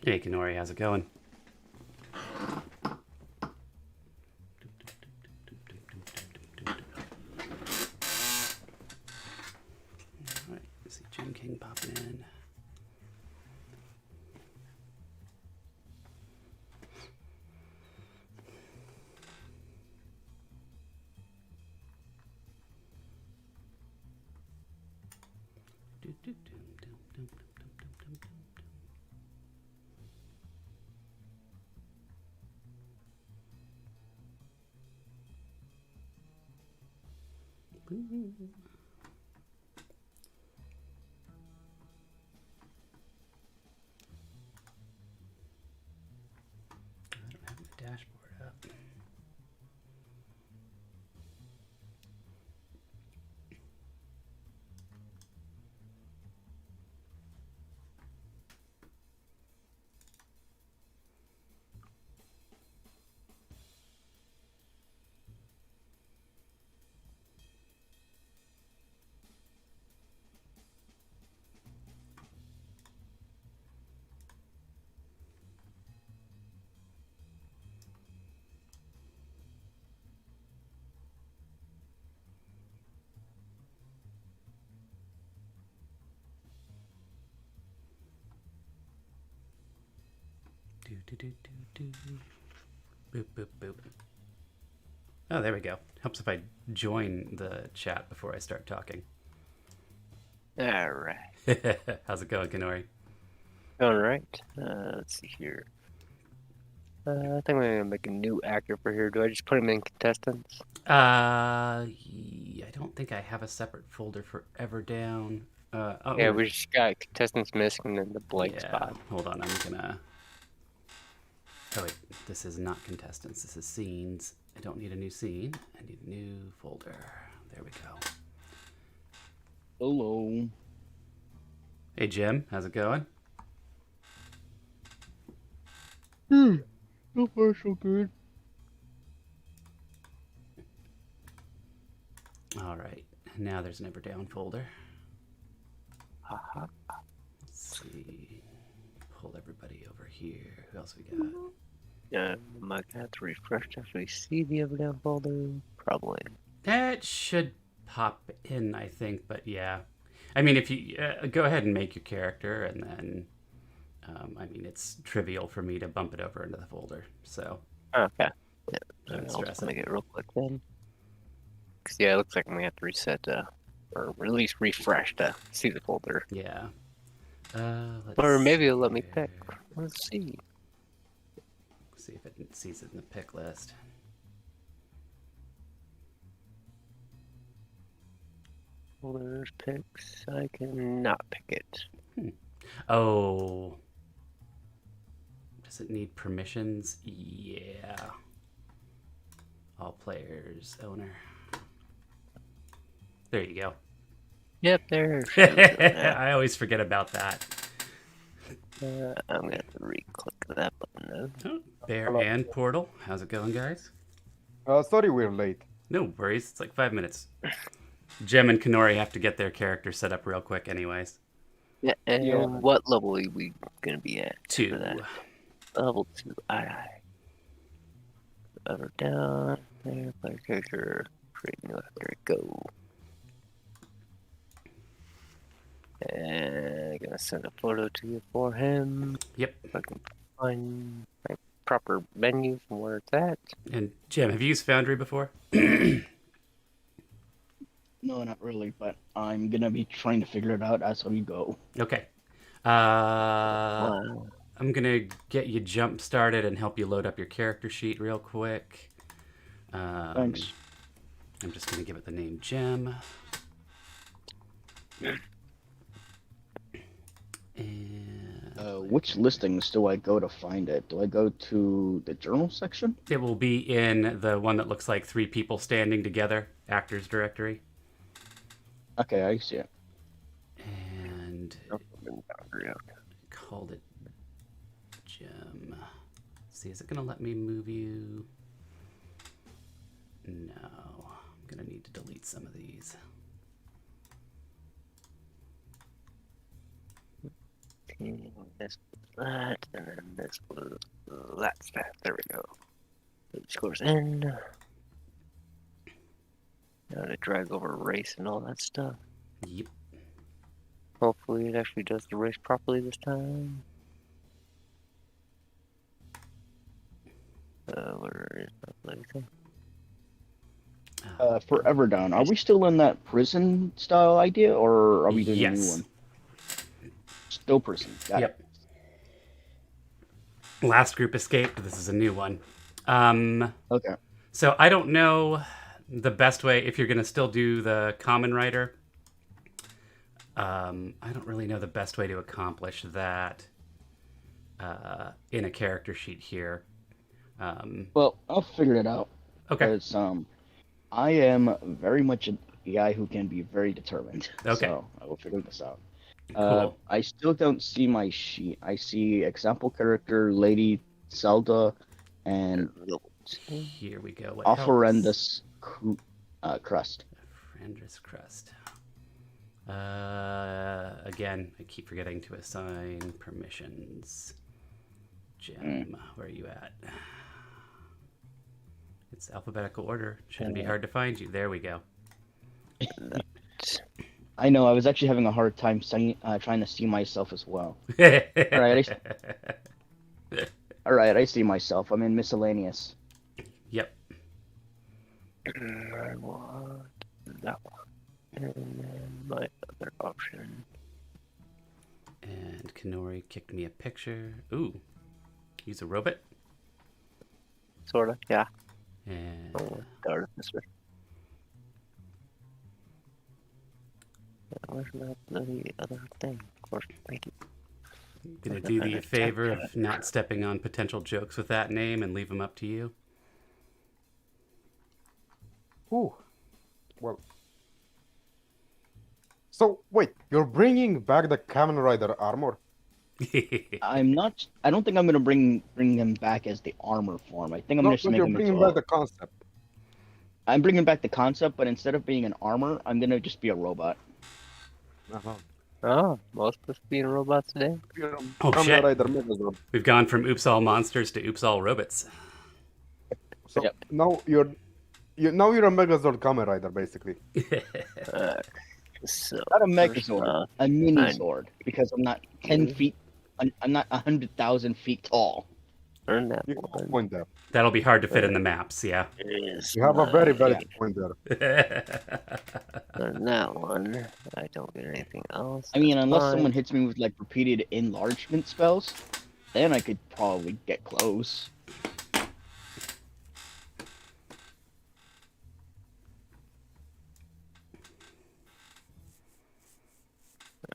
Hey, Kenori, how's it going? Alright, I see Jim King popping in. I don't have my dashboard up. Boop, boop, boop. Oh, there we go. Helps if I join the chat before I start talking. All right. How's it going, Kenori? All right. Let's see here. I think I'm gonna make a new actor for here. Do I just put him in contestants? I don't think I have a separate folder for Everdown. Yeah, we just got contestants missing and the blank yeah. spot. Hold on, I'm gonna. Oh wait, this is not contestants. This is scenes. I don't need a new scene. I need a new folder. There we go. Hello. Hey Jim, how's it going? So far so good. All right, now there's an Everdown folder. Haha. Let's see. Pull everybody over here. Who else we got? Might have to refresh after we see the Everdown folder. Probably. That should pop in, I think, but yeah. I mean, if you go ahead and make your character, and then, I mean, it's trivial for me to bump it over into the folder, so. Okay. Yeah. Don't I'll stress just it. make it real quick then. Cause yeah, it looks like I'm gonna have to reset or at least refresh to see the folder. Yeah. Or maybe it'll let me pick. Let's see. See if it sees it in the pick list. Folders, picks. I cannot pick it. Oh. Does it need permissions? Yeah. All players, owner. There you go. Yep, there. I always forget about that. I'm gonna have to re-click that button though. Oh, Bear and Portal. How's it going, guys? Sorry we're late. No worries. It's like 5 minutes. Jem and Kenori have to get their character set up real quick anyways. Yeah, and Yeah. what level are we gonna be at? 2. For that? Level 2. Aye. Everdown. There, player character. Create new actor. Go. And I'm gonna send a photo to you for him. Yep. If I can find my proper menu from where it's at. And Jem, have you used Foundry before? No, not really, but I'm gonna be trying to figure it out as we go. Okay. Wow. I'm gonna get you jump started and help you load up your character sheet real quick. Thanks. I'm just gonna give it the name Gem. And Which listings do I go to find it? Do I go to the journal section? it will be in the one that looks like 3 people standing together, actors directory. Okay, I see it. And called it Gem. See, is it gonna let me move you? No. I'm gonna need to delete some of these. Okay, this was that, and then this was that. There we go. Put the scores in. Now to drag over race and all that stuff. Yep. Hopefully it actually does the race properly this time. Where is my thing? For Everdown, are we still in that prison style idea, or are we doing a new Yes. one? Still prison. Got Yep. Last group escaped. This is a new one. it. Okay. So I don't know the best way if you're going to still do the common writer. I don't really know the best way to accomplish that in a character sheet here. Well, I'll figure it out. Okay. Because I am very much a guy who can be very determined. Okay. So I will figure this out. Cool. I still don't see my sheet. I see example character Lady Zelda and Here we go. What helps? Offerendous Crust. Offerendous Crust. Again, I keep forgetting to assign permissions. Gem, where are you at? It's alphabetical order. Shouldn't be hard to find you. There we go. I know. I was actually having a hard time trying to see myself as well. All right, I see myself. I'm in miscellaneous. Yep. I want that one. And then my other option. And Kanori kicked me a picture. Ooh. Use a robot. Sorta, yeah. And Oh, darn it, this way. Where's my bloody other thing? Of course, thank you. I'm going to do the favor of not stepping on potential jokes with that name and leave them up to you. Ooh. Well. So, wait, you're bringing back the Kamen Rider armor? I'm not. I don't think I'm gonna bring them back as the armor form. I think I'm No, just but make you're them bringing into back the concept. I'm bringing back the concept, but instead of being an armor, I'm gonna just be a robot. Uh-huh. Oh, most of us being robots today? You're Oh, Kamen shit. Rider Megazord. We've gone from Oops All Monsters to Oops All Robots. So Yep. now you're a Megazord Kamen Rider, basically. So, Not a first Megazord, off, a mini I- sword, because I'm not 10 feet. I'm not 100,000 feet tall. earn that You have a one. point there. That'll be hard to fit in the maps, yeah. Is You have a very my- valid point there. Earn that one. I don't get anything else. I mean, that's unless fine. someone hits me with like repeated enlargement spells, then I could probably get close.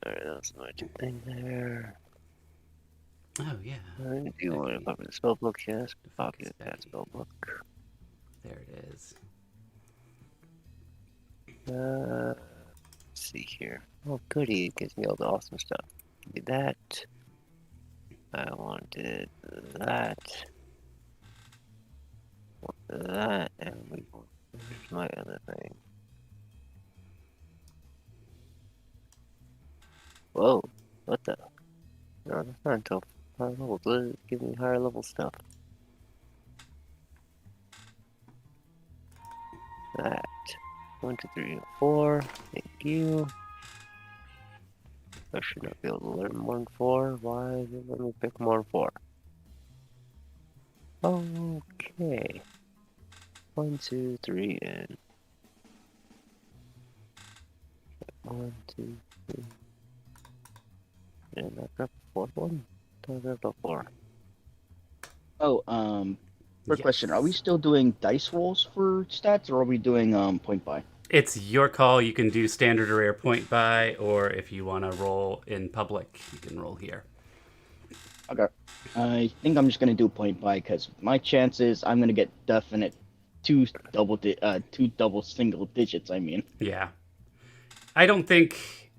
Alright, that's my two thing there. Oh, yeah. Do you want to copy the spellbook? Yes. Copy Focus that Becky. spellbook. There it is. Let's see here. Oh, goody. It gives me all the awesome stuff. Do that. I wanted that. That. And we want. Here's my other thing. Whoa. What the? No, that's not until higher levels. Give me higher level stuff. That. 1, 2, 3, 4. Thank you. I should not be able to learn more than 4. Why did it let me pick more than 4? Okay. 1, 2, 3, and 1, 2, 3. And I grabbed the fourth one. I grabbed the 4. Oh, quick question: Are we Yes. still doing dice rolls for stats, or are we doing point buy? It's your call. You can do standard or rare point buy, or if you want to roll in public, you can roll here. Okay. I think I'm just gonna do point buy because my chances I'm gonna get definite two double single digits. I mean, Yeah. I don't think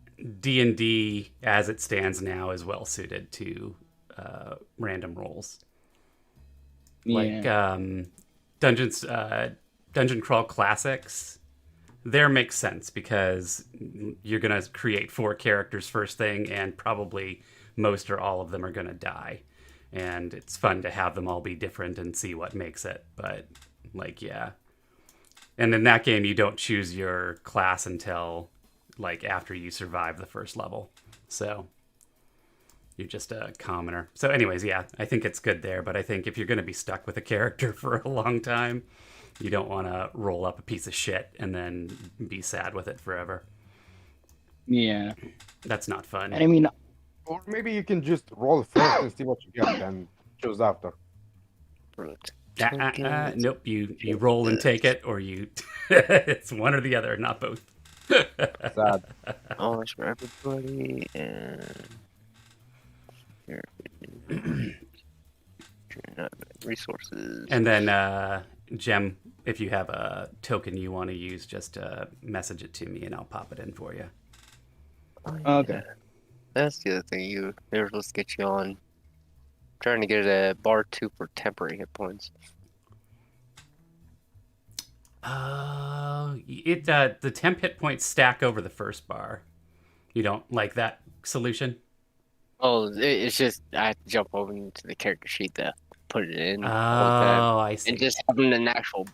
D&D, as it stands now, is well suited to random rolls. Like Dungeon Crawl Classics, there makes sense because you're going to create 4 characters first thing and probably most or all of them are going to die. And it's fun to have them all be different and see what makes it. But, like, yeah. And in that game, you don't choose your class until, like, after you survive the first level. So you're just a commoner. So anyways, yeah, I think it's good there. But I think if you're going to be stuck with a character for a long time, you don't want to roll up a piece of shit and then be sad with it forever. Yeah. That's not fun. And I mean, Or maybe you can just roll first and see what you get, and choose after. Nope, you roll and take it, or you... it's one or the other, not both. Sad. Knowledge for everybody, and resources. And then, Gem, if you have a token you want to use, just message it to me and I'll pop it in for you. Oh, okay. That's the other thing they were supposed to get you on. Trying to get a bar 2 for temporary hit points. The temp hit points stack over the first bar. You don't like that solution? Oh, it's just I have to jump over into the character sheet to put it in. Oh, I see. And just having an actual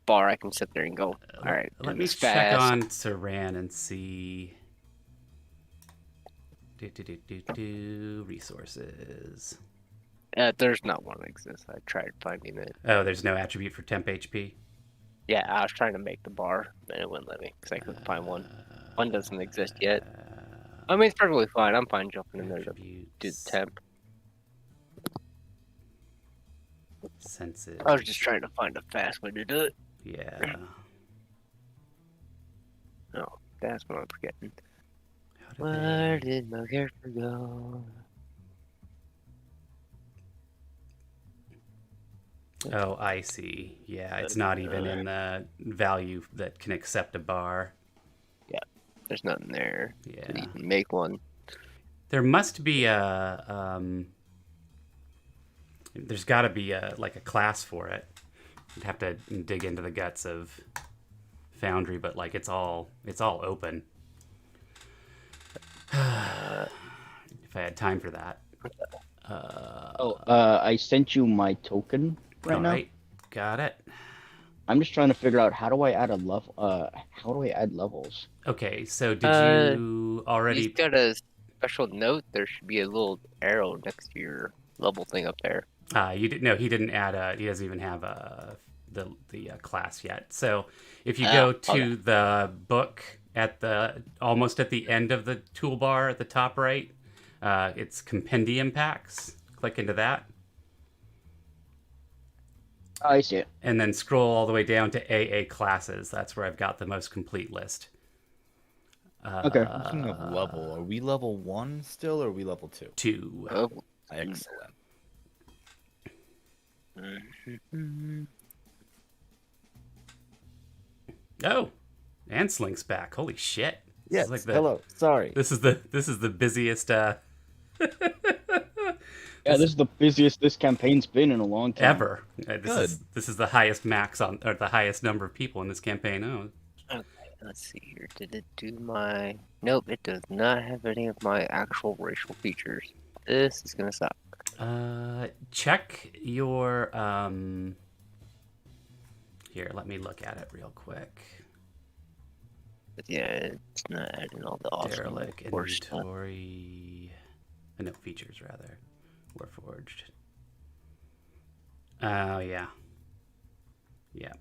bar, I can sit there and go. All right, Let me check on Saran and see. Resources. There's not one that exists. I tried finding it. Oh, there's no attribute for temp HP? Yeah, I was trying to make the bar, and it wouldn't let me because I couldn't find one. One doesn't exist yet. I mean, it's perfectly fine. I'm fine jumping in there to do the temp. Senses. I was just trying to find a fast way to do it. Yeah. No, that's what I'm forgetting. How Where did my character go? Oh, I see. Yeah, it's not even in the value that can accept a bar. Yeah, there's nothing there Yeah. to even make one. There must be there's got to be a class for it. You'd have to dig into the guts of Foundry, but like it's all open. If I had time for that. I sent you my token right now. All right, got it. I'm just trying to figure out how do I add a level. How do I add levels? Okay, so did you already? He's got a special note. There should be a little arrow next to your level thing up there. You didn't. No, he didn't add. He doesn't even have the class yet. So if you go to the book at almost at the end of the toolbar at the top right, it's compendium packs. Click into that. I see it. And then scroll all the way down to AA classes. That's where I've got the most complete list. Okay. Speaking of level, are we level 1 still, or are we level 2? 2. Oh. Excellent. Oh, and Slink's back. Holy shit! Yes. This is Hello. Sorry. This is the busiest Yeah, this is the busiest this campaign's been in a long time. ever. This is the highest max on, or the highest number of people in this campaign. Oh, Okay, let's see here. Did it do my... Nope, it does not have any of my actual racial features. This is gonna suck. check your Here, let me look at it real quick. But yeah, it's not adding all the awesome Derelict core stuff. inventory. No, features rather. Warforged. Oh yeah. Yeah.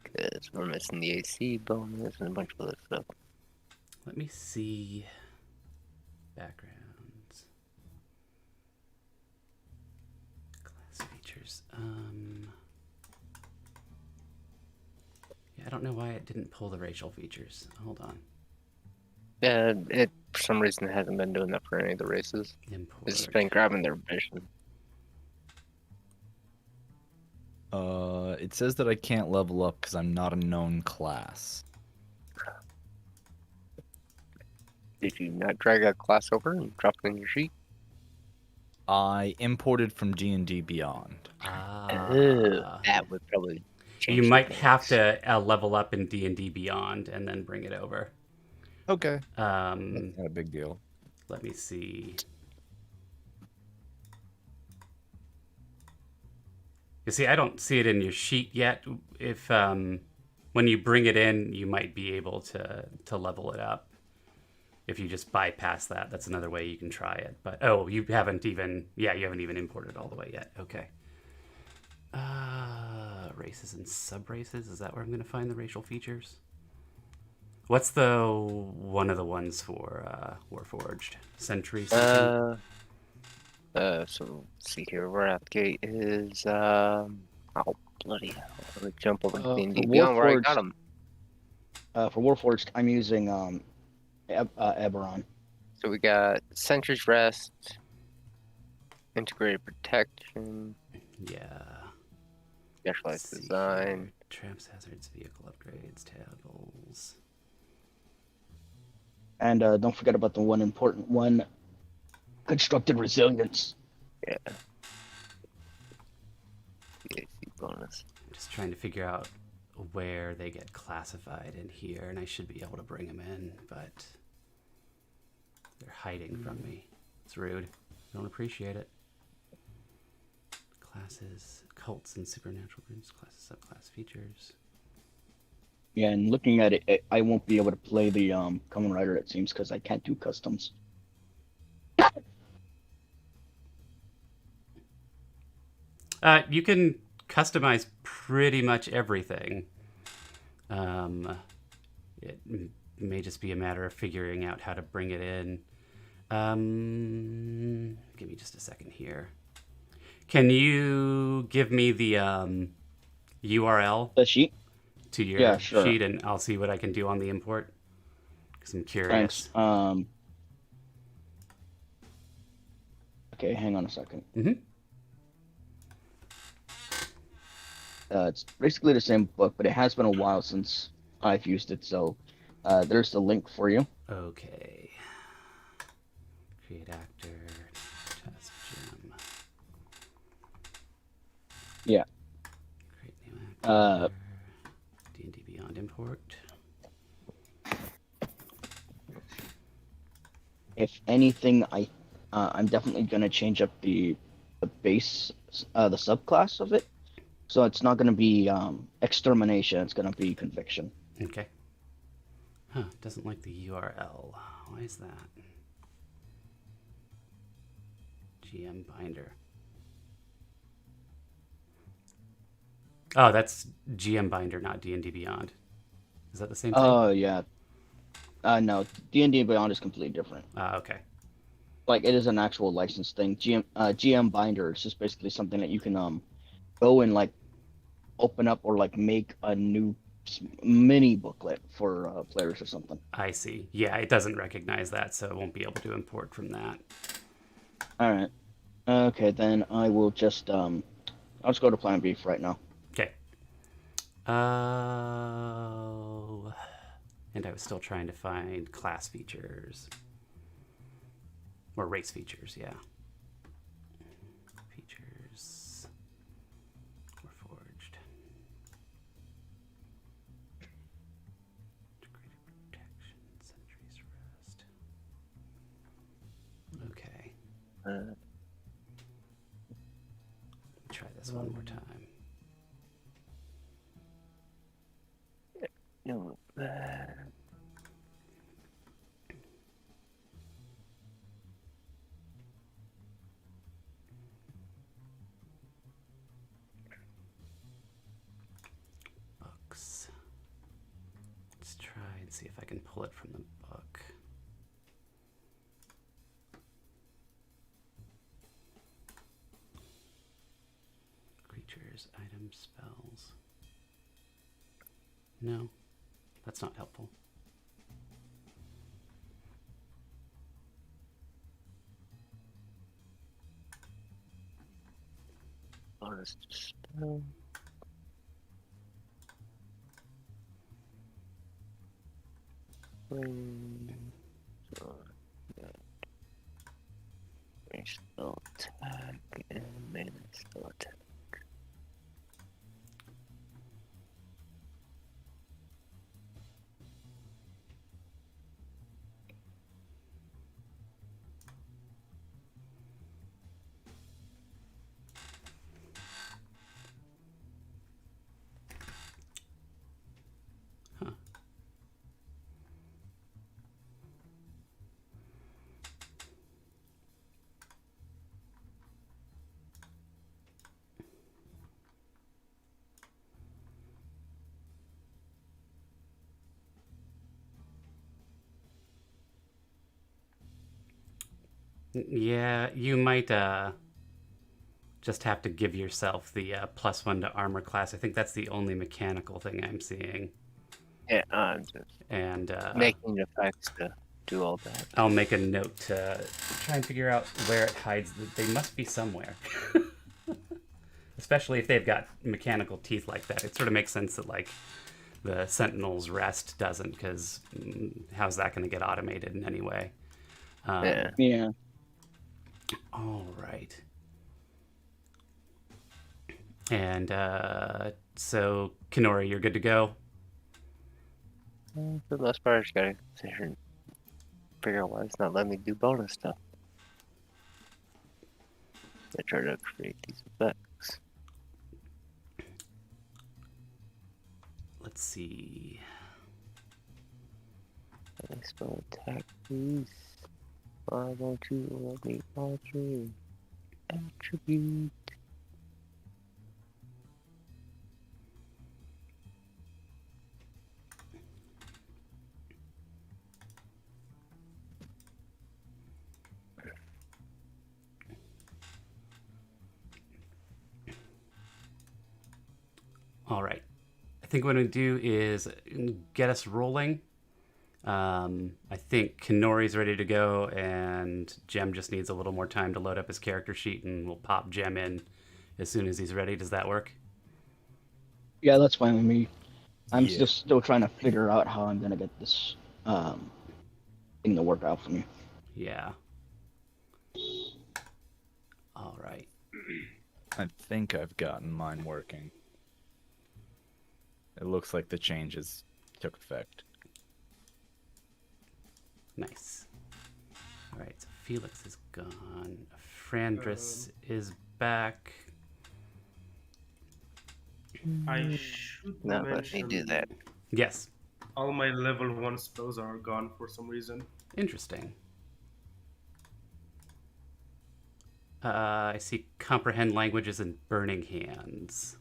Because we're missing the AC bonus and a bunch of other stuff. Let me see backgrounds. Class features. Yeah, I don't know why it didn't pull the racial features. Hold on. It for some reason hasn't been doing that for any of the races. Import. It's just been grabbing their vision. It says that I can't level up because I'm not a known class. Did you not drag a class over and drop it in your sheet? I imported from D&D Beyond. That would probably change. You some might things. have to level up in D&D Beyond and then bring it over. Okay. Um, That's not a big deal. let me see. You see, I don't see it in your sheet yet. If when you bring it in, you might be able to level it up. If you just bypass that, that's another way you can try it. But oh, you haven't even imported all the way yet. Okay. Races and sub-races. Is that where I'm going to find the racial features? What's the one of the ones for Warforged? Sentry something? So let's see here. Wrathgate is oh bloody hell! Let me jump over to D&D For Beyond where I got Warforged, them. for Warforged, I'm using Eberron. So we got Sentry's Rest, Integrated Protection, Yeah. Specialized Let's see Design. here. Traps, hazards, vehicle upgrades, tables. And don't forget about the one important one, constructed resilience. Yeah. PAC bonus. I'm just trying to figure out where they get classified in here, and I should be able to bring them in, but they're hiding from me. It's rude. Don't appreciate it. Classes, cults and supernatural groups, classes, subclass features. Yeah, and looking at it, I won't be able to play the Kamen Rider, it seems, because I can't do customs. You can customize pretty much everything. It may just be a matter of figuring out how to bring it in. Give me just a second here. Can you give me the URL The sheet? to your Yeah, sure. sheet, and I'll see what I can do on the import? Because I'm curious. Thanks. Okay, hang on a second. Mm-hmm. It's basically the same book, but it has been a while since I've used it, so there's the link for you. Okay. Create actor. Test gem. Yeah. Create new actor. D&D Beyond import. If anything, I'm definitely gonna change up the base, the subclass of it. So it's not gonna be extermination. It's gonna be conviction. Okay. Huh, doesn't like the URL. Why is that? GM binder. Oh, that's GM binder, not D&D Beyond. Is that the same thing? Oh yeah. No, D&D Beyond is completely different. Okay. Like it is an actual license thing. GM binder is just basically something that you can go and like open up or like make a new mini booklet for players or something. I see. Yeah, it doesn't recognize that, so it won't be able to import from that. All right. Okay, then I will just I'll just go to Plan B for right now. Okay. Oh, and I was still trying to find class features. Or race features, yeah. Features. Warforged. Integrated protection. Sentry's rest. Okay. Try this one more time. No. Books. Let's try and see if I can pull it from the book. Creatures, items, spells. No, that's not helpful. Honest spell. So, yeah. Spell attack and mana spell attack. Yeah, you might just have to give yourself the +1 to armor class. I think that's the only mechanical thing I'm seeing. Yeah, I'm just And making effects to do all that. I'll make a note to try and figure out where it hides. They must be somewhere. Especially if they've got mechanical teeth like that. It sort of makes sense that like the Sentinel's rest doesn't, because how's that going to get automated in any way? Yeah. Yeah. All right. And so, Kenori, you're good to go? For the most part, I just gotta sit here and figure out why it's not letting me do bonus stuff. I try to create these effects. Let's see. I spell attack, please. Why won't you let me alter attribute? All right. I think what I'm going to do is get us rolling. I think Kenori's ready to go, and Jem just needs a little more time to load up his character sheet, and we'll pop Jem in as soon as he's ready. Does that work? Yeah, that's fine with me. I'm Yeah. just still trying to figure out how I'm gonna get this thing to work out for me. Yeah. All right. I think I've gotten mine working. It looks like the changes took effect. Nice. All right. So Felix is gone. Frandris is back. I should Not let me mention do that. Yes. all my level 1 spells are gone for some reason. Interesting. I see comprehend languages and burning hands.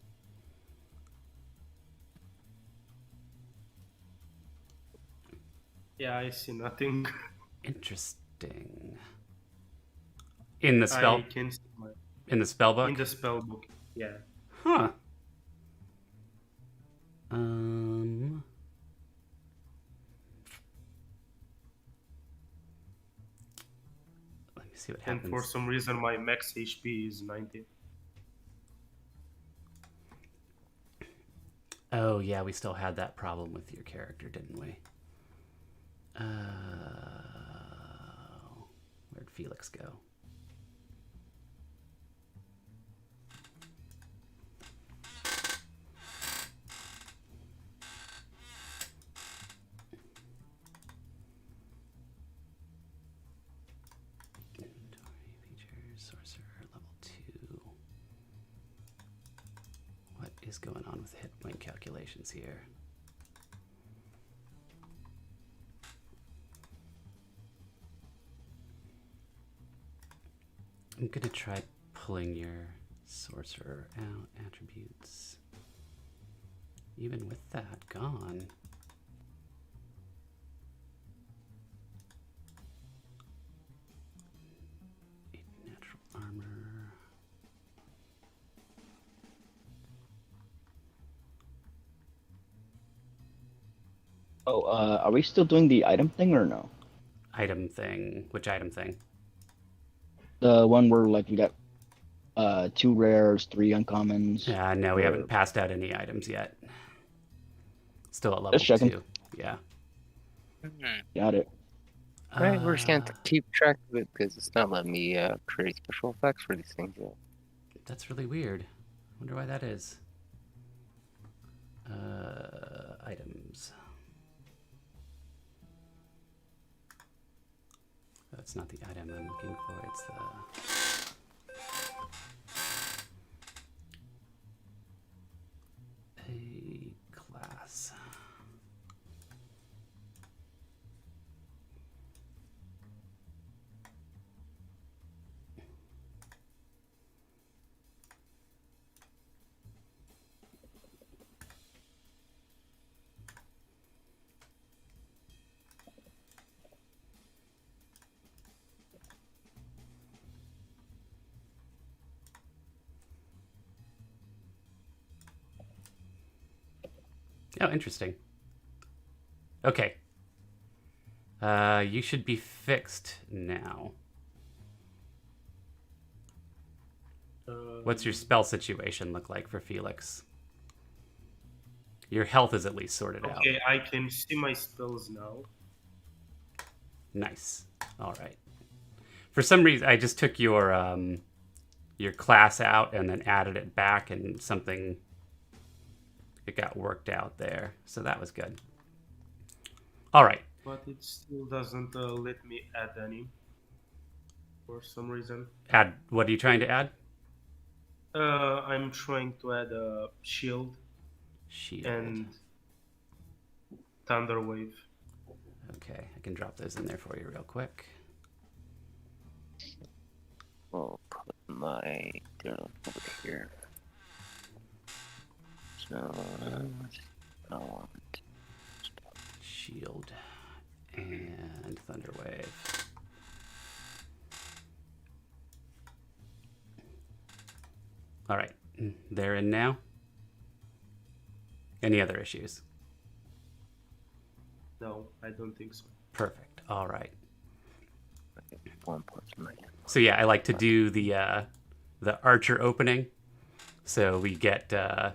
Yeah, I see nothing. Interesting. In the spell I can see my, in the spell book? in the spell book. Yeah. Huh. Let me see what And happens. for some reason my max HP is 90. Oh yeah, we still had that problem with your character, didn't we? Where'd Felix go? Inventory features, sorcerer, level 2. What is going on with hit point calculations here? I'm gonna try pulling your sorcerer out, attributes. Even with that gone. Natural armor. Oh, are we still doing the item thing or no? Item thing. Which item thing? The one where like we got 2 rares, 3 uncommons. No, we or- haven't passed out any items yet. Still at level Just checking. 2. Yeah. Got it. Alright, we're just gonna have Uh, to keep track of it because it's not letting me create special effects for these things yet. That's really weird. Wonder why that is. Items. That's not the item I'm looking for. It's a class. Oh, interesting. Okay. You should be fixed now. What's your spell situation look like for Felix? Your health is at least sorted out. Okay, I can see my spells now. Nice. All right. For some reason, I just took your class out and then added it back, and something it got worked out there. So that was good. All right. But it still doesn't let me add any. For some reason. Add. What are you trying to add? I'm trying to add a shield Shield. and thunder wave. Okay, I can drop those in there for you real quick. I'll put my journal over here. So, I want Shield and Thunderwave. All right, they're in now. Any other issues? No, I don't think so. Perfect. All right. 1 plus my. So yeah, I like to do the archer opening. So we get a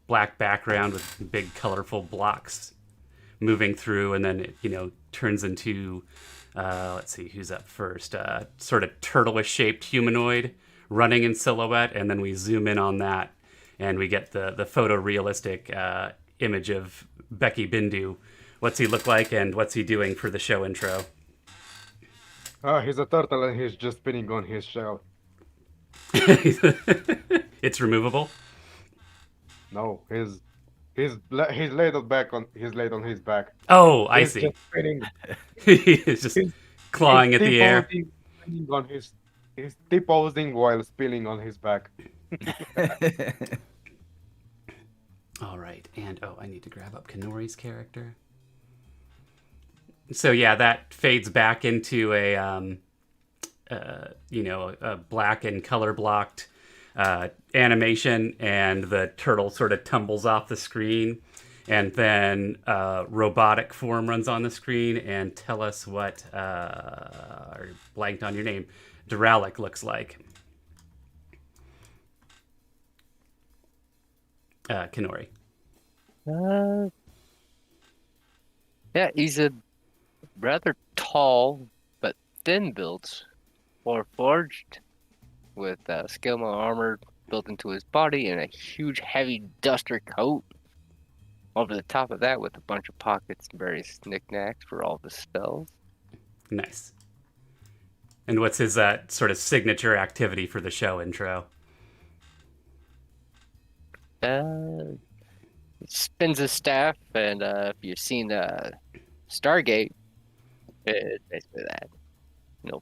black background with big colorful blocks moving through, and then it turns into let's see who's up first. Sort of turtle-ish shaped humanoid running in silhouette, and then we zoom in on that, and we get the photorealistic image of Becky Bindu. What's he look like, and what's he doing for the show intro? He's a turtle and he's just spinning on his shell. It's removable. No, he's laid on back on he's laid on his back. Oh, I He's see. just spinning. He's just clawing at He's the air. spinning on he's T-posing while spinning on his back. All right, and I need to grab up Kenori's character. So yeah, that fades back into a black and color blocked animation, and the turtle sort of tumbles off the screen, and then robotic form runs on the screen. And tell us what or blanked on your name, Duralic looks like. Kenori. Yeah, he's a rather tall but thin build, or forged, with scale armor built into his body and a huge heavy duster coat. Over the top of that, with a bunch of pockets and various knickknacks for all the spells. Nice. And what's his sort of signature activity for the show intro? Spins his staff, and if you've seen Stargate, it's basically that.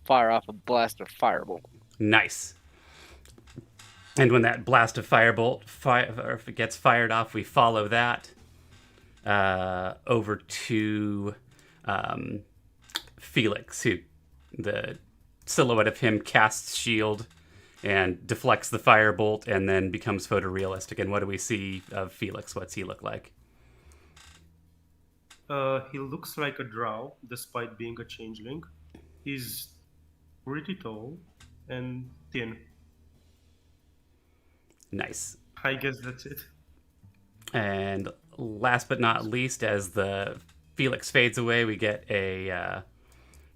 Fire off a blast of firebolt. Nice. And when that blast of firebolt or if it gets fired off, we follow that over to Felix, who the silhouette of him casts shield and deflects the firebolt and then becomes photorealistic. And what do we see of Felix? What's he look like? He looks like a drow, despite being a changeling. He's pretty tall and thin. Nice. I guess that's it. And last but not least, as the Felix fades away, we get a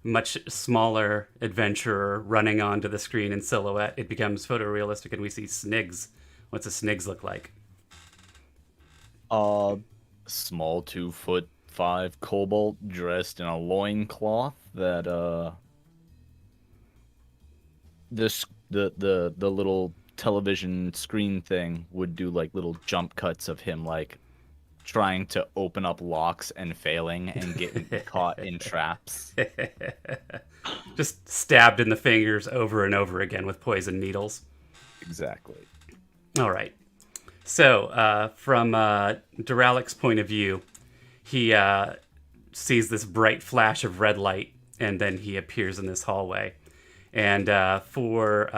much smaller adventurer running onto the screen in silhouette. It becomes photorealistic, and we see Sniggs. What's a Sniggs look like? Small 2'5" kobold dressed in a loincloth that the little television screen thing would do like little jump cuts of him like trying to open up locks and failing and getting caught in traps. Just stabbed in the fingers over and over again with poison needles. Exactly. All right. So from Duralic's point of view, he sees this bright flash of red light, and then he appears in this hallway. And for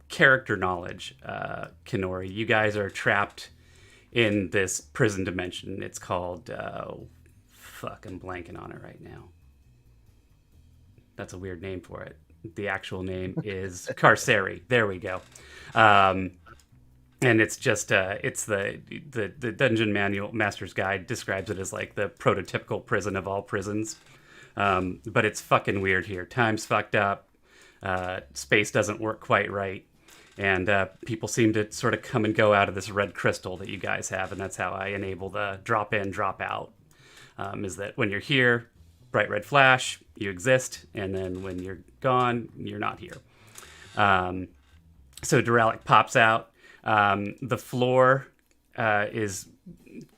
character knowledge, Kenori. You guys are trapped in this prison dimension. It's called fuck, I'm blanking on it right now. That's a weird name for it. The actual name is Carceri. There we go. And it's just it's the Dungeon Manual Master's Guide describes it as like the prototypical prison of all prisons. But it's fucking weird here. Time's fucked up. Space doesn't work quite right. And people seem to sort of come and go out of this red crystal that you guys have. And that's how I enable the drop in, drop out. Is that when you're here, bright red flash, you exist. And then when you're gone, you're not here. So Duralic pops out. The floor is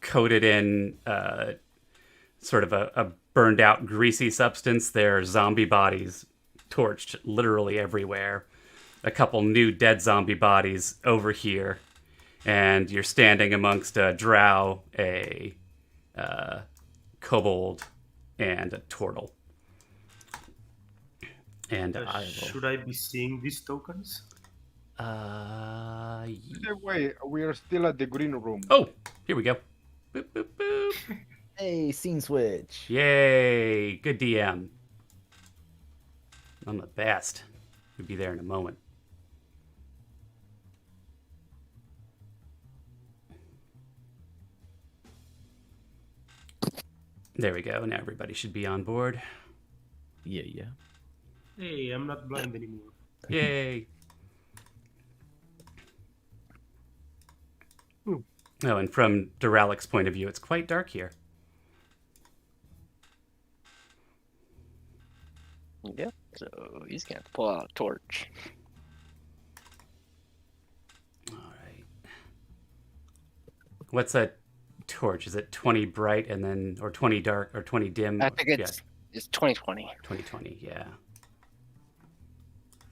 coated in sort of a burned out greasy substance. There are zombie bodies torched literally everywhere. A couple new dead zombie bodies over here. And you're standing amongst a drow, a kobold, and a turtle. And I will... Should I be seeing these tokens? Either way, we are still at the green room. Oh, here we go. Boop, boop, boop. Hey, scene switch. Yay, good DM. I'm the best. We'll be there in a moment. There we go. Now everybody should be on board. Yeah. Hey, I'm not blind anymore. Yay. Oh, and from Duralic's point of view, it's quite dark here. Yep. So he's gonna have to pull out a torch. All right. What's a torch? Is it 20 bright and then, or 20 dark, or 20 dim? I think it's 2020. 2020, yeah.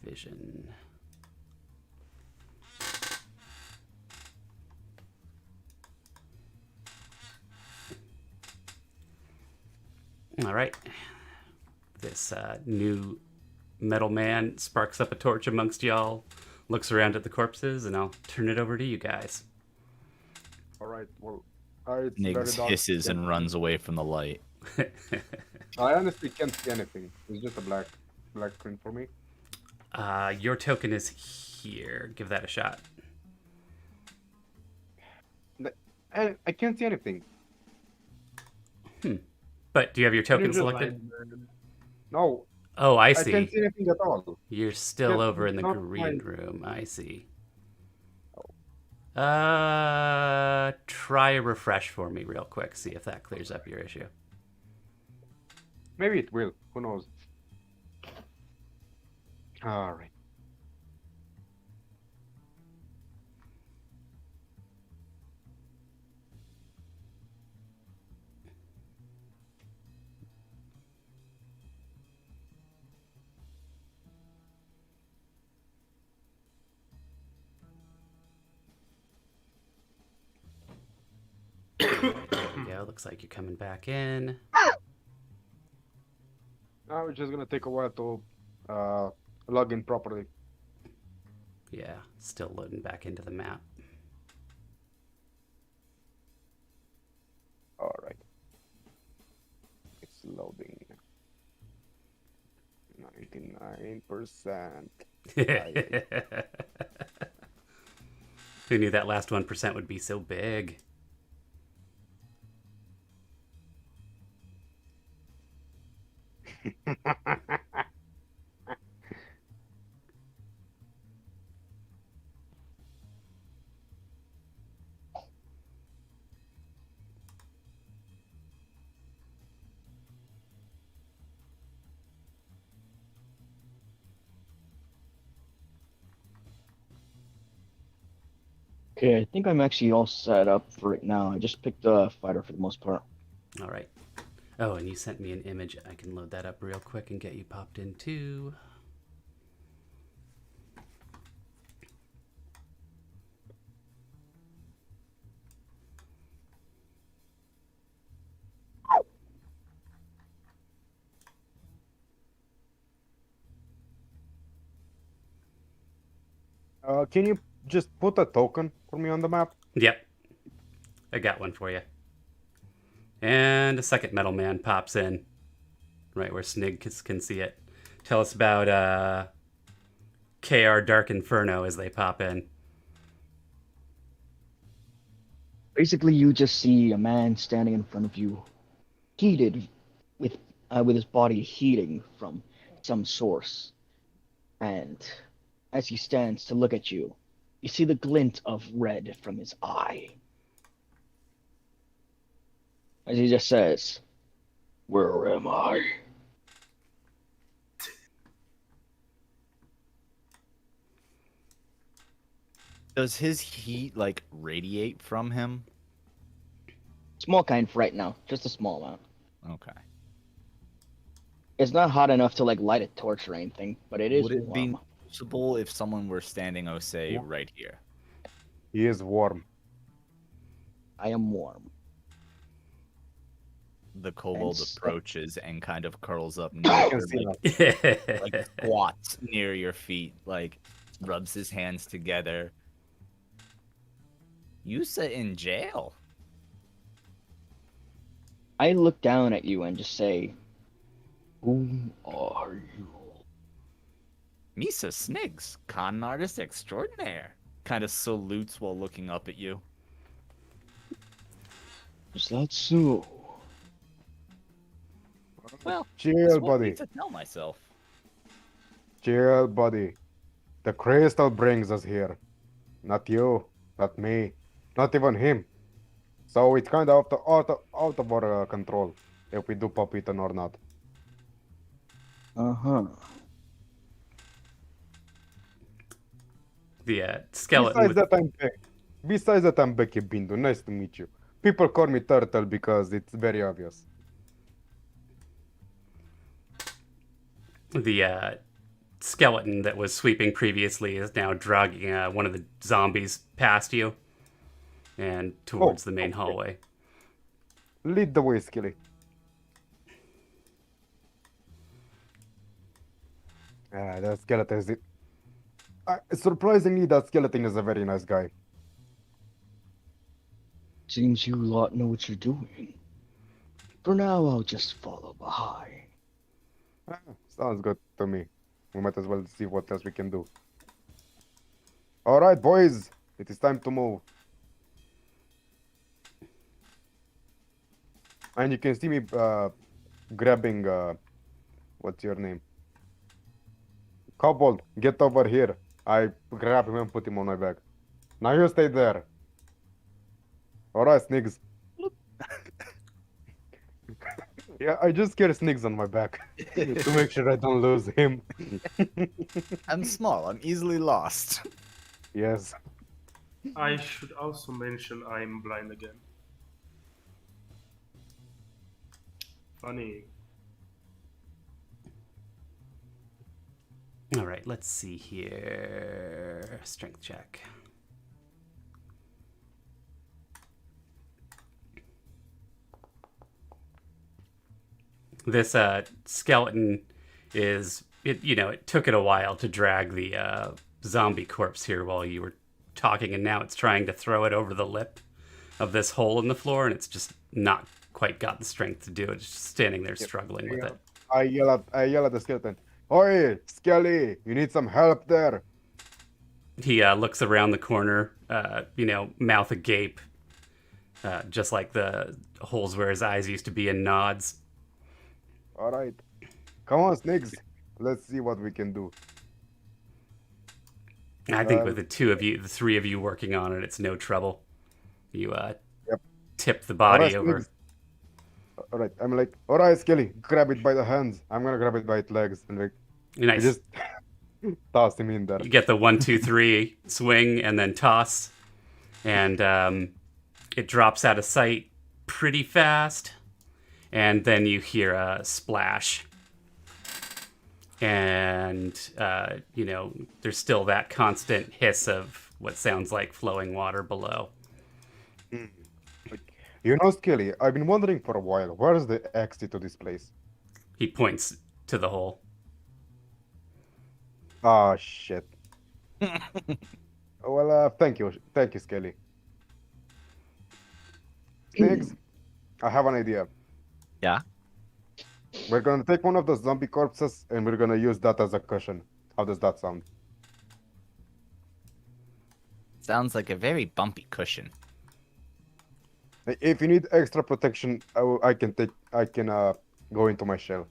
Vision. All right. This new metal man sparks up a torch amongst y'all, looks around at the corpses, and I'll turn it over to you guys. All right. Well, it's very Niggs dark. hisses and runs away from the light. I honestly can't see anything. It's just a black screen for me. Your token is here. Give that a shot. I can't see anything. But do you have your token Can you just selected? No, Oh, I I see. can't see anything at all. You're still Yeah, over in the not green my- room. I see. Try a refresh for me real quick. See if that clears up your issue. Maybe it will. Who knows? All right. There you go. Looks like you're coming back in. Now it's just gonna take a while to log in properly. Yeah, still loading back into the map. All right. It's loading. 99%. Who knew that last 1% would be so big? Okay, I think I'm actually all set up for it now. I just picked a fighter for the most part. All right. Oh, and you sent me an image. I can load that up real quick and get you popped in too. Can you just put a token for me on the map? Yep, I got one for you. And a second metal man pops in, right where Snig can see it. Tell us about KR Dark Inferno as they pop in. Basically, you just see a man standing in front of you, heated, with his body heating from some source. And as he stands to look at you, you see the glint of red from his eye. As he just says, "Where am I?" Does his heat like radiate from him? Small kind for right now, just a small amount. Okay. It's not hot enough to like light a torch or anything, but it is Would it be warm. noticeable if someone were standing, oh, say, right here? He is warm. I am warm. The kobold And approaches and kind of curls up I near, can see like, now. like squats near your feet, like rubs his hands together. You sit in jail. I look down at you and just say, "Who are you?" Misa Snigs, con artist extraordinaire. Kind of salutes while looking up at you. Is that so? Well, Chill, that's what I buddy. need to tell myself. Chill, buddy. The crystal brings us here. Not you, not me, not even him. So it's kind of out of our control if we do pop it or not. Uh-huh. The skeleton Besides with that, I'm Becky Bindu. Nice to meet you. People call me Turtle because it's very obvious. the skeleton that was sweeping previously is now dragging one of the zombies past you and towards the main okay. hallway. Lead the way, Skilly. That skeleton is it. Surprisingly, that skeleton is a very nice guy. Seems you lot know what you're doing. For now, I'll just follow behind. Sounds good to me. We might as well see what else we can do. All right, boys, it is time to move. And you can see me grabbing. What's your name? Kobold, get over here. I grab him and put him on my back. Now you stay there. All right, Snigs. Yeah, I just carry Snigs on my back to make sure I don't lose him. I'm small. I'm easily lost. Yes. I should also mention I'm blind again. Funny. All right, let's see here. Strength check. This skeleton is it took it a while to drag the zombie corpse here while you were talking, and now it's trying to throw it over the lip of this hole in the floor, and it's just not quite got the strength to do it. It's just standing there struggling with it. I yell at the skeleton. Oi, Skelly, you need some help there. He looks around the corner, mouth agape, just like the holes where his eyes used to be, and nods. All right. Come on, Snigs. Let's see what we can do. I think with the three of you working on it, it's no trouble. You tip the body All right, over. Snigs. All right, I'm like, all right, Skelly, grab it by the hands. I'm gonna grab it by its legs and like, Nice. just toss him in there. You get the 1, 2, 3 swing and then toss, and it drops out of sight pretty fast, and then you hear a splash, and there's still that constant hiss of what sounds like flowing water below. You know, Skelly, I've been wondering for a while, where's the exit to this place? He points to the hole. Ah, shit. Well, thank you, Skelly. Sniggs, I have an idea. Yeah. We're gonna take one of those zombie corpses and we're gonna use that as a cushion. How does that sound? Sounds like a very bumpy cushion. If you need extra protection, I can go into my shell.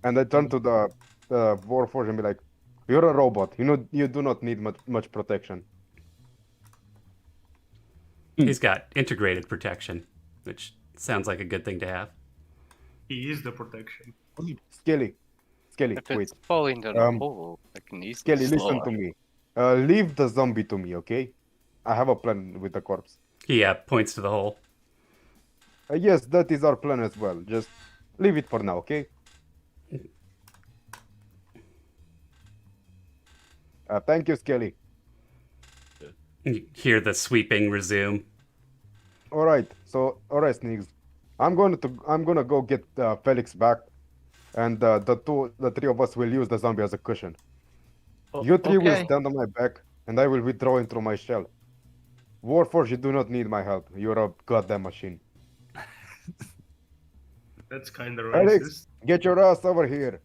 And I turn to the Warforged and be like, "You're a robot. You know you do not need much protection." He's got integrated protection, which sounds like a good thing to have. He is the protection. Skelly, If wait. it's falling down a Um, hole, I can easily Skelly, slow listen it. to me. Leave the zombie to me, okay? I have a plan with the corpse. He points to the hole. Yes, that is our plan as well. Just leave it for now, okay? Thank you, Skelly. You hear the sweeping resume. All right, Sneaks. I'm gonna go get Felix back, and the three of us will use the zombie as a cushion. You three will Okay. stand on my back, and I will withdraw into my shell. Warforge, you do not need my help. You're a goddamn machine. That's kind of Felix, racist. get your ass over here.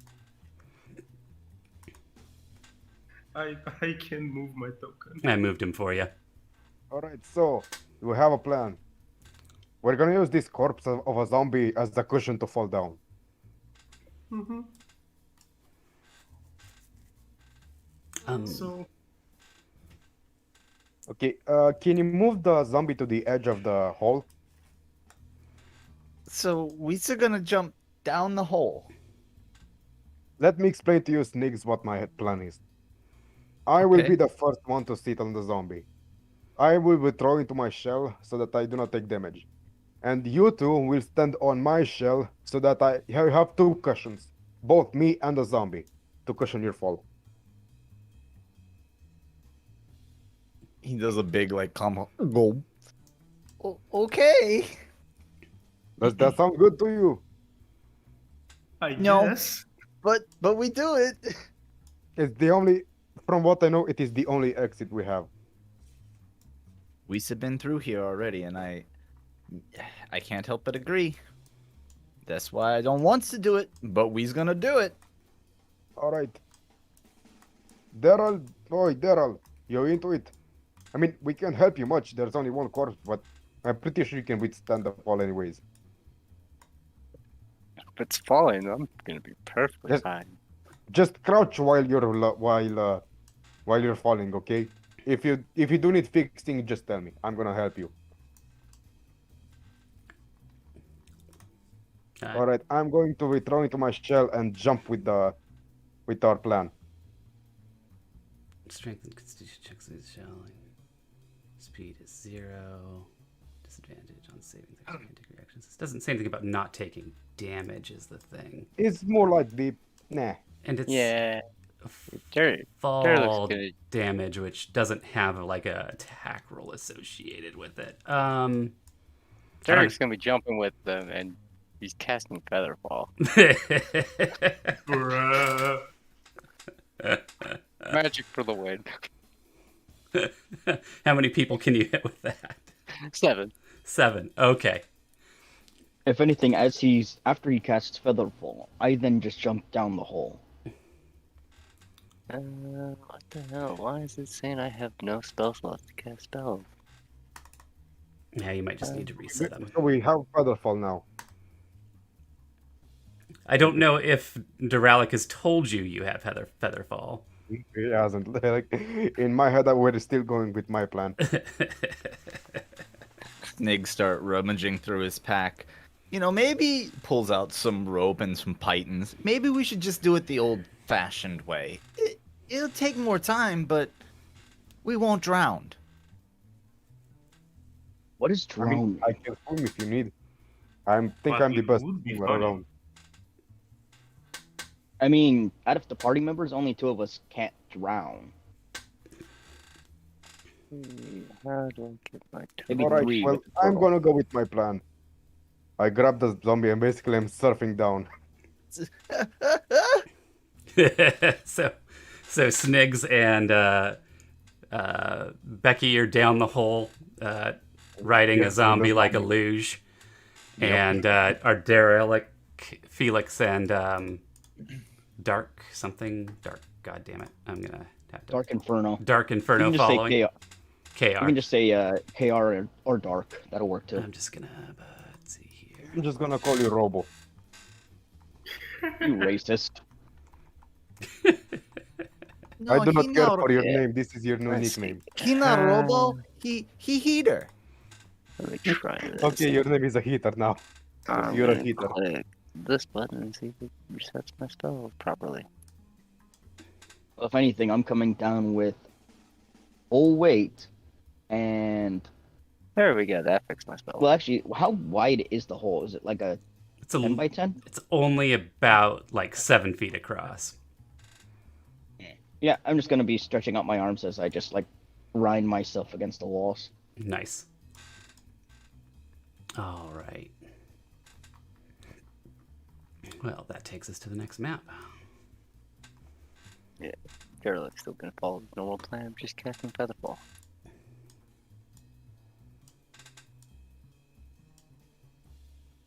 I can move my token. I moved him for you. All right, so we have a plan. We're gonna use this corpse of a zombie as a cushion to fall down. Hmm. So Okay, can you move the zombie to the edge of the hole? So we're gonna jump down the hole. Let me explain to you, Snigs, what my plan is. I will Okay. be the first one to sit on the zombie. I will withdraw into my shell so that I do not take damage. And you two will stand on my shell so that I have two cushions, both me and the zombie, to cushion your fall. He does a big like combo. Go. Okay. Does that sound good to you? I No. guess. But we do it. It's the only, from what I know, it is the only exit we have. We've been through here already, and I can't help but agree. That's why I don't want to do it, but we's gonna do it. All right. Daryl, oi, Daryl, you into it? I mean, we can't help you much. There's only one corpse, but I'm pretty sure you can withstand the fall anyways. If it's falling, I'm gonna be perfectly Yes. fine. Just crouch while you're falling, okay? If you do need fixing, just tell me. I'm gonna help you. All right, I'm going to withdraw into my shell and jump with our plan. Strength and constitution checks in shell. Speed is 0. Disadvantage on saving throws and take reactions. This doesn't say anything about not taking damage is the thing. It's more like the nah. And it's Yeah, looks fall good. damage, which doesn't have like a attack roll associated with it. Derek's gonna be jumping with them, and he's casting Featherfall. Bruh. Magic for the win. How many people can you hit with that? 7. 7. Okay. If anything, after he casts Featherfall, I then just jump down the hole. What the hell? Why is it saying I have no spell slots to cast spells? Yeah, you might just need to reset them. So we have Featherfall now. I don't know if Duralic has told you you have Featherfall. He hasn't. Like in my head, we're still going with my plan. Snig start rummaging through his pack. You know, maybe pulls out some rope and some pythons. Maybe we should just do it the old-fashioned way. It'll take more time, but we won't drown. What is I mean, drown? I can swim if you need. I'm But the it best would be swimmer funny. around. I mean, out of the party members, only 2 of us can't drown. How do I get my Maybe All right, 3 well, with the I'm turtle. gonna go with my plan. I grab the zombie and basically I'm surfing down. so Snigs and Becky are down the hole, riding a Yes, zombie the like a zombie. luge, Yep. and our derelict Felix and Dark something Dark. God damn it! I'm gonna have to Dark Inferno. Dark You Inferno can just say following KR. You KR. can just say KR or Dark. That'll work too. I'm just gonna let's see here. I'm just gonna call you Robo. You racist. No, I do not he care not- for your yeah. name. This is your new Let's see. nickname. He not Robo. He heater. Let me try this. Okay, your name is a heater now. I'm You're a gonna heater. click this button and see if it resets my spell properly. Well, if anything, I'm coming down with full weight and There we go. That fixed my spell. well, actually, how wide is the hole? Is it like a It's a 10 by 10? It's only about like 7 feet across. Yeah, I'm just gonna be stretching out my arms as I just like grind myself against the walls. Nice. All right. Well, that takes us to the next map. Derelict's still gonna follow the normal plan of just casting Featherfall.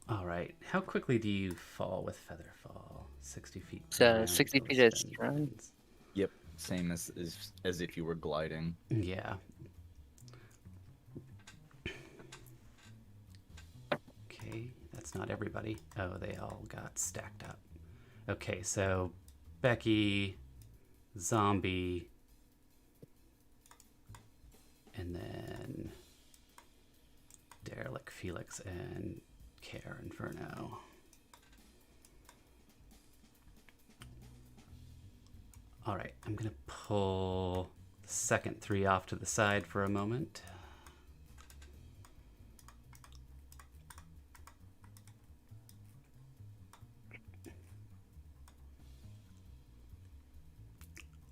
All right. How quickly do you fall with Featherfall? 60 feet. It's, per round, 60 total feet is spend right. points. Yep, same as if you were gliding. Yeah. Okay, that's not everybody. Oh, they all got stacked up. Okay, so Becky, Zombie, and then Derelict, Felix, and Care Inferno. All right, I'm gonna pull the second 3 off to the side for a moment.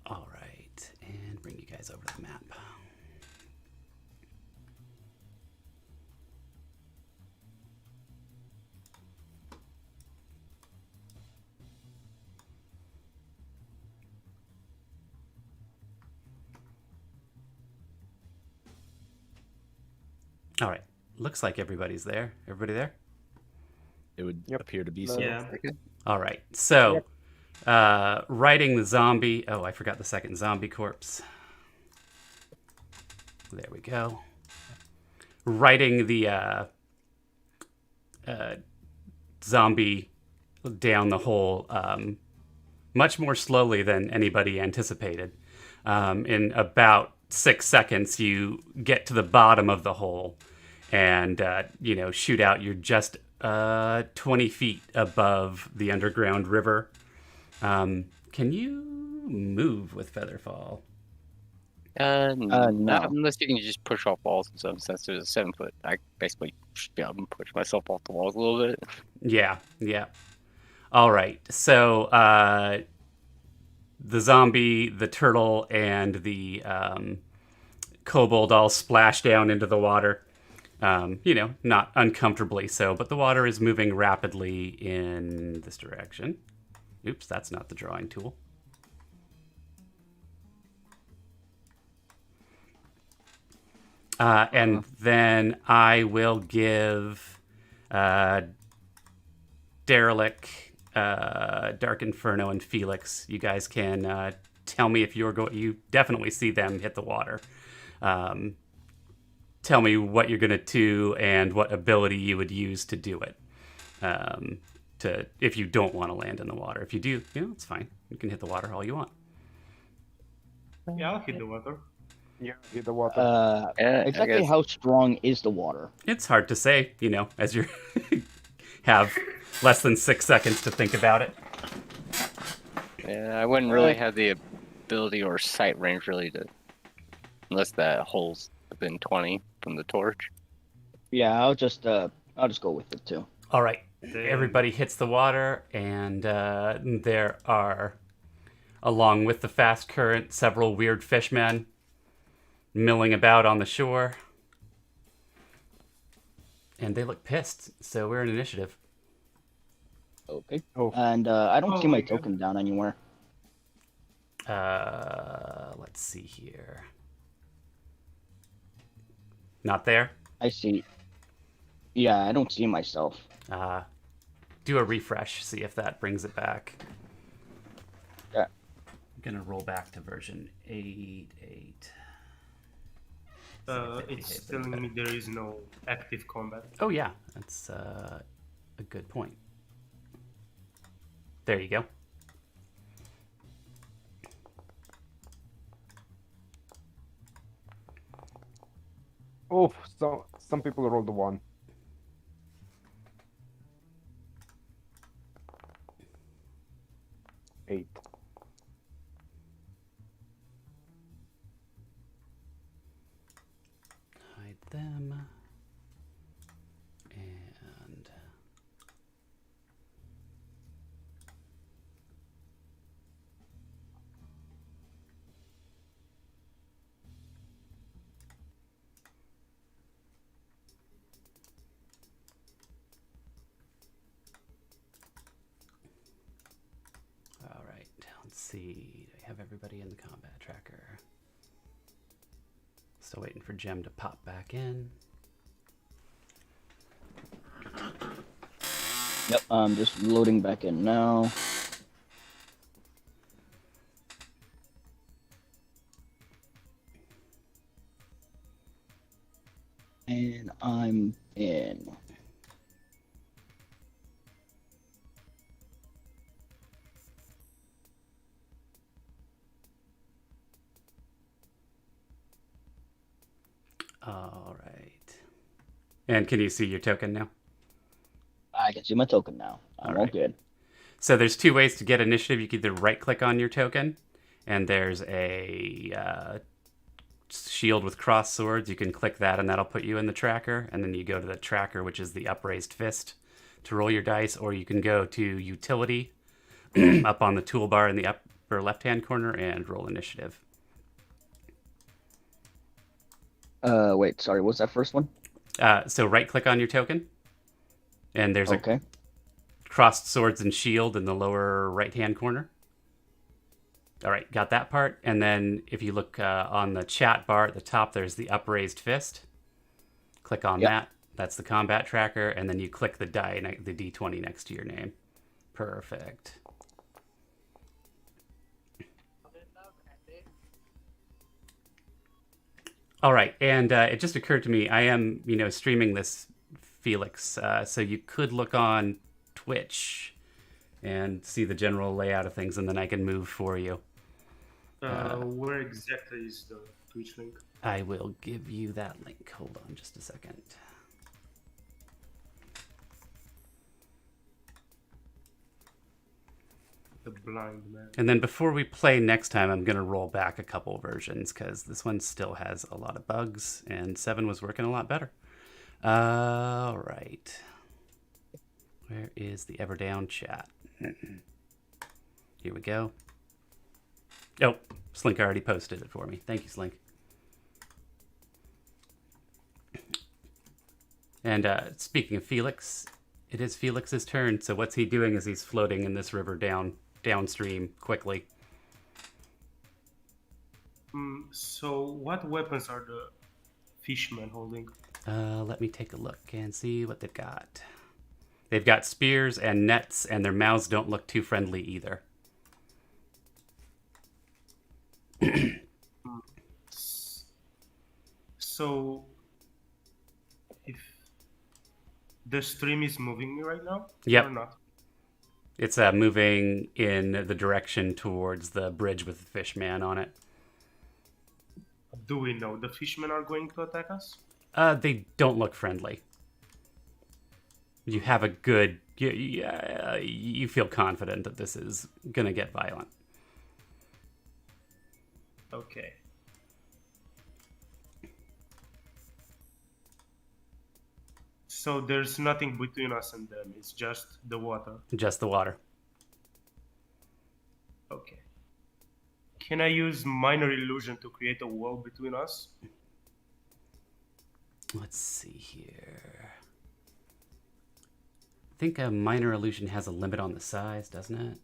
All right, and bring you guys over to the map. All right, looks like everybody's there. Everybody there? It would Yep. appear to be No. so. Yeah. All right, so riding the zombie. Oh, I forgot the second zombie corpse. There we go. Riding the zombie down the hole much more slowly than anybody anticipated. In about 6 seconds, you get to the bottom of the hole and, shoot out. You're just 20 feet above the underground river. Can you move with Featherfall? No. No. Unless you can just push off walls and stuff. Since there's a 7 foot, I basically should be able to push myself off the walls a little bit. Yeah, yeah. All right. So the zombie, the turtle, and the kobold all splash down into the water. Not uncomfortably so, but the water is moving rapidly in this direction. Oops, that's not the drawing tool. And then I will give Derelict, Dark Inferno, and Felix. You guys can tell me if you definitely see them hit the water. Tell me what you're gonna do and what ability you would use to do it. If you don't want to land in the water. If you do, it's fine. You can hit the water all you want. Yeah, I'll hit the water. Yeah, hit the water. Yeah, Exactly I guess. how strong is the water? It's hard to say, as you have less than 6 seconds to think about it. Yeah, I wouldn't really have the ability or sight range really to, unless that hole's within 20 from the torch. Yeah, I'll just go with it too. All right. Damn. Everybody hits the water, and there are, along with the fast current, several weird fishmen milling about on the shore. And they look pissed, so we're in initiative. Okay. Oh. And I don't Oh see my my God. token down anywhere. Let's see here. Not there? I see. Yeah, I don't see myself. Do a refresh, see if that brings it back. Yeah. I'm going to roll back to version 8.8. It's telling me there is no active combat. Oh, yeah. That's a good point. There you go. Oof, so some people rolled a 1. Eight. Hide them. And all right, let's see. I have everybody in the combat tracker. Still waiting for Gem to pop back in. Yep, I'm just loading back in now. And I'm in. All right. And can you see your token now? I can see my token now. I'm all right. good. So there's two ways to get initiative. You can either right-click on your token, and there's a shield with crossed swords. You can click that, and that'll put you in the tracker. And then you go to the tracker, which is the upraised fist, to roll your dice. Or you can go to utility up on the toolbar in the upper left-hand corner and roll initiative. Wait, sorry, what's that first one? So right-click on your token, and there's Okay. a crossed swords and shield in the lower right-hand corner. All right, got that part. And then if you look on the chat bar at the top, there's the upraised fist. Click on that. That's the combat tracker. And then you click the die, the D20 next to your name. Perfect. All right, and it just occurred to me, I am, streaming this, Felix, so you could look on Twitch and see the general layout of things, and then I can move for you. Where exactly is the Twitch link? I will give you that link. Hold on just a second. The blind man. And then before we play next time, I'm going to roll back a couple versions because this one still has a lot of bugs, and 7 was working a lot better. All right. Where is the Everdown chat? Here we go. Oh, Slink already posted it for me. Thank you, Slink. And speaking of Felix, it is Felix's turn. So what's he doing as he's floating in this river downstream quickly? So what weapons are the fishmen holding? Let me take a look and see what they've got. They've got spears and nets, and their mouths don't look too friendly either. So if the stream is moving me right now? Yep. Or not? It's moving in the direction towards the bridge with the fish man on it. Do we know the fishmen are going to attack us? They don't look friendly. You have a good... You feel confident that this is going to get violent. Okay. So there's nothing between us and them. It's just the water. Just the water. Okay. Can I use minor illusion to create a wall between us? Let's see here. I think a minor illusion has a limit on the size, doesn't it?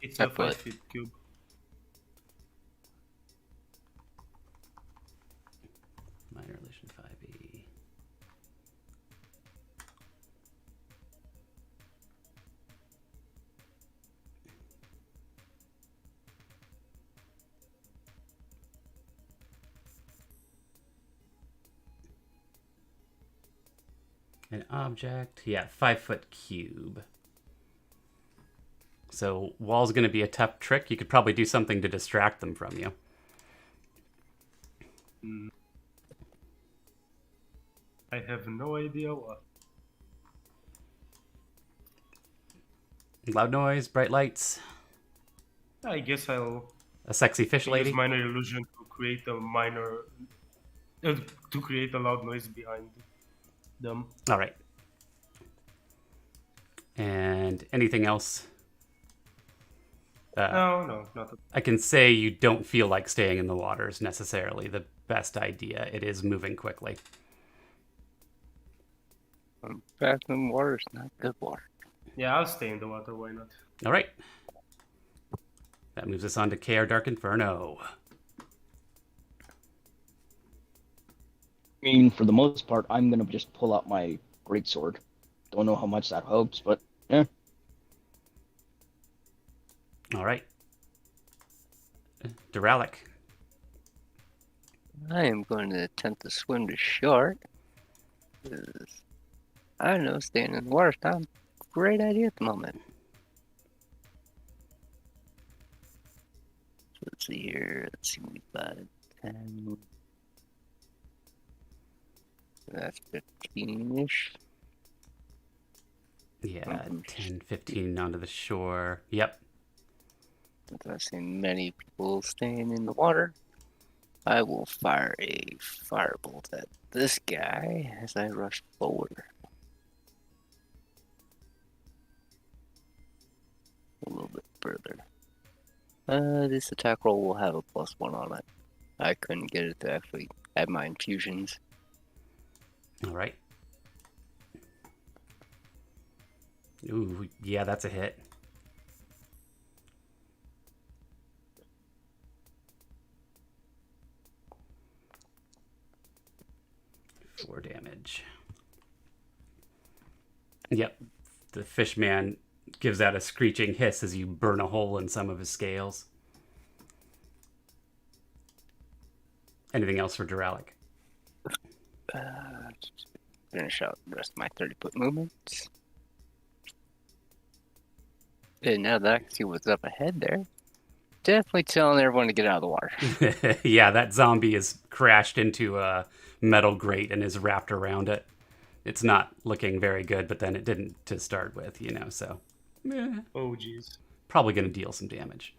It's I a put- 5 feet cube. An object. Yeah, 5-foot cube. So wall's going to be a tough trick. You could probably do something to distract them from you. I have no idea what. Loud noise, bright lights, I guess I'll a sexy fish lady. use minor illusion to create a to create a loud noise behind them. All right. And anything else? No, not at I can say you don't feel like staying in the water is necessarily the best idea. It is moving quickly. Fast in the water is not good water. Yeah, I'll stay in the water. Why not? All right. That moves us on to KR Dark Inferno. I mean, for the most part, I'm gonna just pull out my greatsword. Don't know how much that helps, but yeah. All right. Duralic. I am going to attempt to swim to shore. 'Cause I know staying in the water is not a great idea at the moment. So let's see here. Let's see, 5, 10. That's 15-ish. Yeah, 10, 15 onto the shore. Yep. Since I've seen many people staying in the water, I will fire a firebolt at this guy as I rush forward. A little bit further. This attack roll will have a +1 on it. I couldn't get it to actually add my infusions. All right. Ooh, yeah, that's a hit. Four damage. Yep. The fish man gives out a screeching hiss as you burn a hole in some of his scales. Anything else for Duralic? Finish out the rest of my 30-foot movements. And now that I can see what's up ahead there, definitely telling everyone to get out of the water. Yeah, that zombie is crashed into a metal grate and is wrapped around it. It's not looking very good, but then it didn't to start with, so Oh, jeez. probably going to deal some damage.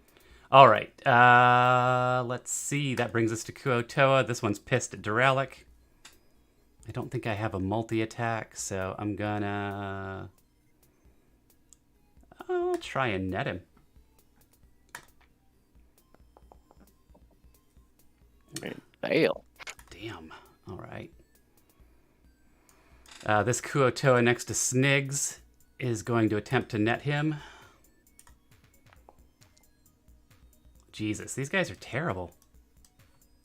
All right, let's see. That brings us to Kuotoa. This one's pissed at Duralic. I don't think I have a multi-attack, so I'm gonna... I'll try and net him. Fail. Damn. All right. This Kuotoa next to Snigs is going to attempt to net him. Jesus, these guys are terrible.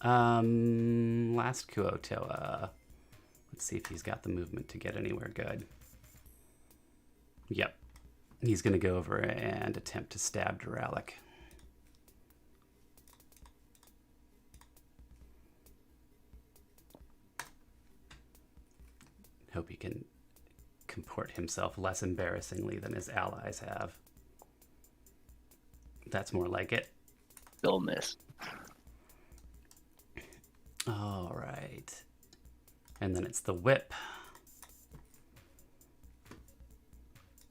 Last Kuotoa. Let's see if he's got the movement to get anywhere good. Yep. He's going to go over and attempt to stab Duralic. Hope he can comport himself less embarrassingly than his allies have. That's more like it. Still miss. All right. And then it's the whip.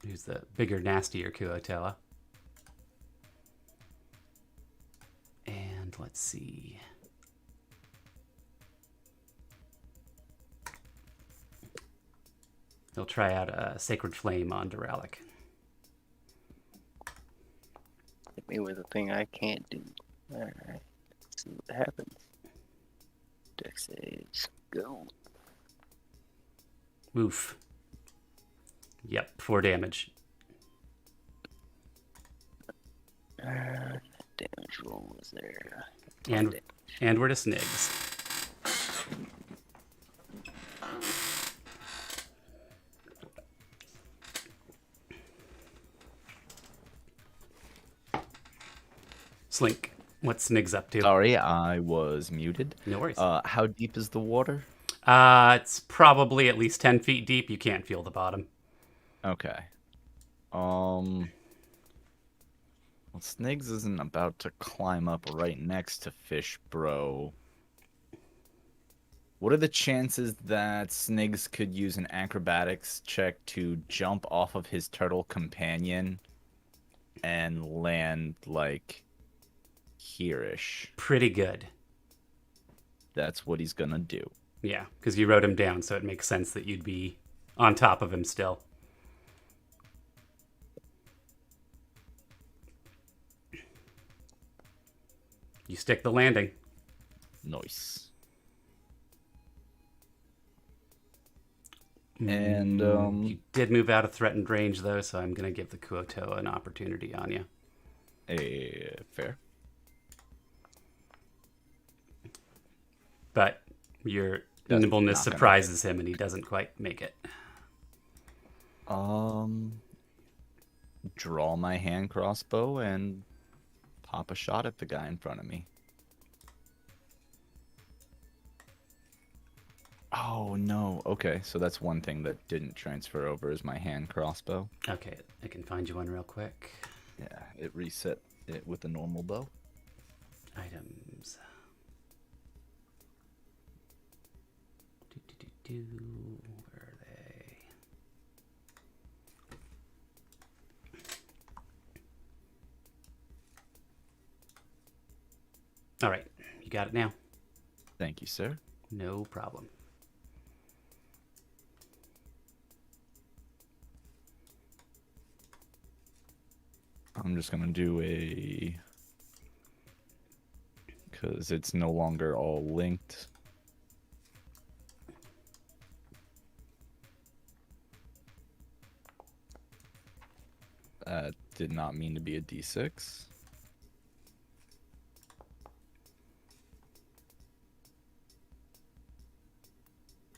Who's the bigger, nastier Kuotoa. And let's see. He'll try out a Sacred Flame on Duralic. Hit me with a thing I can't do. Alright. Let's see what happens. Dex saves. Go. Oof. Yep, 4 damage. Damage roll was there. And we're to Snigs. Slink, what's Snigs up to? Sorry, I was muted. No worries. How deep is the water? It's probably at least 10 feet deep. You can't feel the bottom. Okay. Well, Snigs isn't about to climb up right next to Fish Bro. What are the chances that Snigs could use an acrobatics check to jump off of his turtle companion and land, like, here-ish? Pretty good. That's what he's gonna do. Yeah, because you wrote him down, so it makes sense that you'd be on top of him still. You stick the landing. Nice. And, You did move out of threatened range, though, so I'm going to give the Kuoto an opportunity on you. fair. But your That's nimbleness not gonna surprises him, and he doesn't quite make it. Draw my hand crossbow and pop a shot at the guy in front of me. Oh, no. Okay, so that's one thing that didn't transfer over is my hand crossbow. Okay, I can find you one real quick. Yeah, it reset it with a normal bow. Items. Where are they? All right, you got it now. Thank you, sir. No problem. I'm just gonna do a... because it's no longer all linked. That did not mean to be a D6.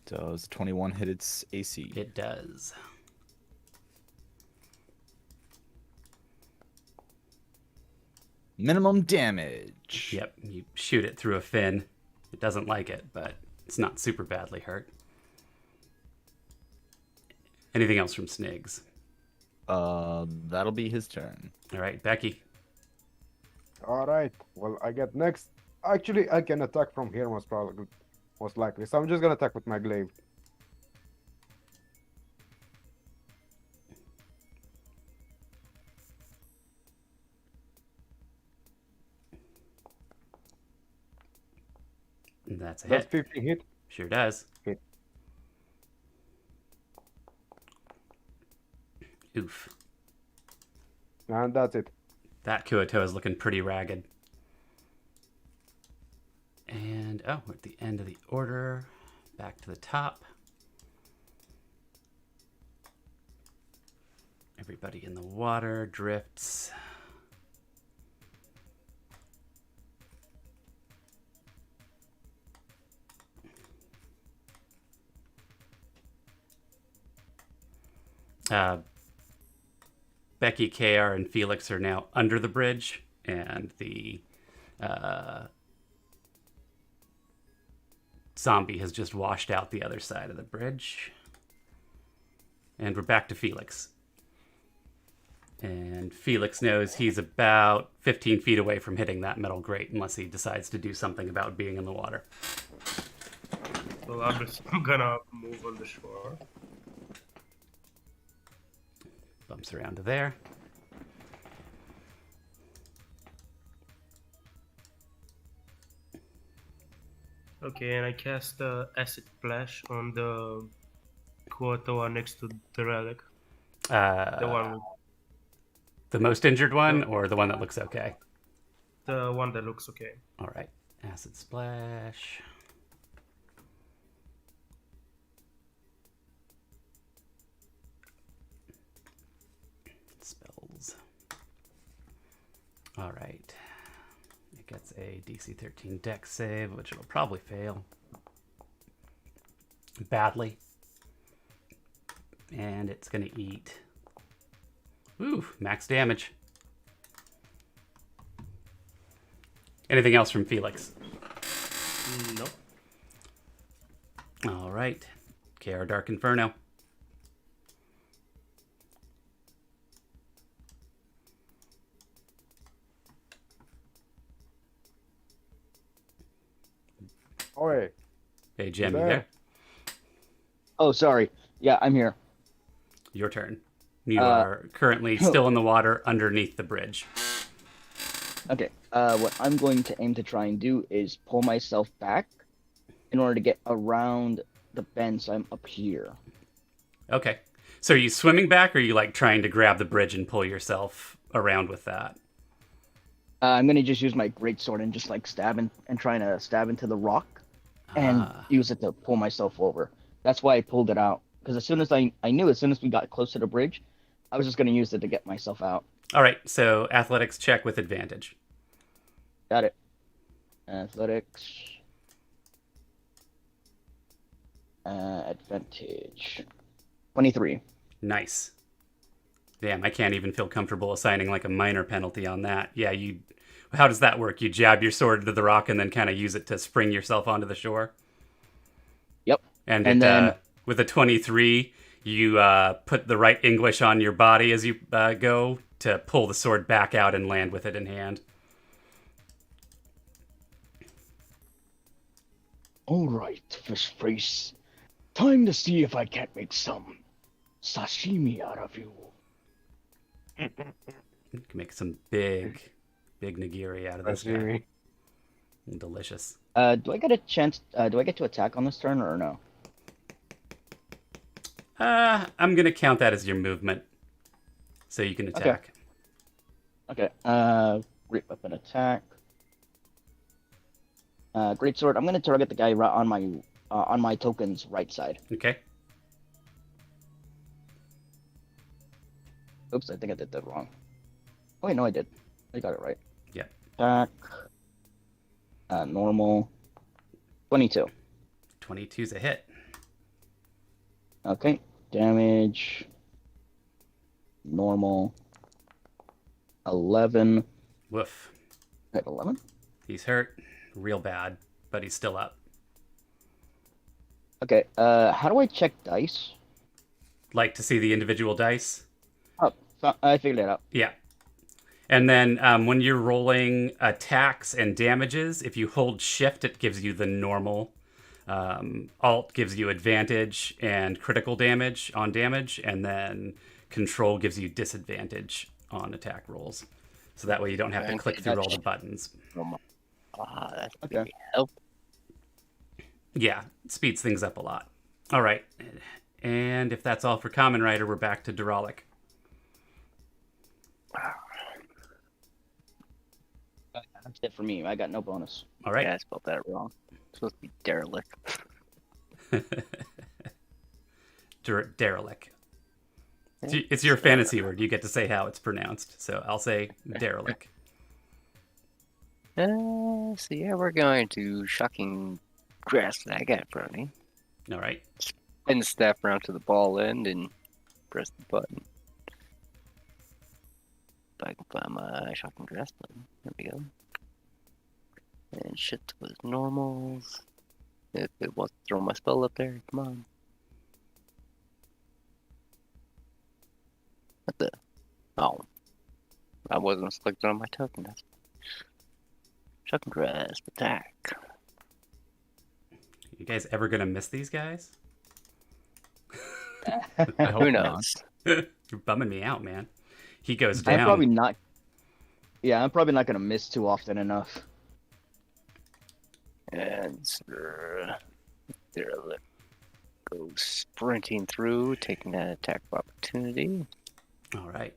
Does 21 hit its AC? It does. Minimum damage. Yep, you shoot it through a fin. It doesn't like it, but it's not super badly hurt. Anything else from Snigs? That'll be his turn. All right, Becky. All right. Well, I get next. Actually, I can attack from here most likely. So I'm just gonna attack with my glaive. That's a That's hit. 15 hit. Sure does. Hit. Oof. And that's it. That Kuoto is looking pretty ragged. And, oh, we're at the end of the order. Back to the top. Everybody in the water drifts. Becky, KR, and Felix are now under the bridge, and the zombie has just washed out the other side of the bridge. And we're back to Felix. And Felix knows he's about 15 feet away from hitting that metal grate unless he decides to do something about being in the water. Well, I'm gonna move on the shore. Bumps around to there. Okay, and I cast acid splash on the Kuotoa next to the relic. The one, The most injured one, or the one that looks okay? the one that looks okay. All right. Acid splash. Spells. All right. It gets a DC 13 dex save, which it'll probably fail badly. And it's going to eat. Ooh, max damage. Anything else from Felix? Nope. All right. Chaos Dark Inferno. Oi, Hey, Jim, you there? there? Oh, sorry. Yeah, I'm here. Your turn. You Uh, are currently still in the water underneath the bridge. Okay. What I'm going to aim to try and do is pull myself back in order to get around the bend, so I'm up here. Okay. So are you swimming back, or are you like trying to grab the bridge and pull yourself around with that? I'm gonna just use my greatsword and just like and trying to stab into the rock and Ah. use it to pull myself over. That's why I pulled it out. Because as soon as I knew as soon as we got close to the bridge, I was just gonna use it to get myself out. All right. So athletics check with advantage. Got it. Athletics. Advantage. 23. Nice. Damn, I can't even feel comfortable assigning like a minor penalty on that. Yeah, you. How does that work? You jab your sword into the rock and then kind of use it to spring yourself onto the shore. Yep. And And then with a 23, you put the right English on your body as you go to pull the sword back out and land with it in hand. all right, fish face. Time to see if I can't make some sashimi out of you. You can make some big nigiri out of this guy. Sashimi. Delicious. Do I get a chance? Do I get to attack on this turn or no? I'm gonna count that as your movement, so you can attack. Okay. Great weapon attack. Great sword. I'm gonna target the guy right on my token's right side. Okay. Oops, I think I did that wrong. Oh wait, no, I did. I got it right. Yeah. Attack. Normal. 22. 22's a hit. Okay. Damage. Normal. 11. Woof. At 11. He's hurt, real bad, but he's still up. Okay. How do I check dice? Like to see the individual dice? Oh, I figured it out. Yeah. And then when you're rolling attacks and damages, if you hold shift, it gives you the normal. Alt gives you advantage and critical damage on damage, and then control gives you disadvantage on attack rolls. So that way you don't have to click through all the buttons. That's Okay. pretty helpful. Yeah, it speeds things up a lot. All right. And if that's all for Common Rider, we're back to Duralic. That's it for me. I got no bonus. All right. Yeah, I spelled that wrong. It's supposed to be derelict. Derelict. It's your fantasy word. You get to say how it's pronounced. So I'll say derelict. So yeah, we're going to shocking grasp that guy in front of me. All right. Spin the staff around to the ball end and press the button. If I can find my shocking grasp button. There we go. And shift with normals. If it wants to throw my spell up there, come on. What the? Oh. I wasn't selected on my token. That's shocking grasp attack. You guys ever gonna miss these guys? I hope Who not. knows? You're bumming me out, man. He goes down. I'm probably not. Yeah, I'm probably not gonna miss too often enough. And derelict goes sprinting through, taking that attack of opportunity. All right.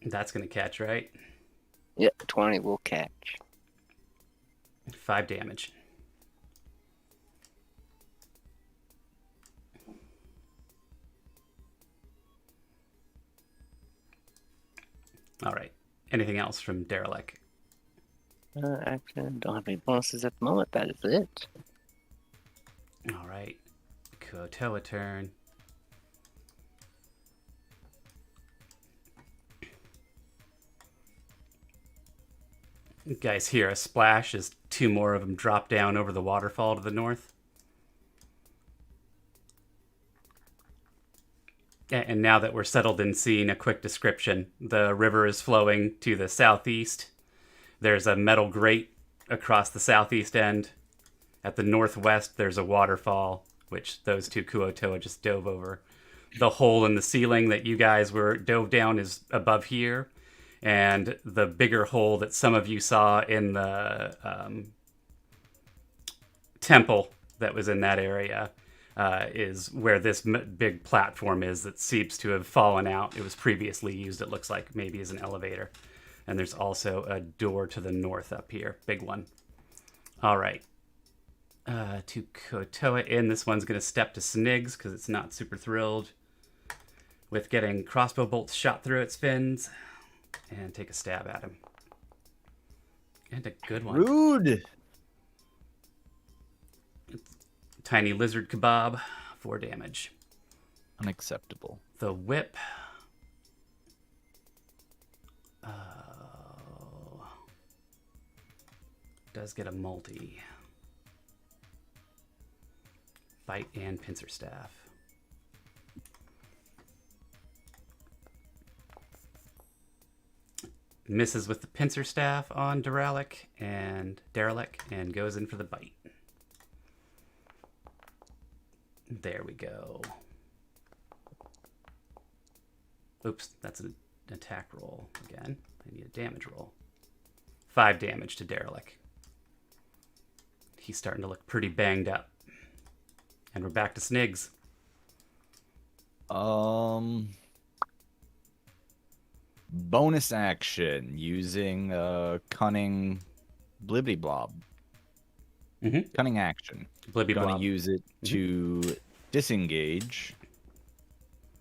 That's gonna catch, right? Yep, 20 will catch. 5 damage. All right. Anything else from Derelict? Action. Don't have any bonuses at the moment. That is it. All right. Kotoa turn. You guys hear a splash as 2 more of them drop down over the waterfall to the north. And now that we're settled in scene, a quick description. The river is flowing to the southeast. There's a metal grate across the southeast end. At the northwest, there's a waterfall, which those 2 Kuo-toa just dove over. The hole in the ceiling that you guys were dove down is above here. And the bigger hole that some of you saw in the temple that was in that area is where this big platform is that seems to have fallen out. It was previously used, it looks like, maybe as an elevator. And there's also a door to the north up here. Big one. All right. 2 Kuo-toa in. This one's going to step to Snigs because it's not super thrilled with getting crossbow bolts shot through its fins. And take a stab at him. And a good one. Rude. Tiny lizard kebab, 4 damage. Unacceptable. The whip. Does get a multi. Bite and pincer staff. Misses with the pincer staff on Derelic and goes in for the bite. There we go. Oops, that's an attack roll again. I need a damage roll. 5 damage to Derelic. He's starting to look pretty banged up. And we're back to Snigs. Bonus action using cunning blibbity blob. Mm-hmm. Cunning action. Blibbity Gonna blob. use it to disengage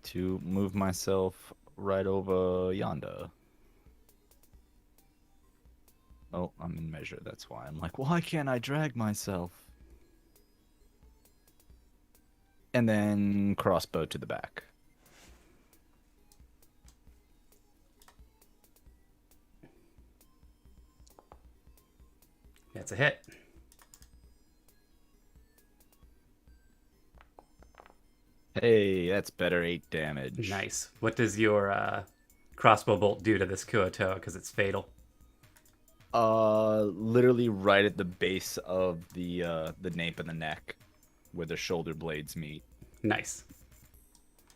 to move myself right over yonder. Oh, I'm in measure. That's why I'm like, why can't I drag myself? And then crossbow to the back. That's a hit. Hey, that's better. 8 damage. Nice. What does your crossbow bolt do to this Kuo-toa? Because it's fatal. Literally right at the base of the nape of the neck, where the shoulder blades meet. Nice.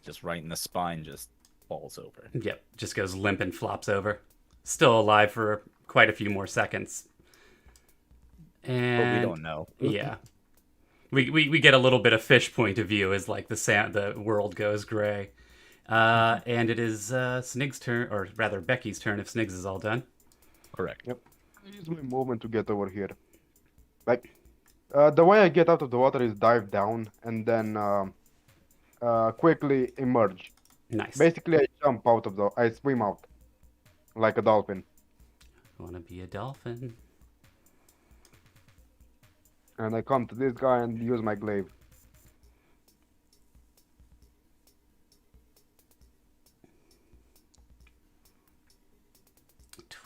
Just right in the spine, just falls over. Yep. Just goes limp and flops over. Still alive for quite a few more seconds. And But we don't know. yeah. We get a little bit of fish point of view as like the world goes gray. And it is Snig's turn, or rather Becky's turn if Snigs is all done. Correct. Yep. I use my movement to get over here. Like, the way I get out of the water is dive down and then quickly emerge. Nice. Basically, I swim out like a dolphin. I want to be a dolphin. And I come to this guy and use my glaive.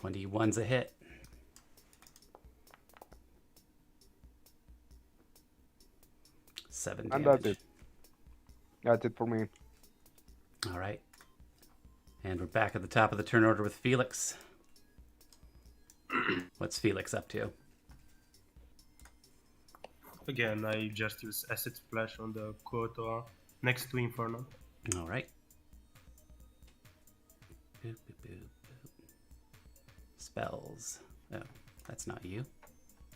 "21's a hit. Seven And damage. that's it. That's it for me. All right. And we're back at the top of the turn order with Felix. What's Felix up to? Again, I just use Acid Splash on the Kuo-toa next to Inferno. All right. Boop, boop, boop, boop. Spells. Oh, that's not you.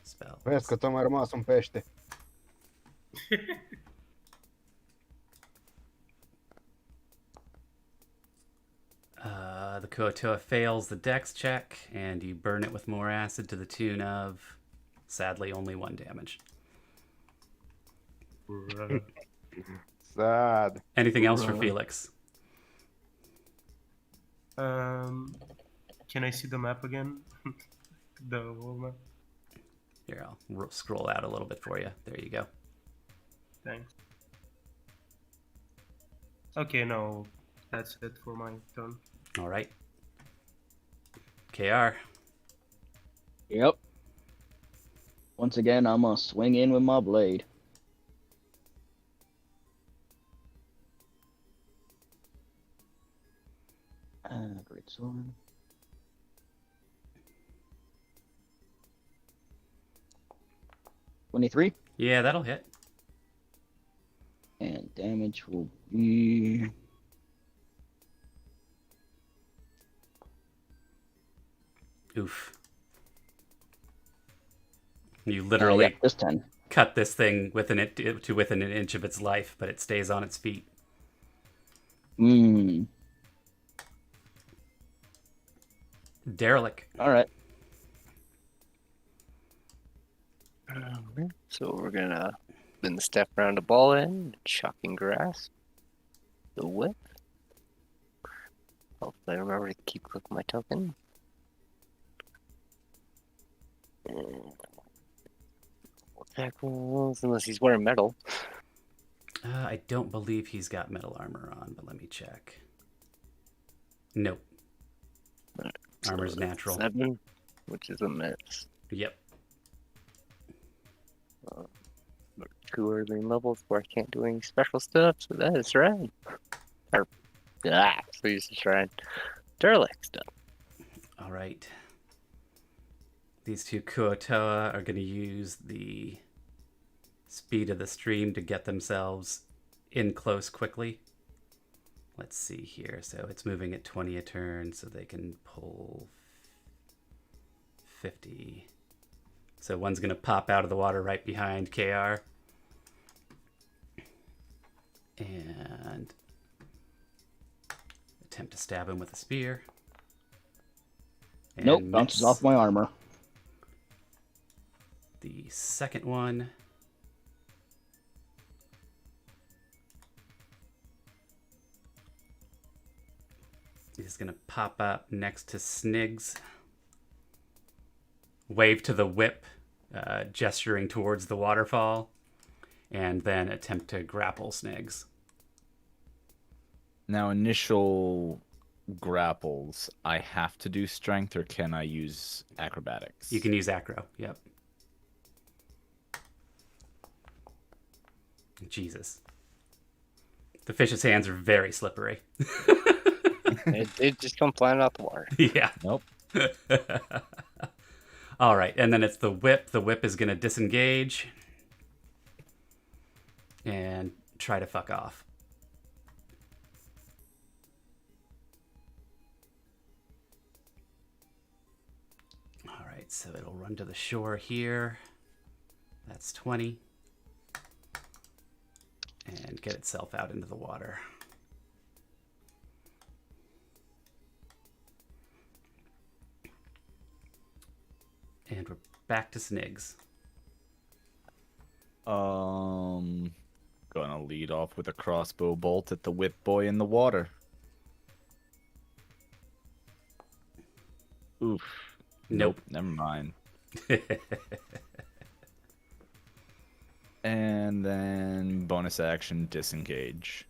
Spells. Vezi că tocmai a rămas un pește. The Kuo-toa fails the dex check, and you burn it with more acid to the tune of, sadly, only 1 damage. Sad. Anything else for Felix? Can I see the map again? The whole map? Here, I'll scroll out a little bit for you. There you go. Thanks. Okay, no, that's it for my turn. All right. KR. Yep. Once again, I'm gonna swing in with my blade. Great sword. $23. Yeah, that'll hit. And damage will be... Oof. You literally yeah, just 10. cut this thing within an inch of its life, but it stays on its feet. Hmm. Derelict. All right. So we're gonna then step around the ball end, chucking grass. The whip. Hopefully I remember to keep clicking my token. Attack rolls, unless he's wearing metal. I don't believe he's got metal armor on, but let me check. Nope. Armor's So natural. 7, which is a miss. Yep. 2 early levels where I can't do any special stuff, so that is right. So use the shrine. Derelict stuff. All right. These two Kuotoa are going to use the speed of the stream to get themselves in close quickly. Let's see here. So it's moving at 20 a turn, so they can pull 50. So one's going to pop out of the water right behind KR. And attempt to stab him with a spear. And Nope, bounces off my armor. The second one is going to pop up next to Snigs. Wave to the whip, gesturing towards the waterfall, and then attempt to grapple Snigs. Now, initial grapples, I have to do strength, or can I use acrobatics? You can use acro, yep. Jesus. The fish's hands are very slippery. It just come flying out the water. Yeah. Nope. All right, and then it's the whip. The whip is going to disengage and try to fuck off. All right, so it'll run to the shore here. That's 20. And get itself out into the water. And we're back to Snigs. Gonna lead off with a crossbow bolt at the whip boy in the water. Oof. Nope. Never mind. And then bonus action disengage.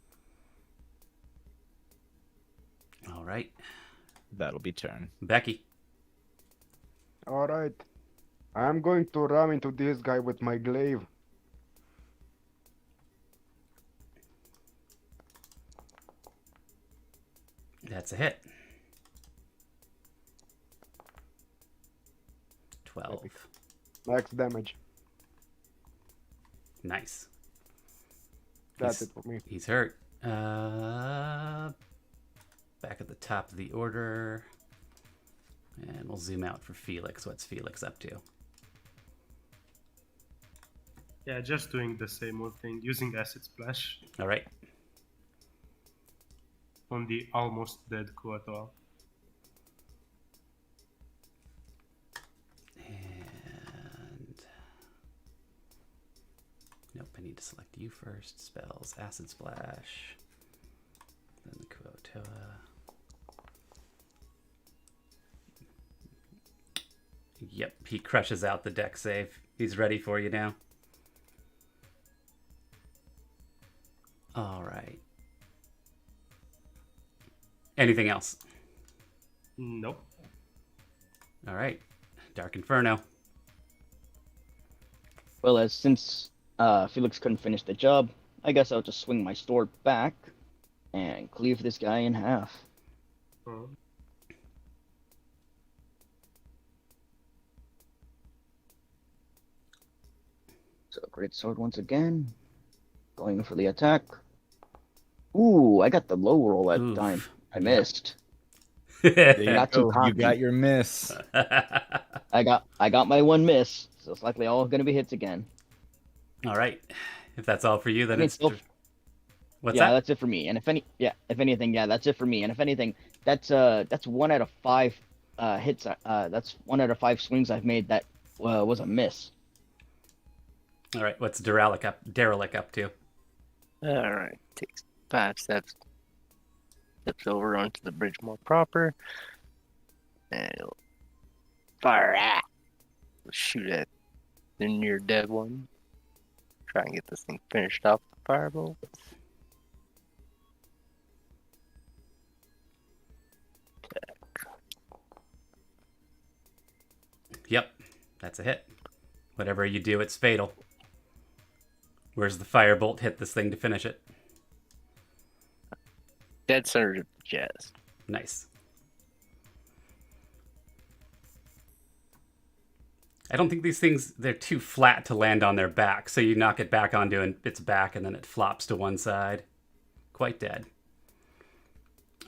All right. That'll be turn. Becky. All right. I'm going to ram into this guy with my glaive. That's a hit. 12. Max damage. Nice. That's it for me. He's hurt. Back at the top of the order. And we'll zoom out for Felix. What's Felix up to? Yeah, just doing the same old thing, using acid splash All right. on the almost dead Kuatoa. And nope, I need to select you first. Spells, Acid Splash. Then the Kuotoa. Yep, he crushes out the deck save. He's ready for you now. All right. Anything else? Nope. All right. Dark Inferno. Well, since Felix couldn't finish the job, I guess I'll just swing my sword back and cleave this guy in half. Oh. So great sword once again. Going for the attack. Ooh, I got the low roll that Oof. time. I missed. There you Not too go. You cocky. got your miss. I got my one miss, so it's likely all gonna be hits again. All right. If that's all for you, then I mean, it's... still- What's yeah, that? that's it for me. And if anything, yeah, that's it for me. And if anything, that's 1 out of 5 hits. That's 1 out of 5 swings I've made that was a miss. All right. What's Derelic up to? All right, takes 5 steps. Steps over onto the bridge more proper. And he'll fire at. Shoot at the near dead one. Try and get this thing finished off with the firebolt. Yep. That's a hit. Whatever you do, it's fatal. Where's the firebolt hit this thing to finish it? Dead center of the chest. Nice. I don't think these things, they're too flat to land on their back, so you knock it back onto its back and then it flops to one side. Quite dead.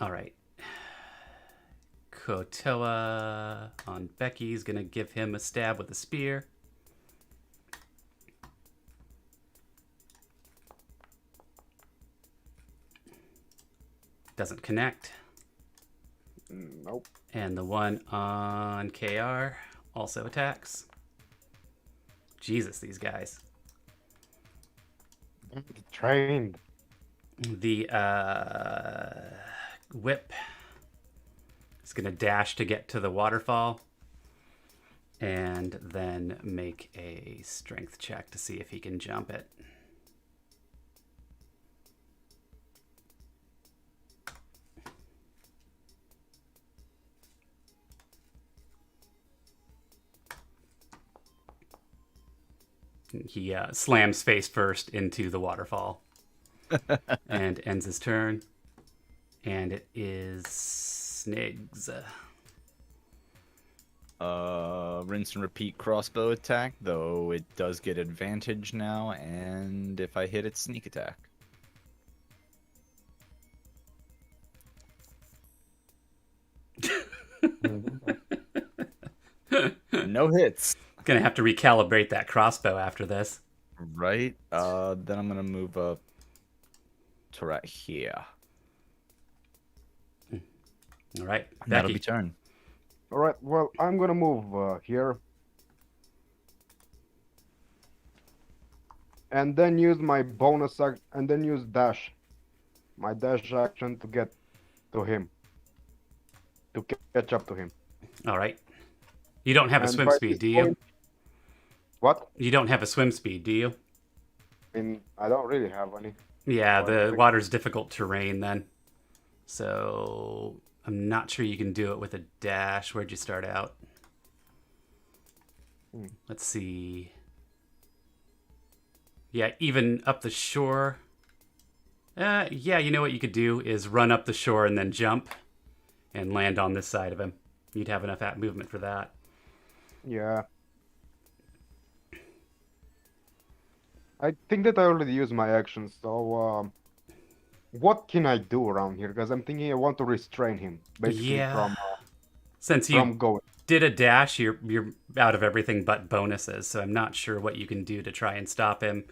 All right. Kotoa on Becky's gonna give him a stab with a spear. Doesn't connect. Nope. And the one on KR also attacks. Jesus, these guys. Trained. The whip is going to dash to get to the waterfall and then make a strength check to see if he can jump it. He slams face first into the waterfall and ends his turn. And it is Sniggs. Rinse and repeat crossbow attack, though it does get advantage now, and if I hit it, sneak attack. No hits. Gonna have to recalibrate that crossbow after this. Right. Then I'm gonna move up to right here. All right, And that'll be Becky. turn. All right. Well, I'm gonna move here, and then use my bonus act, and then use dash, my dash action to get to him, to catch up to him. All right. You don't have a And swim by speed, this do you? point- What? You don't have a swim speed, do you? I don't really have any. Yeah, Well, the water's difficult terrain then. So I'm not sure you can do it with a dash. Where'd you start out? Let's see. Yeah, even up the shore. Yeah, you know what you could do is run up the shore and then jump and land on this side of him. You'd have enough movement for that. Yeah. I think that I already used my actions, so what can I do around here? Because I'm thinking I want to restrain him, basically Yeah. Since you from going. did a dash, you're out of everything but bonuses, so I'm not sure what you can do to try and stop him.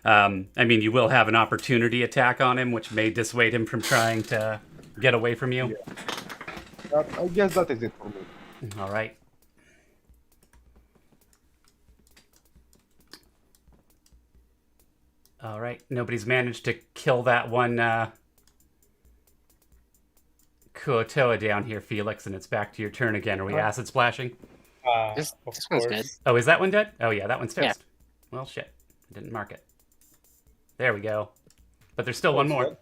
I mean, you will have an opportunity attack on him, which may dissuade him from trying to get away from you. I guess that is it for me. All right. All right. Nobody's managed to kill that one Kuotoa down here, Felix, and it's back to your turn again. Are we acid splashing? This Of one's course. dead. Oh, is that one dead? Oh, yeah, that one's Yeah. toast. Well, shit. I didn't mark it. There we go. But there's still one more.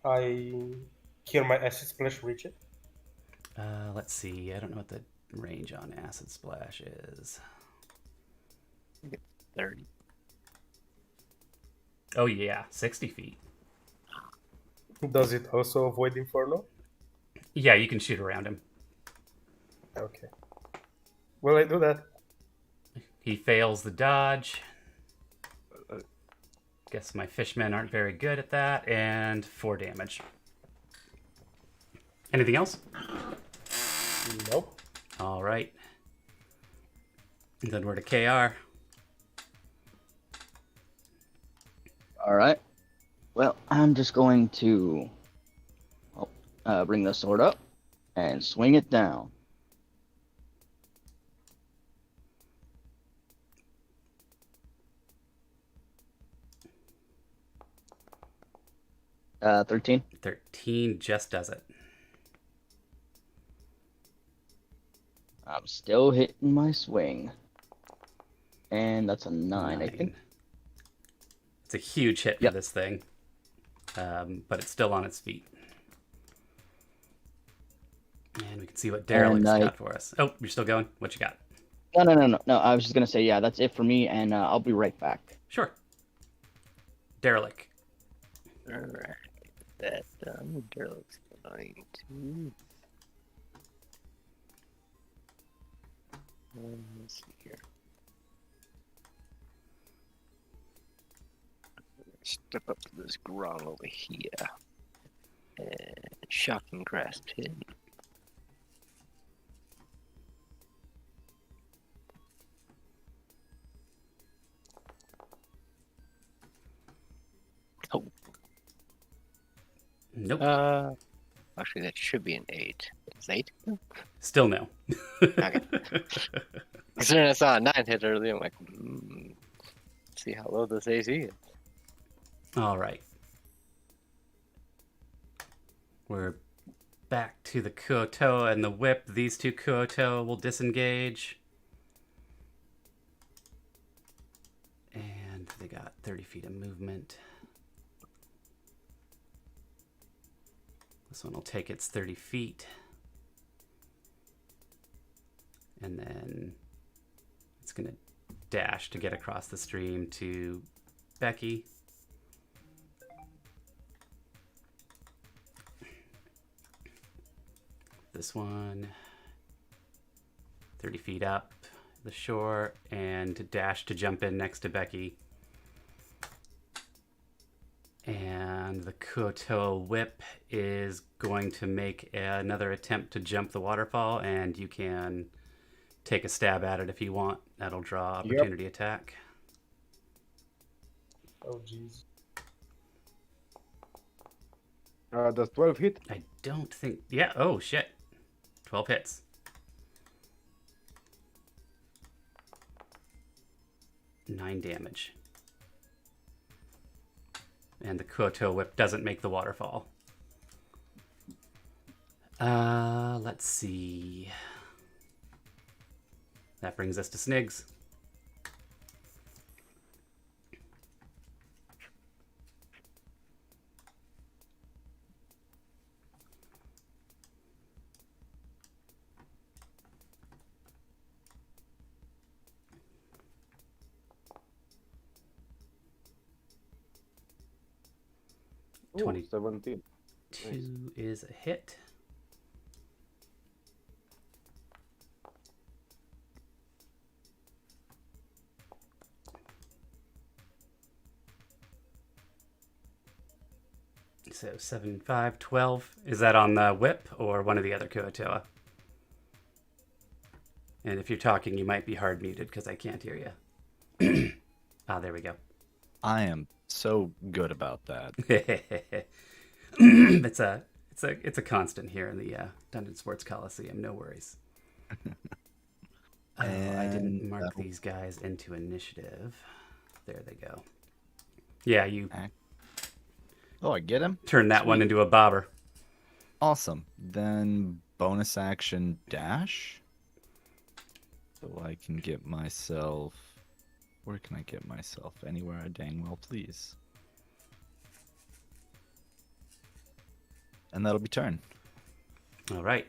I can my acid splash reach it? Let's see. I don't know what the range on Acid Splash is. 30. Oh, yeah, 60 feet. Does it also avoid Inferno? Yeah, you can shoot around him. Okay. Will I do that? He fails the dodge. Guess my fishmen aren't very good at that. And 4 damage. Anything else? Nope. All right. Then we're to KR. All right. Well, I'm just going to bring the sword up and swing it down. Uh, 13. 13 just does it. I'm still hitting my swing. And that's a 9, I think. It's a huge hit for Yep. this thing. But it's still on its feet. And we can see what Derelict's got for us. Oh, you're still going? What you got? No. I was just going to say, yeah, that's it for me, and I'll be right back. Sure. Derelict. Alright. That Derelict's going to. Let's see here. Step up to this grong over here. And shocking grasp hit. Oh. Nope. Actually, that should be an 8. It's 8? Still no. Okay. Considering I saw a 9 hit earlier, I'm like, let's see how low this AC is. All right. We're back to the Kuoto and the whip. These two Kuoto will disengage. And they got 30 feet of movement. This one will take its 30 feet. And then it's going to dash to get across the stream to Becky. This one, 30 feet up the shore, and to dash to jump in next to Becky. And the Kuoto whip is going to make another attempt to jump the waterfall, and you can take a stab at it if you want. That'll draw opportunity attack. Oh, jeez. Does 12 hit? I don't think... Yeah, oh, shit. 12 hits. Nine damage. And the Kuoto whip doesn't make the waterfall. Let's see. That brings us to Snigs. Ooh, 20. 17. 2 is a hit. So 7, 5, 12. Is that on the whip or one of the other Kuotoa? And if you're talking, you might be hard muted because I can't hear you. Ah, there we go. I am so good about that. it's a constant here in the Dungeon Sports Coliseum. No worries. I didn't mark these guys into initiative. There they go. Yeah, you Oh, I get him? turn that one into a bobber. Awesome. Then bonus action dash. So I can get myself... Where can I get myself? Anywhere I dang well please. and that'll be turn. All right.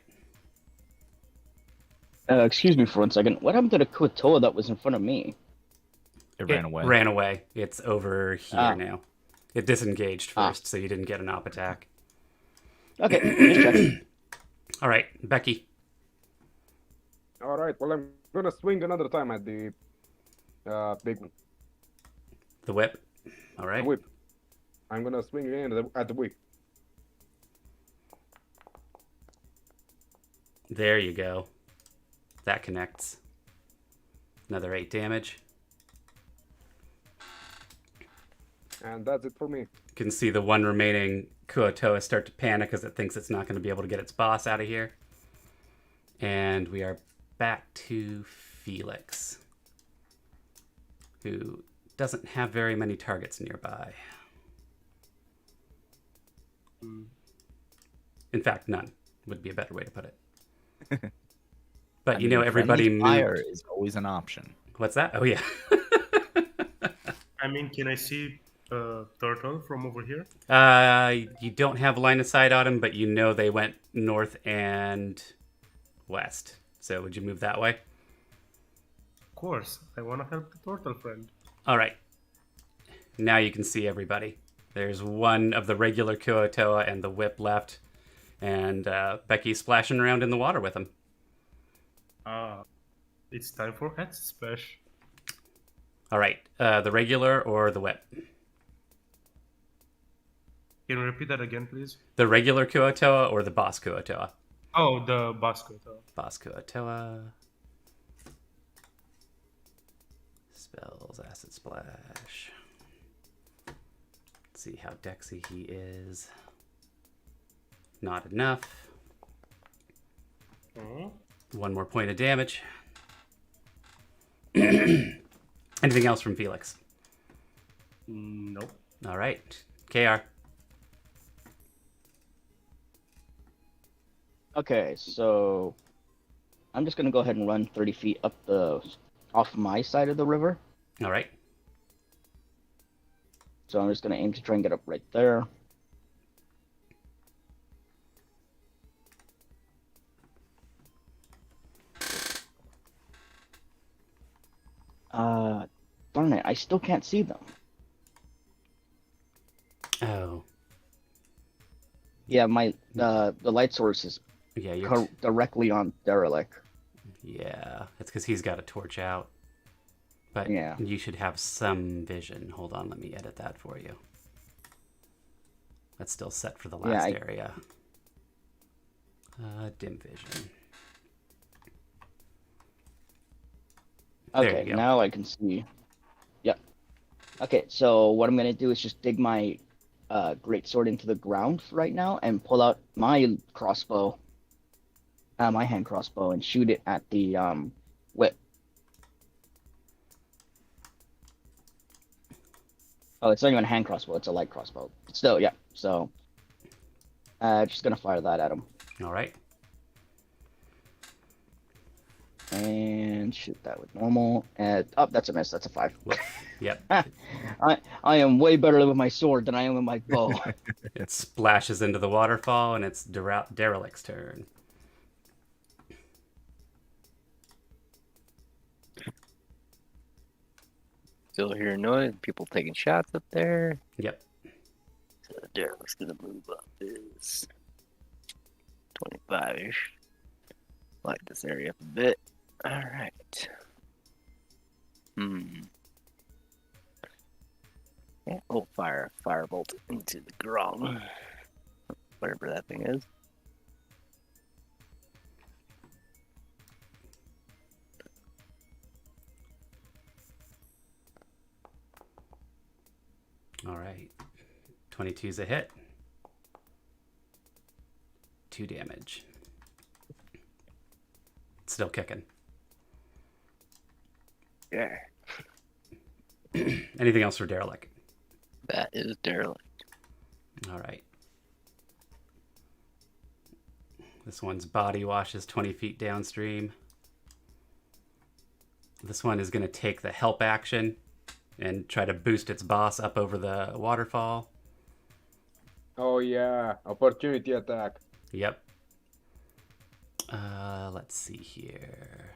Excuse me for 1 second. What happened to the Kuatoa that was in front of me? It ran away. Ran away. It's over here Ah. now. It disengaged first, so you didn't get an op attack. Okay, just checking. All right, Becky. All right. Well, I'm gonna swing another time at the big one. The whip. All right. The whip. I'm gonna swing again at the whip. There you go. That connects. Another 8 damage. And that's it for me. You can see the one remaining Kuatoa start to panic as it thinks it's not going to be able to get its boss out of here. And we are back to Felix, who doesn't have very many targets nearby. In fact, none would be a better way to put it. But I you know, mean, everybody friendly fire moved. is always an option. What's that? Oh, yeah. I mean, can I see turtle from over here? You don't have line of sight on them, but you know they went north and west. So would you move that way? Of course, I want to help the turtle friend. All right. Now you can see everybody. There's one of the regular Kuatoa and the whip left. And Becky's splashing around in the water with him. It's time for head splash. All right. The regular or the whip? Can you repeat that again, please? The regular Kuatoa or the boss Kuatoa? Oh, the basket. Boss Kuatoa. Spells, acid splash. Let's see how dexy he is. Not enough. One more point of damage. Anything else from Felix? Nope. All right. KR. Okay, so I'm just gonna go ahead and run 30 feet off my side of the river. All right. So I'm just gonna aim to try and get up right there. Darn it, I still can't see them. Oh. Yeah, the light source is Yeah, you're... directly on Derelict. Yeah, it's because he's got a torch out. But Yeah. you should have some vision. Hold on, let me edit that for you. That's still set for the last area. Dim vision. Okay, now I can see. Yep. Okay, so what I'm gonna do is just dig my greatsword into the ground right now and pull out my crossbow, my hand crossbow, and shoot it at the whip. Oh, it's not even a hand crossbow; it's a light crossbow. Still, yeah. So, just gonna fire that at him. All right. And shoot that with normal. And that's a miss. That's a 5. Yep. I am way better with my sword than I am with my bow. It splashes into the waterfall, and it's Derelict's turn. Still hear noise. People taking shots up there. Yep. So Derelict's gonna move up this 25-ish. Light this area up a bit. All right. Yeah, we'll fire a firebolt into the grong. Whatever that thing is. All right. 22's a hit. 2 damage. It's still kicking. Yeah. Anything else for Derelict? That is Derelict. All right. This one's body washes 20 feet downstream. This one is going to take the help action and try to boost its boss up over the waterfall. Oh yeah, opportunity attack. Yep. Let's see here.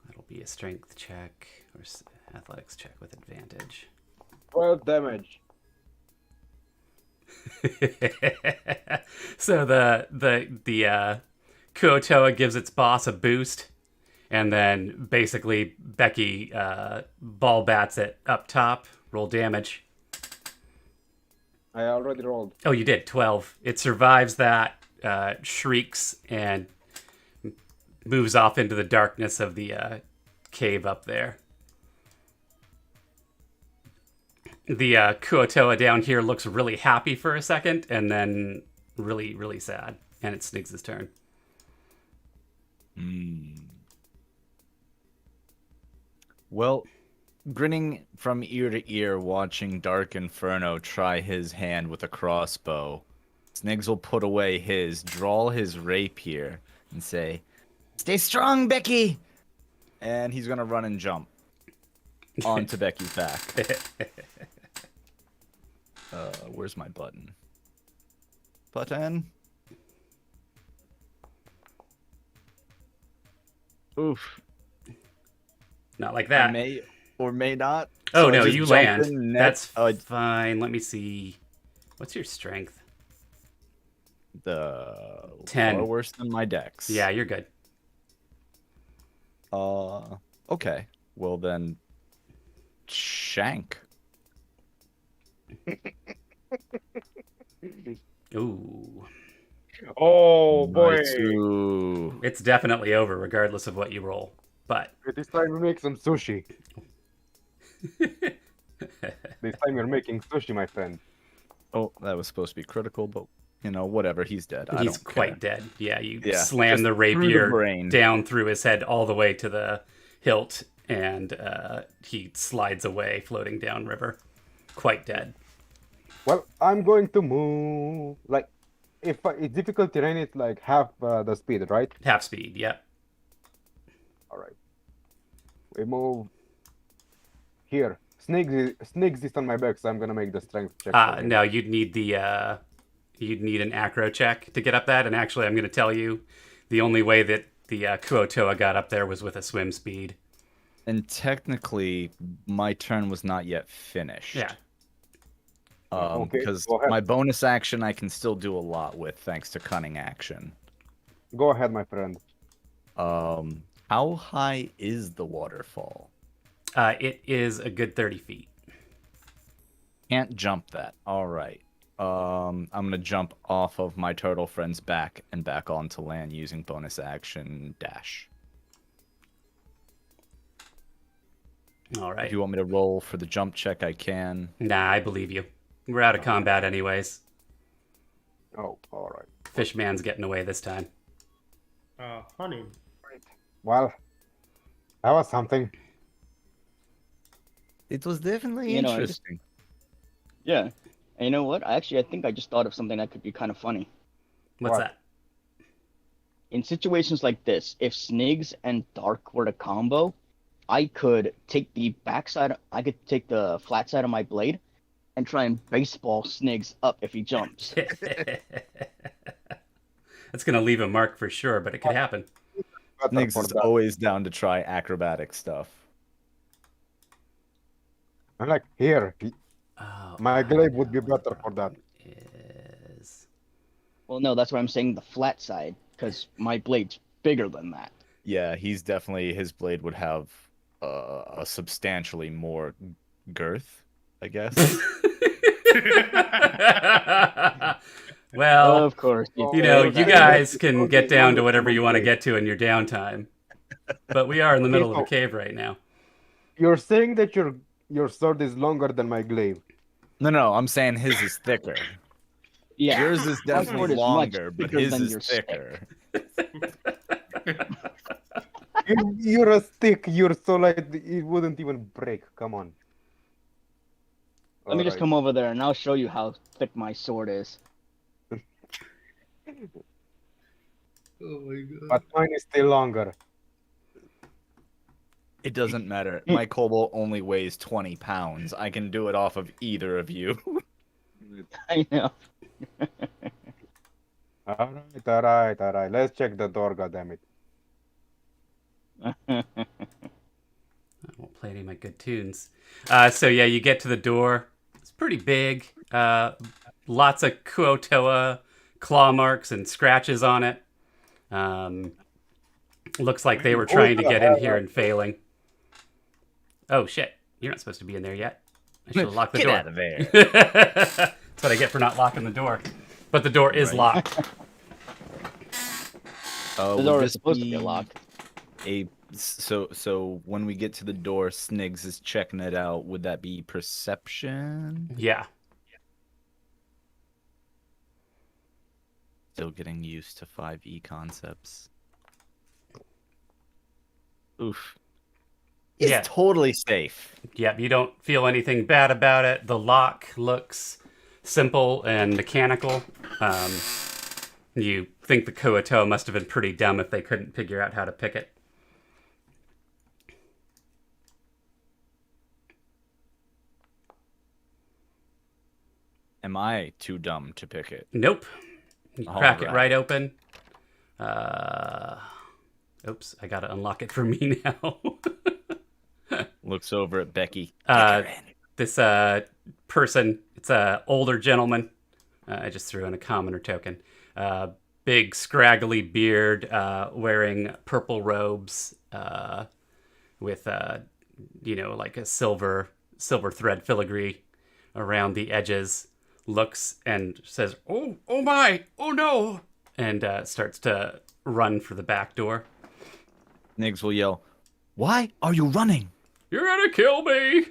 That'll be a strength check or athletics check with advantage. 12 damage. So the Kuotoa gives its boss a boost, and then basically Becky ball bats it up top. Roll damage. I already rolled. Oh, you did 12. It survives that, shrieks, and moves off into the darkness of the cave up there. The Kuotoa down here looks really happy for a second, and then really, really sad. And it's Sniggs' turn. Well, grinning from ear to ear, watching Dark Inferno try his hand with a crossbow, Sniggs will put away his, draw his rapier, and say, "Stay strong, Becky!" And he's gonna run and jump onto Becky's back. Where's my button? Button? Oof. Not like I that. may or may not. Oh, So I no, just you jump land. in net- That's oh, fine. Let me see. What's your strength? the 10. far worse than my dex. Yeah, you're good. Okay. Well then, shank. Ooh. Oh boy! Nice. Ooh. It's definitely over, regardless of what you roll. But It is time to make some sushi. This time you're making sushi, my friend. Oh, that was supposed to be critical, but you know, whatever. He's dead. I he's don't quite care. dead. Yeah, you Yeah, slam just the through the rapier brain. down through his head all the way to the hilt, and he slides away, floating downriver. Quite dead. Well, I'm going to move. Like, if it's difficult terrain, it's like half the speed, right? Half speed, yep. All right. We move here. Sniggs is on my back, so I'm gonna make the strength check. for him. No, you'd need an acro check to get up that. And actually, I'm going to tell you, the only way that the Kuotoa got up there was with a swim speed. And technically, my turn was not yet finished. Yeah. Okay, Because go ahead. my bonus action I can still do a lot with, thanks to cunning action. Go ahead, my friend. How high is the waterfall? It is a good 30 feet. Can't jump that. All right. I'm gonna jump off of my turtle friend's back and back onto land using bonus action dash. All right. If you want me to roll for the jump check, I can. Nah, I believe you. We're out of combat anyways. Oh, all right. Fishman's getting away this time. Honey. Well, that was something. It was definitely You know, I interesting. Yeah. And you know what? I think I just thought of something that could be kind of funny. What's What? that? In situations like this, if Sniggs and Dark were to combo, I could take the flat side of my blade and try and baseball Sniggs up if he jumps. That's going to leave a mark for sure, but it could happen. Better Nix for is that. always down to try acrobatic stuff. I'm like, here, Oh, my glaive would be better for that. is... Well, no, that's what I'm saying, the flat side, because my blade's bigger than that. Yeah, his blade would have a substantially more girth, I guess. Well, Of course. you know, you guys can get down to whatever you want to get to in your downtime. But we are in the middle of a cave right now. You're saying that your sword is longer than my glaive. No, I'm saying his is thicker. Yeah. Yours is My sword definitely is much longer, but thicker his than is your stick. thicker. You're a stick. You're so light it wouldn't even break. Come on. Let me just come over there and I'll show you how thick my sword is. Oh my god. But mine is still longer. It doesn't matter. My kobold only weighs 20 pounds. I can do it off of either of you. I know. All right. Let's check the door, goddammit. I won't play any of my good tunes. So yeah, you get to the door. It's pretty big. Lots of Kuotoa claw marks and scratches on it. Looks like they were trying to get in here and failing. Oh shit! You're not supposed to be in there yet. I should have locked the Get door. out of there. That's what I get for not locking the door. But the door is locked. The door is supposed to be locked. So when we get to the door, Sniggs is checking it out. Would that be perception? Yeah. Still getting used to 5e concepts. Oof. It's Yeah. totally safe. Yep, you don't feel anything bad about it. The lock looks simple and mechanical. You think the Kuotoa must have been pretty dumb if they couldn't figure out how to pick it. Am I too dumb to pick it? Nope. You All crack it right. right open. Oops, I gotta unlock it for me now. Looks over at Becky. Kick her in. This person, it's a older gentleman. I just threw in a commoner token. Big scraggly beard, wearing purple robes, with like a silver thread filigree around the edges. Looks and says, "Oh my, oh no!" and starts to run for the back door. Sniggs will yell, "Why are you running?" You're gonna kill me!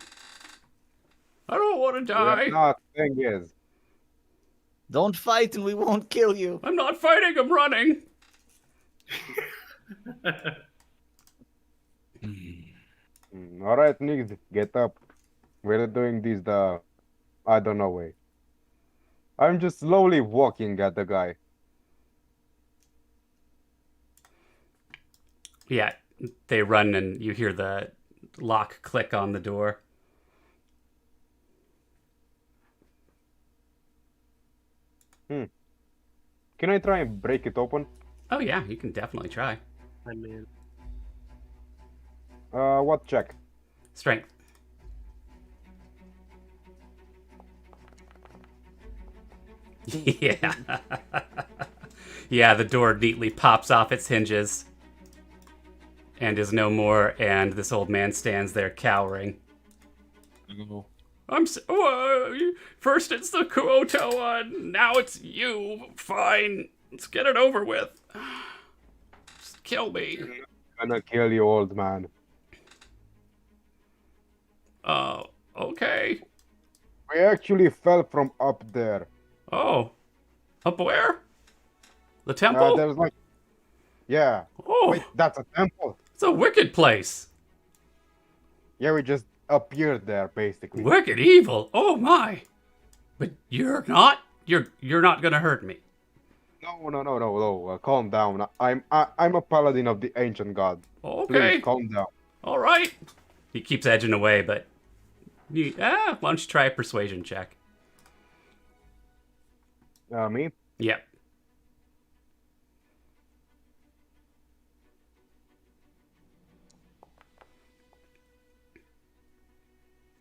I don't want to die. We're not, thing is. Don't fight and we won't kill you. I'm not fighting, I'm running. All right, Niggs, get up. We're doing this the, I don't know way. I'm just slowly walking at the guy. Yeah, they run and you hear the lock click on the door. Can I try and break it open? Oh yeah, you can definitely try. I mean, What check? Strength. Yeah. Yeah, the door neatly pops off its hinges and is no more, and this old man stands there cowering. First it's the Kuotoa, and now it's you. Fine, let's get it over with. Just kill me. I'm gonna kill you, old man. Okay. We actually fell from up there. Oh, up where? The temple? There's like, yeah. Oh, Wait, that's a temple. it's a wicked place. Yeah, we just appeared there, basically. Wicked evil. Oh my. But you're not. You're not gonna hurt me. No. Calm down. I'm a paladin of the ancient god. Okay. Please calm down. All right. He keeps edging away, but why don't you try a persuasion check? Me? Yep.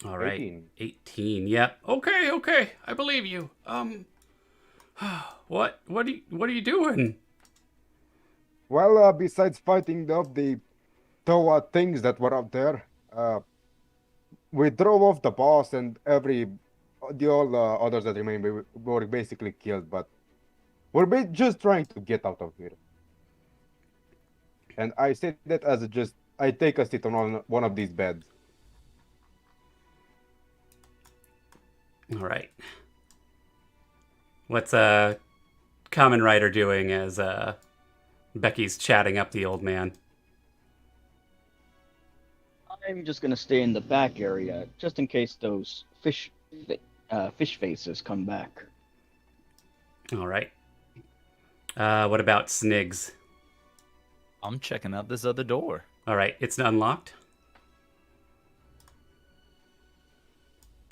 All right. 18. 18. Yep. Okay. I believe you. What are you doing? Well, besides fighting the Toa things that were up there, we drove off the boss and all the others that remained were basically killed. But we're just trying to get out of here. And I say that as I take a seat on one of these beds. All right. What's Common Rider doing as Becky's chatting up the old man? I'm just gonna stay in the back area, just in case those fish faces come back. All right. What about Sniggs? I'm checking out this other door. All right, it's unlocked.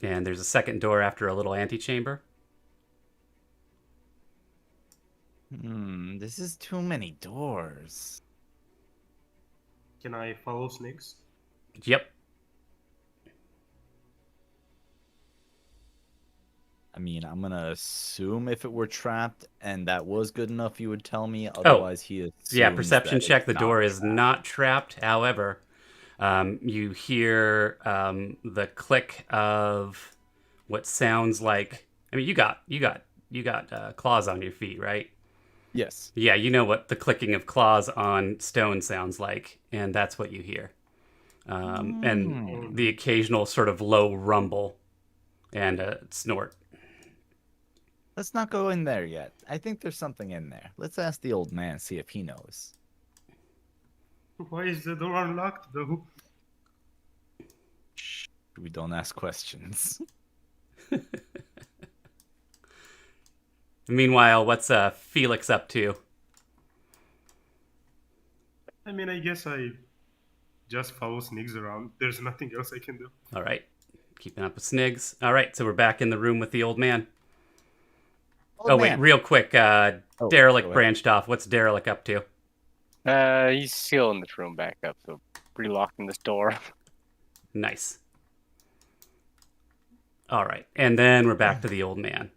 And there's a second door after a little antechamber. This is too many doors. Can I follow Snakes? Yep. I mean, I'm gonna assume if it were trapped and that was good enough, you would tell me. Otherwise, he assumes Yeah, perception that check. it's The not door is trapped. not trapped. However, you hear the click of what sounds like. I mean, you got claws on your feet, right? Yes. Yeah, you know what the clicking of claws on stone sounds like, and that's what you hear. And the occasional sort of low rumble and a snort. Let's not go in there yet. I think there's something in there. Let's ask the old man, see if he knows. Why is the door unlocked though? Shh, we don't ask questions. Meanwhile, what's Felix up to? I mean, I guess I just follow Snakes around. There's nothing else I can do. All right, keeping up with Snigs. All right, so we're back in the room with the old man. Old Wait, man. real quick. go Derelict ahead. branched off. What's Derelict up to? He's sealing this room back up, so relocking this door. Nice. All right, and then we're back to the old man.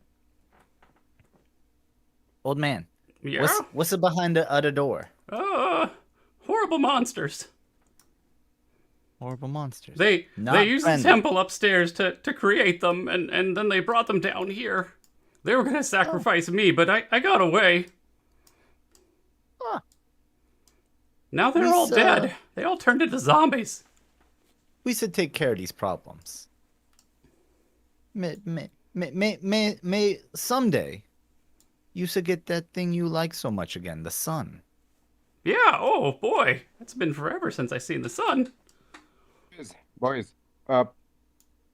Old man, Yeah. what's it behind the other door? Horrible monsters. Horrible monsters. They Not used friendly. the temple upstairs to create them, and then they brought them down here. They were gonna sacrifice me, but I got away. Huh. Now they're all This, dead. They all turned into zombies. We should take care of these problems. May someday you should get that thing you like so much again, the sun. Yeah, oh boy. It's been forever since I seen the sun. Boys, how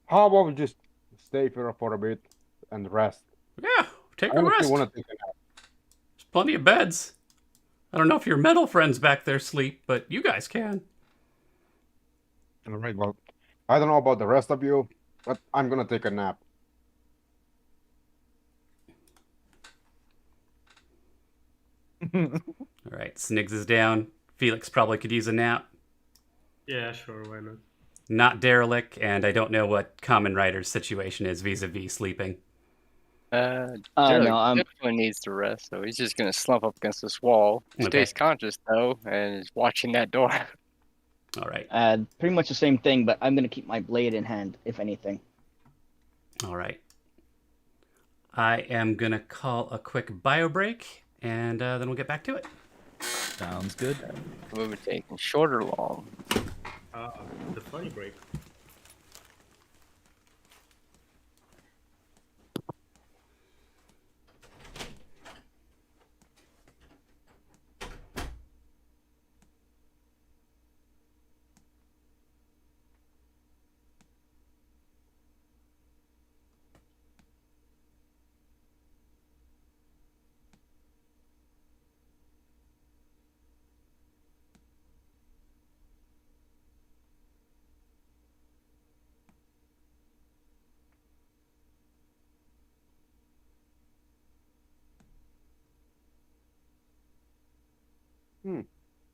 about we just stay here for a bit and rest? Yeah, take I a honestly rest. want to take a nap. There's plenty of beds. I don't know if your metal friends back there sleep, but you guys can. All right, well, I don't know about the rest of you, but I'm gonna take a nap. All right, Snigs is down. Felix probably could use a nap. Yeah, sure, why not? Not Derelict, and I don't know what Common Rider's situation is vis-a-vis sleeping. no, Derek definitely needs to rest, so he's just gonna slump up against this wall. Okay. Stays conscious though, and is watching that door. All right. pretty much the same thing, but I'm gonna keep my blade in hand, if anything. All right. I am going to call a quick bio break, and then we'll get back to it. Sounds good. We'll be taking short or long. The funny break.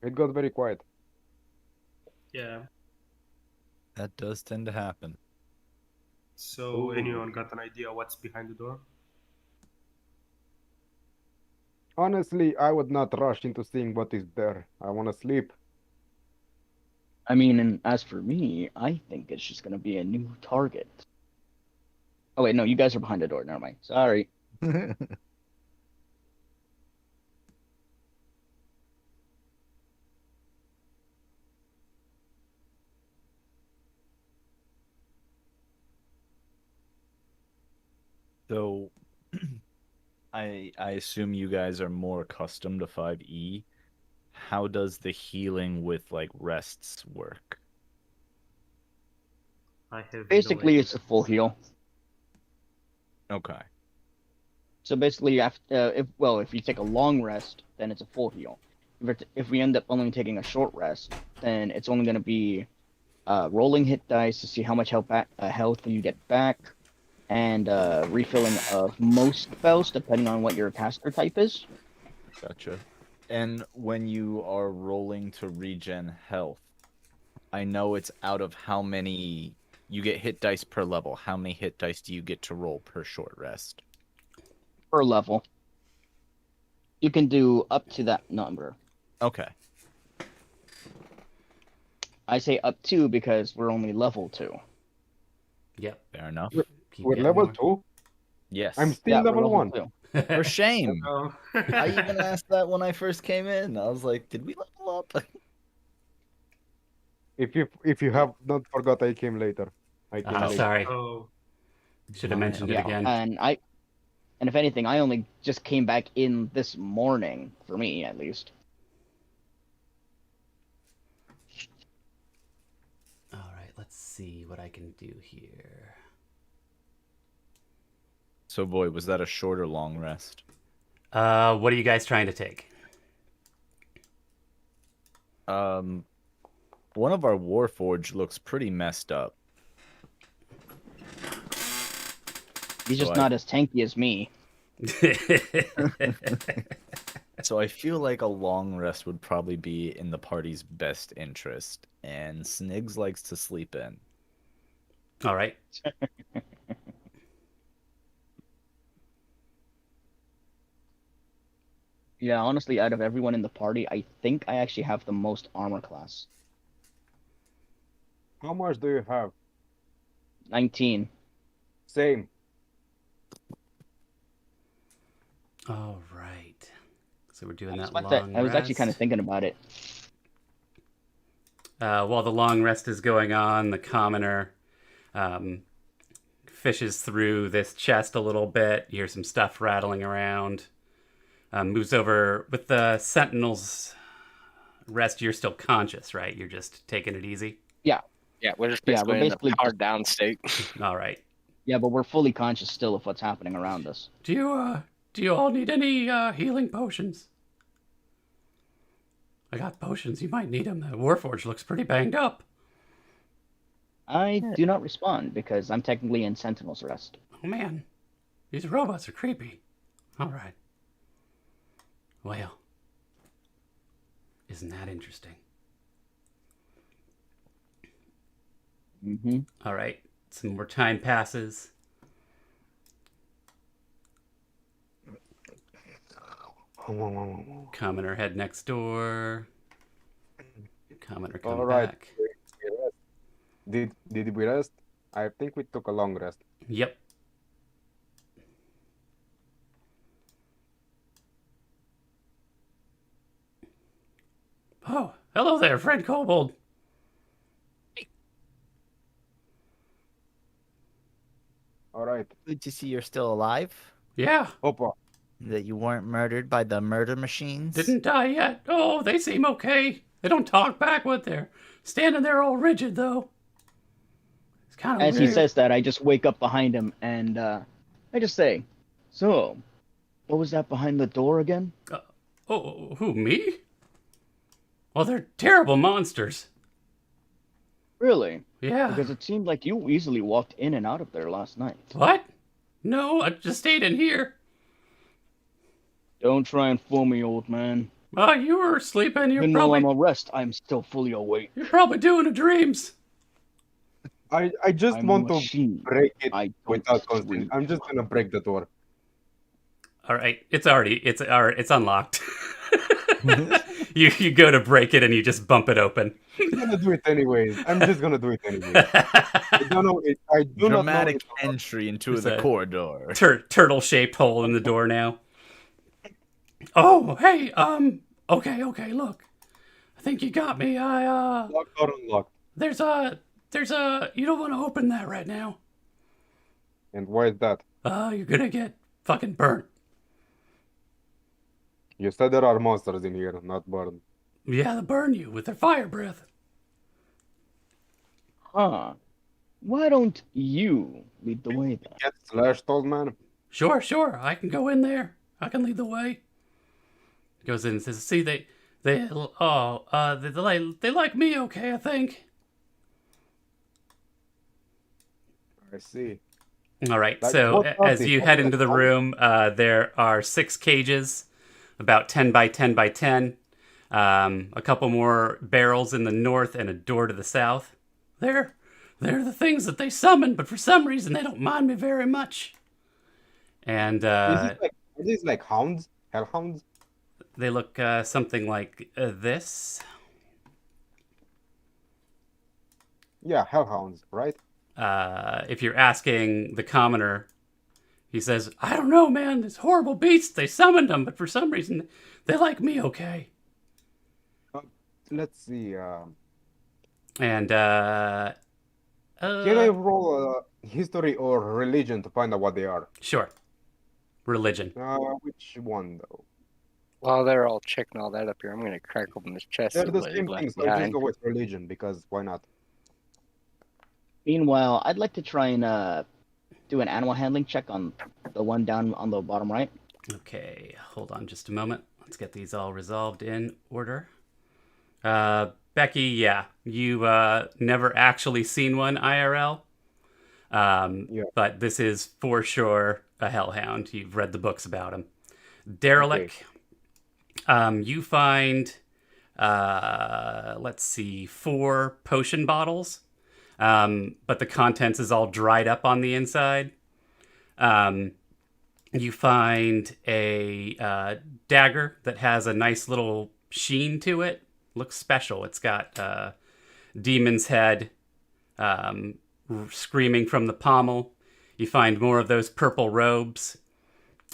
It got very quiet. Yeah. That does tend to happen. So, anyone got an idea what's behind the door? Honestly, I would not rush into seeing what is there. I want to sleep. I mean, and as for me, I think it's just gonna be a new target. Oh wait, no, you guys are behind the door. Never mind. Sorry. So, I assume you guys are more accustomed to 5e. How does the healing with like rests work? I have Basically, no it's a full heal. Okay. So basically, if you take a long rest, then it's a full heal. If we end up only taking a short rest, then it's only gonna be rolling hit dice to see how much health you get back, and refilling of most spells depending on what your caster type is. Gotcha. And when you are rolling to regen health, I know it's out of how many you get hit dice per level. How many hit dice do you get to roll per short rest? Per level. You can do up to that number. Okay. I say up to because we're only level 2. Yep. Fair enough. Keep We're getting level more. 2. Yes. I'm still Yeah, we're level 1. 2. For shame. Oh. I even asked that when I first came in. I was like, did we level up? If you have not forgot, I came later. I came Oh, later. sorry. Oh. Should have mentioned it Yeah, again. and if anything, I only just came back in this morning, for me at least. All right, let's see what I can do here. So, boy, was that a short or long rest? What are you guys trying to take? One of our Warforged looks pretty messed up. He's just So not as tanky as me. So I feel like a long rest would probably be in the party's best interest, and Sniggs likes to sleep in. All right. Yeah, honestly, out of everyone in the party, I think I actually have the most armor class. How much do you have? 19. Same. All right. So we're doing that I long was actually kind of rest. thinking about it. While the long rest is going on, the commoner fishes through this chest a little bit. You hear some stuff rattling around. Moves over with the sentinel's rest. You're still conscious, right? You're just taking it easy. Yeah, Yeah, we're just Yeah, we're basically in basically the powered down state. All right. yeah, but we're fully conscious still of what's happening around us. Do you all need any healing potions? I got potions. You might need them. The Warforged looks pretty banged up. I do not respond because I'm technically in Sentinel's rest. Oh man, these robots are creepy. All right. Well, isn't that interesting? Mm-hmm. All right. Some more time passes. Commoner head next door. Commoner come All right. back. Did we rest? I think we took a long rest. Yep. Oh, hello there, Fred Kobold. All right. Good to see you're still alive. Yeah, Opa. That you weren't murdered by the murder machines. didn't die yet. Oh, they seem okay. They don't talk back with their standing there all rigid though. It's kind of As weird. he says that, I just wake up behind him and I just say, "So, what was that behind the door again?" Oh, who, me? Oh, they're terrible monsters. Really? Yeah. Because it seemed like you easily walked in and out of there last night. What? No, I just stayed in here. Don't try and fool me, old man. Oh, you were sleeping. Even though I'm a rest, I'm still fully awake. You're probably doing a dreams. I just I'm want a to machine. break it I don't without sleep. constant. I'm just gonna break the door. All right, it's unlocked. you go to break it and you just bump it open. I'm gonna do it anyways. I'm just gonna do it anyways. I don't know. I do Dramatic not know. entry into There's the a corridor. Turtle-shaped hole in the door now. Oh, hey, okay, look. I think you got me. Locked or unlocked. There's a, you don't want to open that right now. And why is that? You're gonna get fucking burnt. You said there are monsters in here, not burned. Yeah, they'll burn you with their fire breath. Huh. Why don't you lead the way then? Get slashed, old man. Sure, I can go in there. I can lead the way. Goes in and says, see, they like me, okay, I think. I see. All right. Like, So what are as the you head into the holes? room, there are 6 cages, about 10 by 10 by 10. A couple more barrels in the north and a door to the south. They're the things that they summon, but for some reason they don't mind me very much. And Are these like hounds? Hellhounds? they look something like this. Yeah, hellhounds, right? If you're asking the commoner, he says, I don't know, man. These horrible beasts, they summoned them, but for some reason they like me okay. Let's see. And Can I roll a history or religion to find out what they are? sure. Religion. Which one though? While they're all checking all that up here, I'm gonna crack open this chest. They're See the what same he left thing, so I just behind. go with religion because why not? Meanwhile, I'd like to try and do an animal handling check on the one down on the bottom right. Okay, hold on just a moment. Let's get these all resolved in order. Becky, yeah, you never actually seen one IRL. Yeah. But this is for sure a hellhound. You've read the books about him. Derelict, you find, let's see, 4 potion bottles, but the contents is all dried up on the inside. You find a dagger that has a nice little sheen to it. Looks special. It's got demon's head screaming from the pommel. You find more of those purple robes.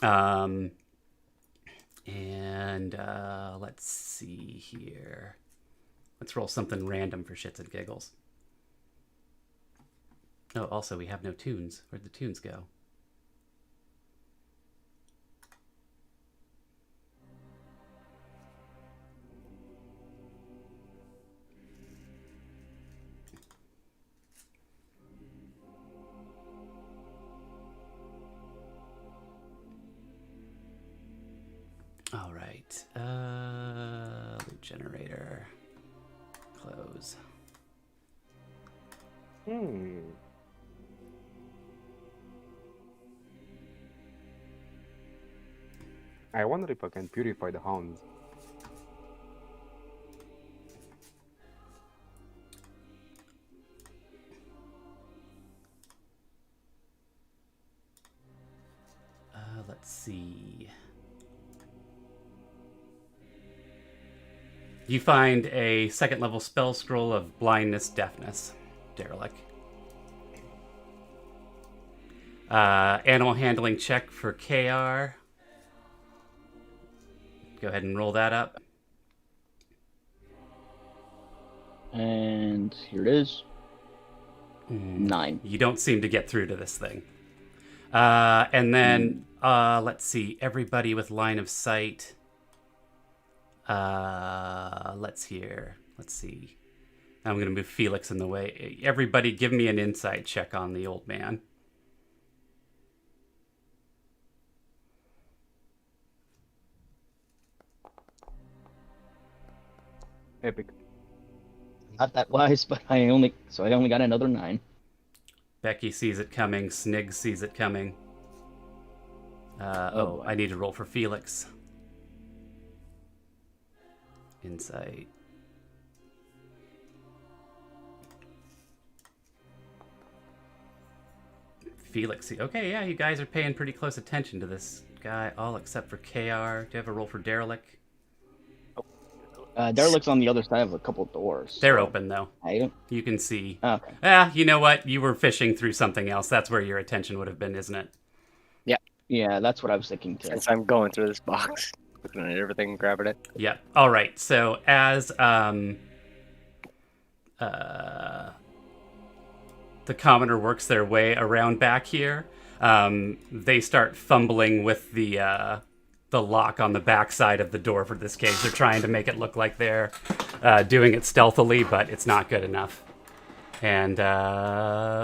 And let's see here. Let's roll something random for shits and giggles. Oh, also, we have no tunes. Where'd the tunes go? All right. Loot generator. Close. I wonder if I can purify the hounds. Let's see. You find a 2nd level spell scroll of blindness, deafness, Derelict. Animal handling check for KR. Go ahead and roll that up. And here it is. 9. You don't seem to get through to this thing. And then, let's see, everybody with line of sight. Let's see. I'm going to move Felix in the way. Everybody give me an insight check on the old man. Epic. Not that wise, but I only got another 9. Becky sees it coming. Snig sees it coming. boy. I need to roll for Felix. Insight. Felix. Okay, yeah, you guys are paying pretty close attention to this guy, all except for KR. Do you have a roll for Derelict? Derelict's on the other side of a couple doors. They're so open, though. I don't. You can see. Okay. You know what? You were fishing through something else. That's where your attention would have been, isn't it? Yeah, that's what I was thinking too. Since I'm going through this box, looking at everything and grabbing it. Yeah. All right. So as the commoner works their way around back here, they start fumbling with the lock on the back side of the door for this cage. They're trying to make it look like they're doing it stealthily, but it's not good enough. And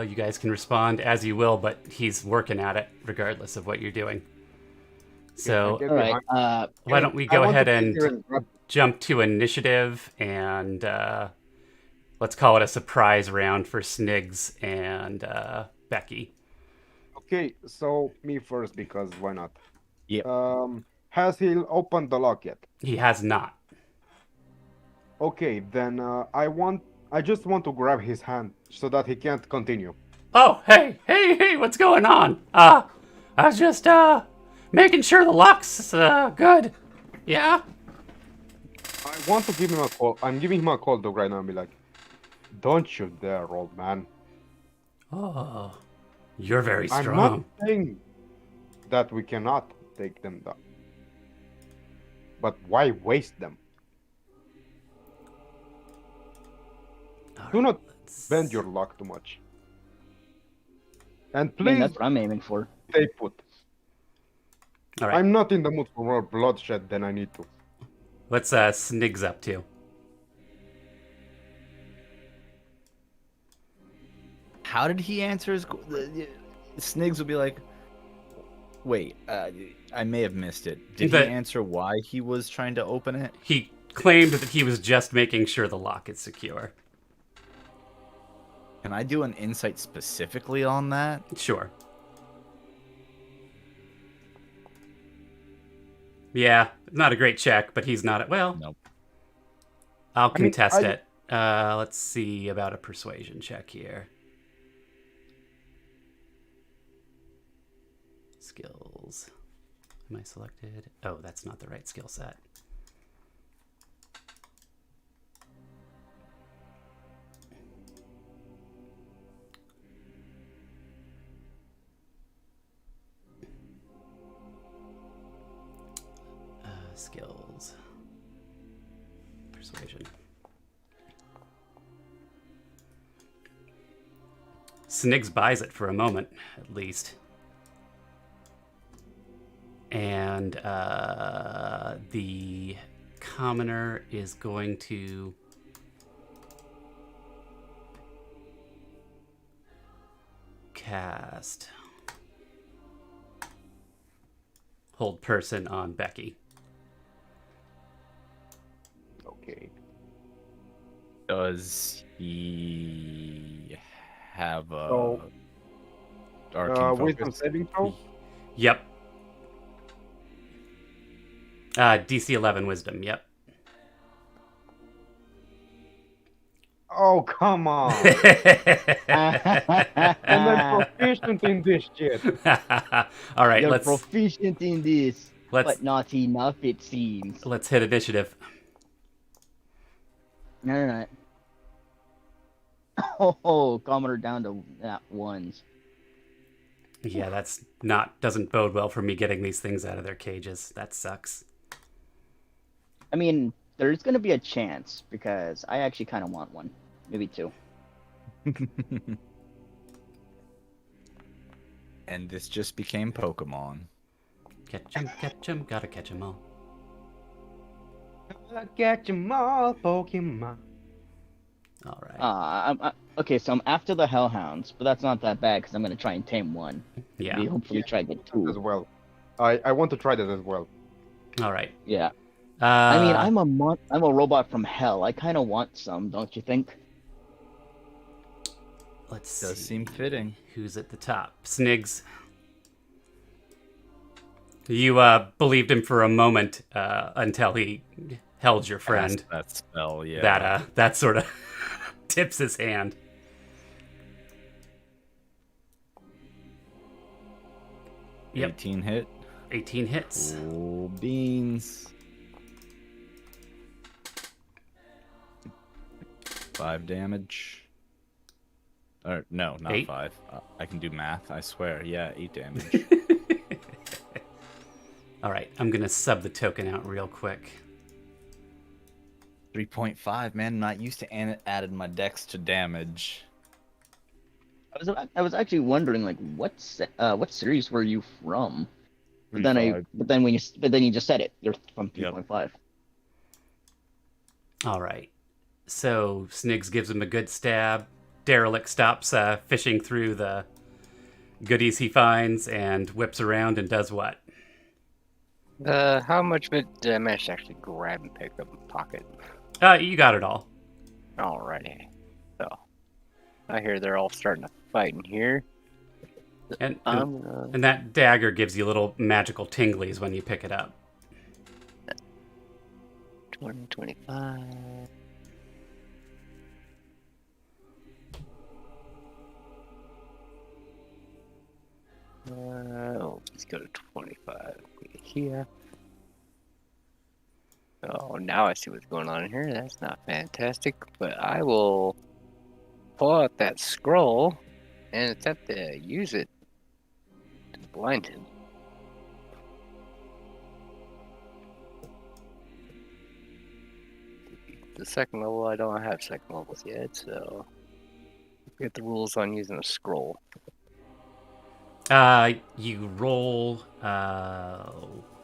you guys can respond as you will, but he's working at it regardless of what you're doing. So All right. why don't we go ahead and jump to initiative, and let's call it a surprise round for Snigs and Becky. Okay, so me first because why not? Yep. Has he opened the lock yet? He has not. Okay, then I just want to grab his hand so that he can't continue. Oh, hey, what's going on? I was just, making sure the lock's, good. Yeah? I want to give him a call. I'm giving him a call though right now and be like, don't you dare, old man. Oh, you're very I'm strong. not saying that we cannot take them down. But why waste them? Do not bend your luck too much. And I mean, please that's what I'm aiming for. stay put. All right. I'm not in the mood for more bloodshed than I need to. What's Snigs up to? How did he answer his? Snigs will be like, "Wait, I may have missed it. Did he answer why he was trying to open it?" He claimed that he was just making sure the lock is secure. Can I do an insight specifically on that? Sure. Yeah, not a great check, but he's not. Well, Nope. I'll contest it. Let's see about a persuasion check here. Skills. Am I selected? Oh, that's not the right skill set. Skills. Persuasion. Snigs buys it for a moment, at least. And the commoner is going to cast Hold Person on Becky. Okay. Does he have a So, arcane wisdom focus? saving throw? Yep. DC 11 Wisdom, yep. Oh, come on. And I'm proficient in this shit. All right, You're let's proficient in this, but not enough, it seems. let's hit initiative. No. Oh, commoner down to ones. Yeah, that's doesn't bode well for me getting these things out of their cages. That sucks. I mean, there's gonna be a chance because I actually kind of want one, maybe two. And this just became Pokemon. Catch 'em, gotta catch 'em all. Catch 'em all, Pokemon. All right. Okay, so I'm after the Hellhounds, but that's not that bad because I'm gonna try and tame one. Yeah. Maybe hopefully try to get As two. well. I want to try that as well. All right. Yeah. I mean, I'm a robot from hell. I kind of want some, don't you think? Let's see. Does seem fitting. Who's at the top? Snigs. You believed him for a moment until he held your friend. Cast that spell, yeah. That sort of tips his hand. Yep. 18 hit. 18 hits. Oh, beans. 5 damage. Or no, not 8? 5. I can do math, I swear. Yeah, 8 damage. All right, I'm going to sub the token out real quick. 3.5, man. Not used to added my dex to damage. I was actually wondering, like, what series were you from? But then 3.5. but then you just said it. You're from 3.5. All right. So Snigs gives him a good stab. Derelict stops fishing through the goodies he finds and whips around and does what? How much of it did I manage to actually grab and pick up in the pocket? You got it all. Alrighty. So, I hear they're all starting to fight in here. And, I'm and that dagger gives you little magical tinglies when you pick it up. 20, 25. Let's go to 25 here. Oh, now I see what's going on here. That's not fantastic, but I will pull out that scroll and attempt to use it to blind him. The second level, I don't have second levels yet, so get the rules on using a scroll. You roll.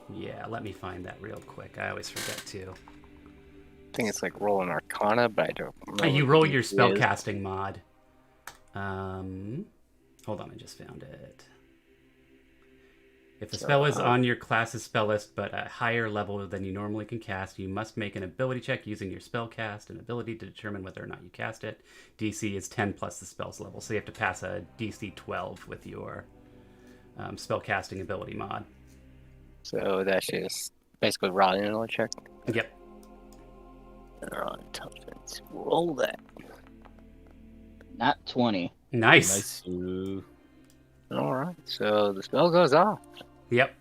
Yeah, let me find that real quick. I always forget to. I think it's like rolling Arcana, but I don't remember. You what roll the your DC is. spellcasting mod. Hold on, I just found it. If the spell is on your class's spell list but at a higher level than you normally can cast, you must make an ability check using your spellcast and ability to determine whether or not you cast it. DC is 10 plus the spell's level, so you have to pass a DC 12 with your spellcasting ability mod. So that's just basically raw intellect check. Yep. Raw intelligence. Roll that. Not 20. Nice. Alright, so the spell goes off. Yep.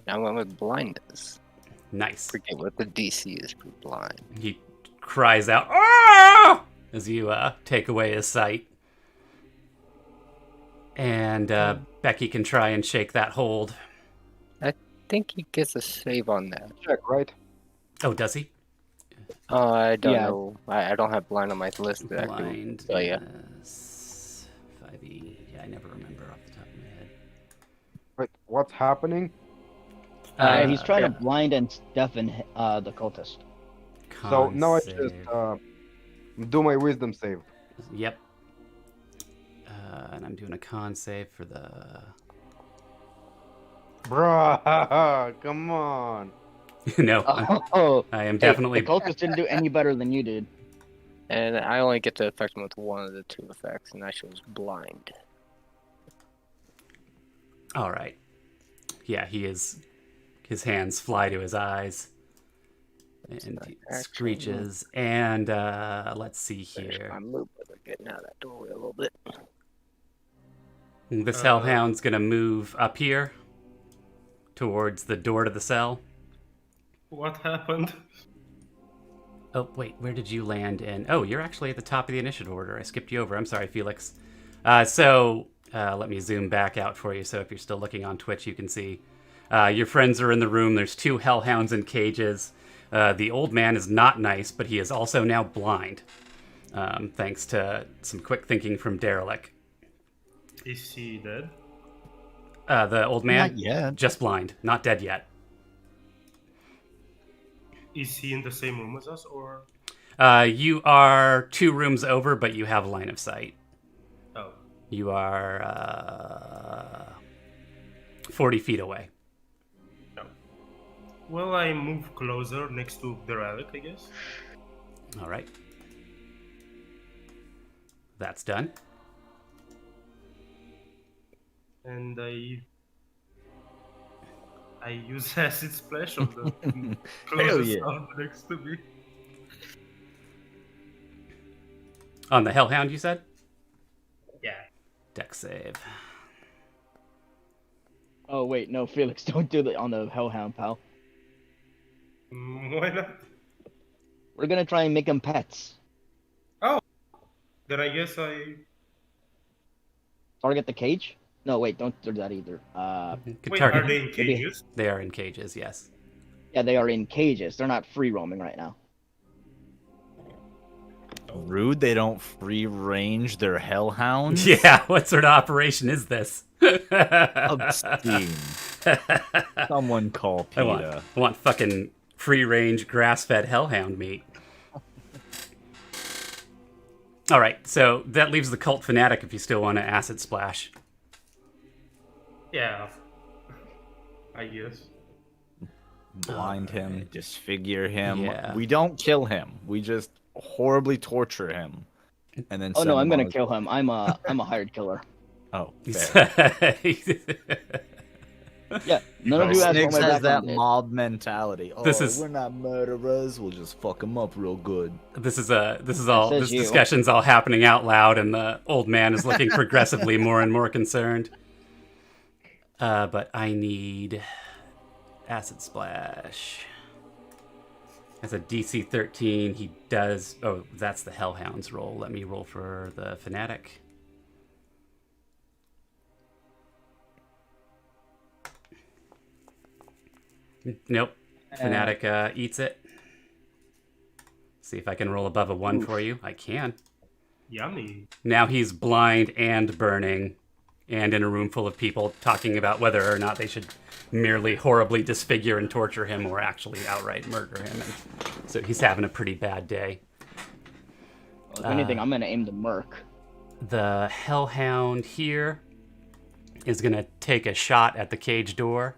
Now I'm going with blindness. Nice. Forget what the DC is for blind. He cries out, "Ah!" as you take away his sight. And Becky can try and shake that hold. I think he gets a save on that. Check, right? Oh, does he? Oh, I don't Yeah. know. I don't have blind on my list. That I can Blind. tell you. 5e. Yeah, I never remember off the top of my head. Wait, what's happening? He's trying to blind and deafen the cultist. So now I Con just save. do my wisdom save. Yep. And I'm doing a con save for the... Bruh, come on. No, Oh, I am hey, definitely... the cultist didn't do any better than you did. And I only get to affect him with one of the two effects, and that shows blind. All right. Yeah, he is... His hands fly to his eyes. And he screeches. And let's see here. I'm moving, getting out of that doorway a little bit. This hellhound's going to move up here towards the door to the cell. What happened? Oh, wait, where did you land in? Oh, you're actually at the top of the initiative order. I skipped you over. I'm sorry, Felix. Let me zoom back out for you. So if you're still looking on Twitch, you can see your friends are in the room. There's 2 hellhounds in cages. The old man is not nice, but he is also now blind, thanks to some quick thinking from Derelict. Is he dead? The old man? Not yet. Just blind, not dead yet. Is he in the same room as us, or? You are 2 rooms over, but you have line of sight. Oh. You are 40 feet away. No. Well, I move closer next to the relic, I guess. All right. That's done. And I use acid splash on the closest yeah. arm next to me. On the hellhound, you said? Yeah. Dex save. Oh wait, no, Felix, don't do that on the hellhound, pal. Why not? We're gonna try and make them pets. Then I guess I. Target the cage? No, wait, don't do that either. Good Wait, target. are they in cages? They are in cages, yes. Yeah, they are in cages. They're not free roaming right now. Rude, they don't free range their hellhounds. Yeah, what sort of operation is this? Obscene. Someone call I PETA. want fucking free-range, grass-fed hellhound meat. All right, so that leaves the cult fanatic if you still want to acid splash. Yeah. I guess. Blind him, disfigure him. Yeah. We don't kill him. We just horribly torture him. And then Oh send no, I'm him on gonna his kill him. I'm a hired killer. Oh, fair. Yeah, none of you asked what Snakes my has that background is. mob mentality. This is- we're not murderers. We'll just fuck them up real good. This says you. discussion's all happening out loud, and the old man is looking progressively more and more concerned. But I need acid splash. That's a DC 13. He does. Oh, that's the Hellhound's roll. Let me roll for the Fanatic. Nope. Fanatic eats it. See if I can roll above a 1 for you. I can. Yummy. Now he's blind and burning and in a room full of people talking about whether or not they should merely horribly disfigure and torture him or actually outright murder him. And so he's having a pretty bad day. Well, if anything, I'm going to aim the merc. The Hellhound here is going to take a shot at the cage door.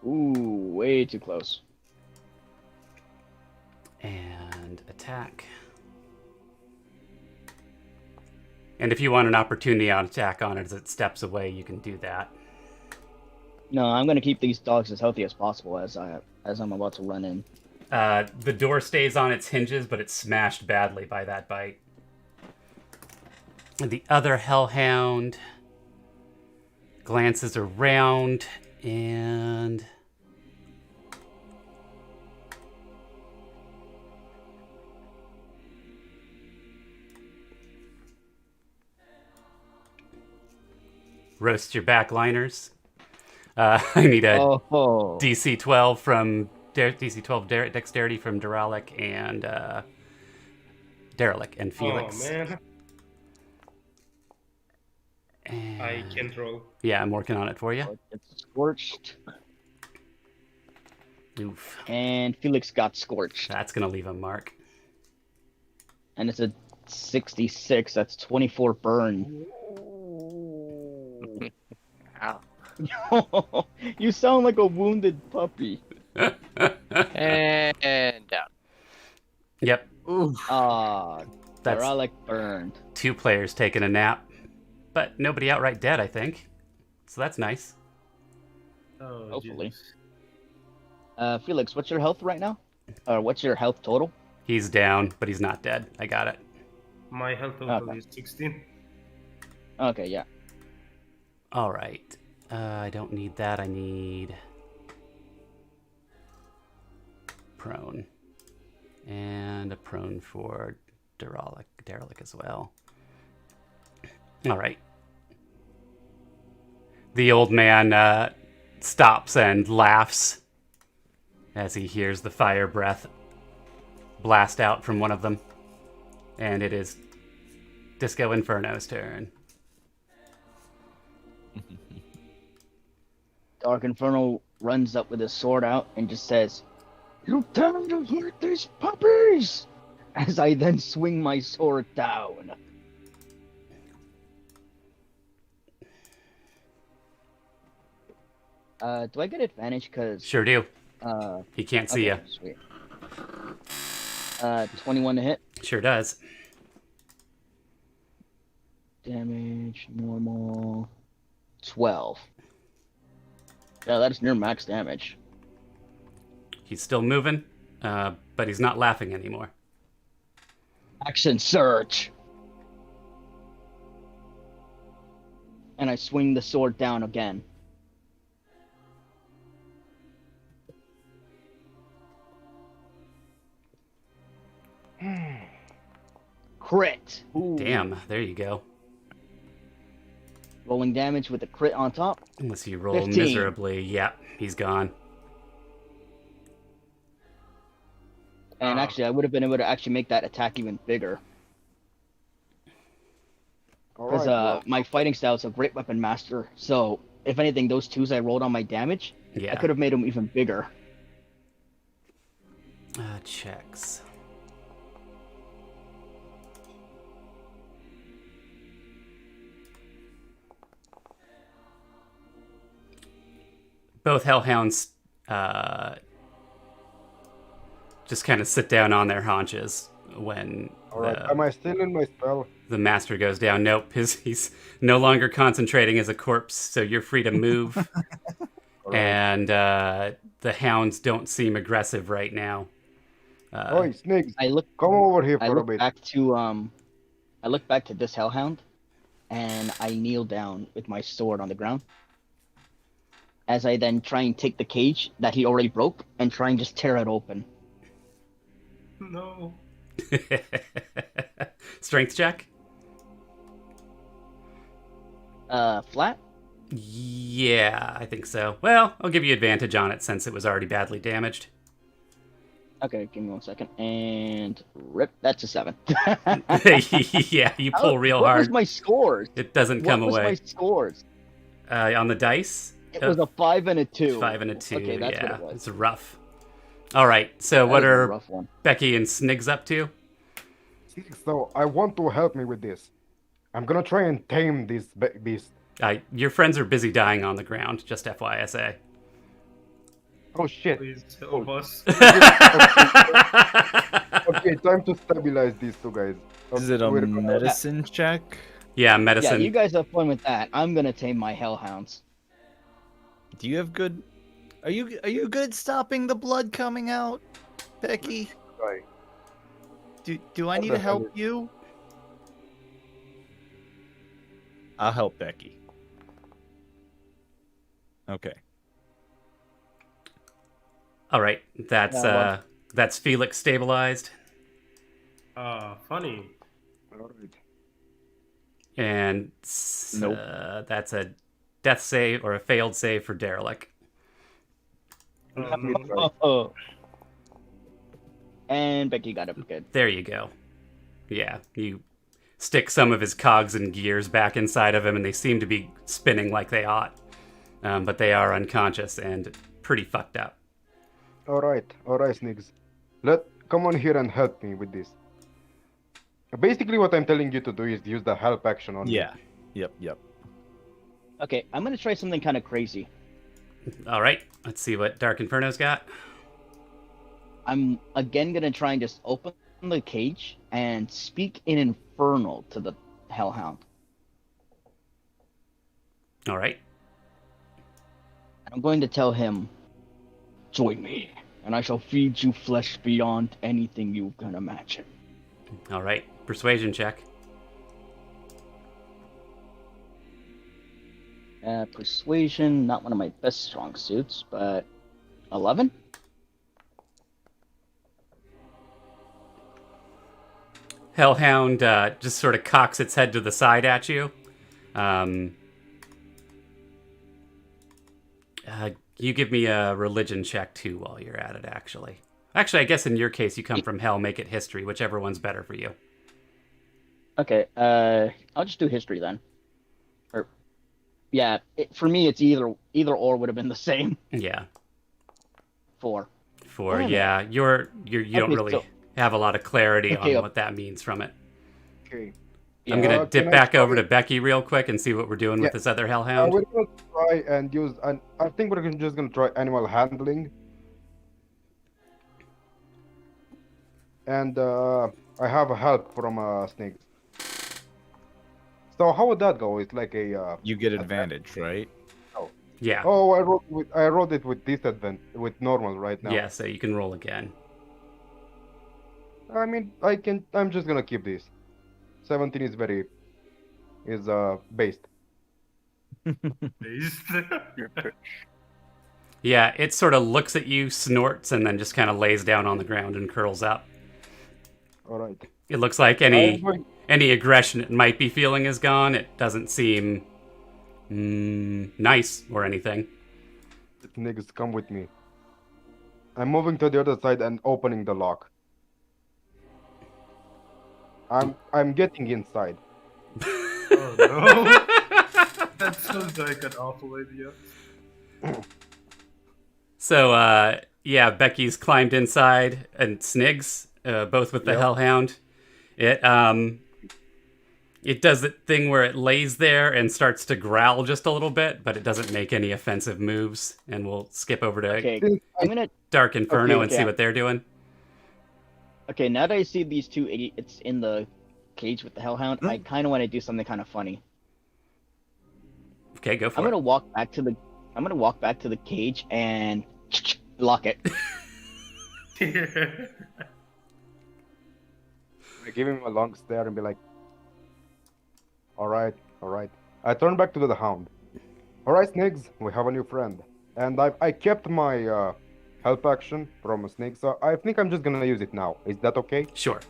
Ooh, way too close. And attack. And if you want an opportunity on attack on it as it steps away, you can do that. No, I'm going to keep these dogs as healthy as possible as I'm about to run in. The door stays on its hinges, but it's smashed badly by that bite. The other Hellhound glances around and roast your backliners. I need a DC 12 from DC 12 dexterity from Derelic and Derelic and Felix. Oh man, And, I can't roll. yeah, I'm working on it for you. It's scorched. Oof. And Felix got scorched. That's gonna leave a mark. And it's a 66. That's 24 burn. Ow. You sound like a wounded puppy. And down. Yep. Ah, That's Derelic burned. 2 players taking a nap, but nobody outright dead, I think. So that's nice. Oh, Hopefully. Jesus. Felix, what's your health right now? Or what's your health total? He's down, but he's not dead. I got it. My health total Okay. is 16. Okay, yeah. All right. I don't need that. I need prone. And a prone for Derelic as well. All right. The old man stops and laughs as he hears the fire breath blast out from one of them. And it is Disco Inferno's turn. Dark Inferno runs up with his sword out and just says, "You time to hurt these puppies!" As I then swing my sword down. Do I get advantage because... Sure do. He can't see you. Sweet. 21 to hit. Sure does. Damage, normal... 12. Yeah, that's near max damage. He's still moving, but he's not laughing anymore. Action surge! And I swing the sword down again. Crit! Ooh. Damn, there you go. Rolling damage with a crit on top. Unless you roll 15. miserably. Yeah, he's gone. And actually, I would have been able to actually make that attack even bigger. Because my fighting style is a great weapon master. So, if anything, those 2s I rolled on my damage, Yeah. I could have made them even bigger. Checks. Both Hellhounds just kind of sit down on their haunches, when Alright, am I still in my spell? the master goes down. Nope, he's no longer concentrating as a corpse, so you're free to move. Alright. And the hounds don't seem aggressive right now. Oi, Snakes, I look come over here I for a look bit. back to I look back to this hellhound, and I kneel down with my sword on the ground. As I then try and take the cage that he already broke and try and just tear it open. No. Strength check? Flat? Yeah, I think so. Well, I'll give you advantage on it since it was already badly damaged. Okay, give me 1 second. And rip, that's a 7. Yeah, you pull real what hard. was my scores? It doesn't come what was away. my scores? On the dice? It was a 5 and a 2. 5 and a 2, Okay, that's yeah. what it was. It's rough. All right, so what That was a are rough one. Becky and Snigs up to? Snakes, so I want to help me with this. I'm gonna try and tame this beast. Your friends are busy dying on the ground, just FYSA. Oh shit. Please help us. Okay, time to stabilize these two guys. Is it a We're gonna- medicine check? Yeah, Yeah, medicine. you guys have fun with that. I'm gonna tame my hellhounds. Do you have good? Are you good at stopping the blood coming out, Becky? Right. Do I need to help you? I'll help Becky. Okay. All right, that's Yeah, well- that's Felix stabilized, Funny. Alright. and Nope. that's a death save or a failed save for Derelict. Oh. And Becky got it good. There you go. Yeah, you stick some of his cogs and gears back inside of him, and they seem to be spinning like they ought, but they are unconscious and pretty fucked up. Alright, Sniggs. Come on here and help me with this. Basically what I'm telling you to do is use the help action on me. Yeah. Yep. Okay, I'm gonna try something kind of crazy. All right, let's see what Dark Inferno's got. I'm again gonna try and just open the cage and speak in Infernal to the hellhound. All right. I'm going to tell him, join me, and I shall feed you flesh beyond anything you can imagine. All right. Persuasion check. Persuasion, not one of my best strong suits, but 11? Hellhound just sort of cocks its head to the side at you. You give me a religion check too while you're at it, actually. Actually, I guess in your case, you come from hell, make it history, whichever one's better for you. Okay, I'll just do history then. Or, yeah, for me, it's either or would have been the same. Yeah. 4. For, Oh. yeah, you don't Okay, really so- have a lot of clarity Okay, on what that means from it. Okay. I'm going to dip can I back over try- to Becky real quick and see what we're doing with Yeah. this other hellhound. We're gonna try and use I think we're just gonna try animal handling. And I have a help from Snake. So how would that go? It's like a You get advantage, right? Yeah. oh I wrote it with disadvantage with normal right now. Yeah, so you can roll again. I mean I'm just gonna keep this. 17 is based. Yeah, it sort of looks at you, snorts, and then just kind of lays down on the ground and curls up. Alright. It looks like any aggression it might be feeling is gone. It doesn't seem nice or anything. Niggas, come with me. I'm moving to the other side and opening the lock. I'm getting inside. Oh no. That sounds like an awful idea. So, yeah, Becky's climbed inside, and Snigs, both with the hellhound. It does the thing where it lays there and starts to growl just a little bit, but it doesn't make any offensive moves. And we'll skip over to Okay, I'm gonna Dark Inferno Okay, and see okay. what they're doing. Okay, now that I see these two idiots in the cage with the Hellhound, I kind of want to do something kind of funny. Okay, go I'm for gonna it. walk back to the. I'm gonna walk back to the cage and lock it. I give him a long stare and be like, all right, all right. I turn back to the hound. All right, Sniggs, we have a new friend. And I kept my help action from Sniggs, so I think I'm just gonna use it now. Is that okay? Sure.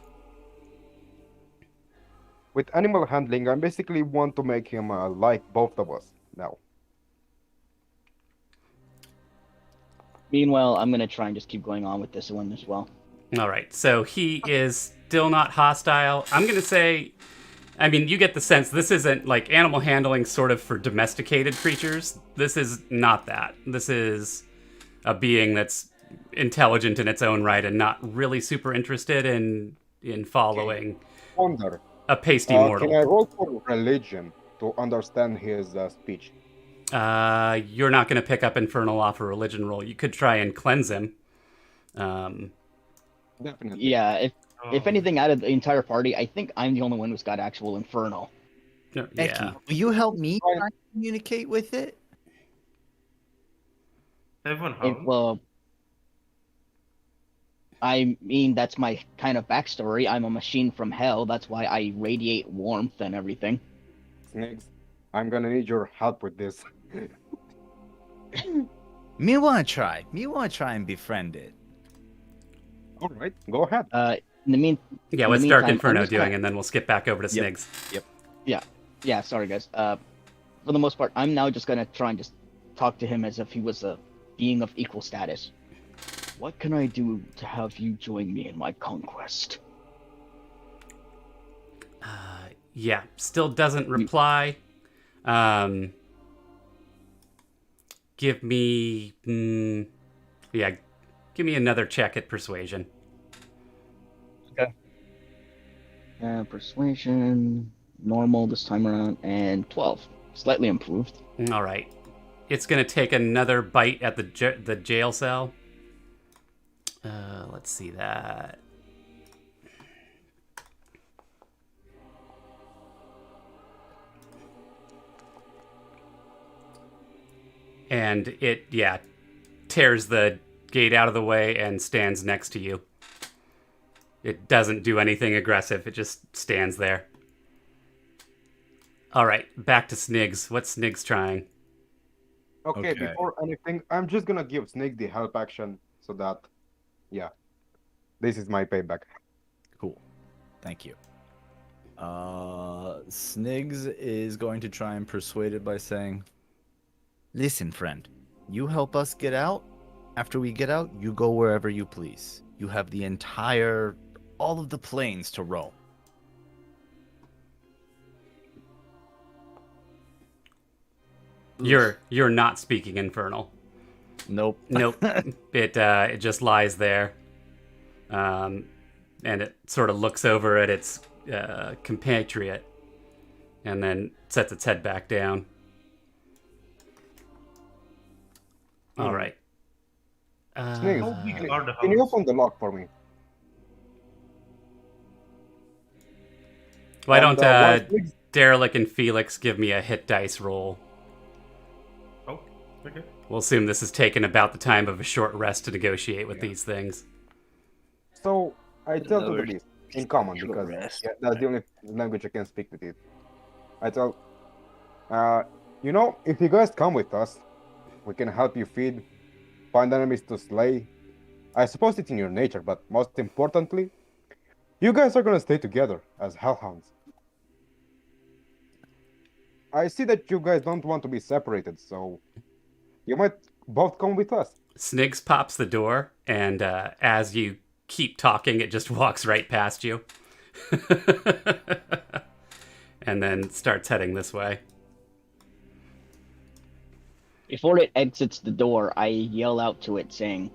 With animal handling, I basically want to make him like both of us now. Meanwhile, I'm gonna try and just keep going on with this one as well. All right. So he is still not hostile. I'm going to say, I mean, you get the sense this isn't like animal handling sort of for domesticated creatures. This is not that. This is a being that's intelligent in its own right and not really super interested in following Wonder, a pasty can I mortal. roll for religion to understand his speech? You're not going to pick up Infernal off a religion roll. You could try and cleanse him. Definitely. Yeah, if Oh. anything, out of the entire party, I think I'm the only one who's got actual Infernal. Becky, Yeah. will you help me Fine. try and communicate with it? Everyone It, hound? well, I mean, that's my kind of backstory. I'm a machine from hell. That's why I radiate warmth and everything. Sniggs, I'm gonna need your help with this. Me wanna try. Me wanna try and befriend it. All right, go ahead. In the mean, Yeah, in what's the Dark meantime, I'm Inferno just doing? gonna- And then we'll skip back over to Yep. Snigs. Yeah, sorry guys. For the most part, I'm now just gonna try and just talk to him as if he was a being of equal status. What can I do to have you join me in my conquest? Yeah, still doesn't reply. Give me... yeah, give me another check at Persuasion. Persuasion, normal this time around, and 12. Slightly improved. All right. It's going to take another bite at the jail cell. Let's see that. And it, yeah, tears the gate out of the way and stands next to you. It doesn't do anything aggressive. It just stands there. All right, back to Snigs. What's Snigs trying? Okay, Okay. before anything, I'm just gonna give Snake the help action so that, yeah, this is my payback. Cool. Thank you. Snigs is going to try and persuade it by saying, listen, friend, you help us get out. After we get out, you go wherever you please. You have all of the plains to roam. You're not speaking Infernal. Nope. Nope. It just lies there, and it sort of looks over at its compatriot, and then sets its head back down. All right. Sniggs, How big are the can you hounds? open the lock for me? Why And, don't while Sniggs- Derelic and Felix give me a hit dice roll? Oh, okay. We'll assume this has taken about the time of a short rest to negotiate with these things. So I tell to the Lord. beast in common Short because rest. that's the only language I can speak with it. I tell, if you guys come with us, we can help you feed, find enemies to slay. I suppose it's in your nature, but most importantly, you guys are gonna stay together as hellhounds. I see that you guys don't want to be separated, so you might both come with us. Snigs pops the door, and as you keep talking, it just walks right past you. And then starts heading this way. Before it exits the door, I yell out to it, saying,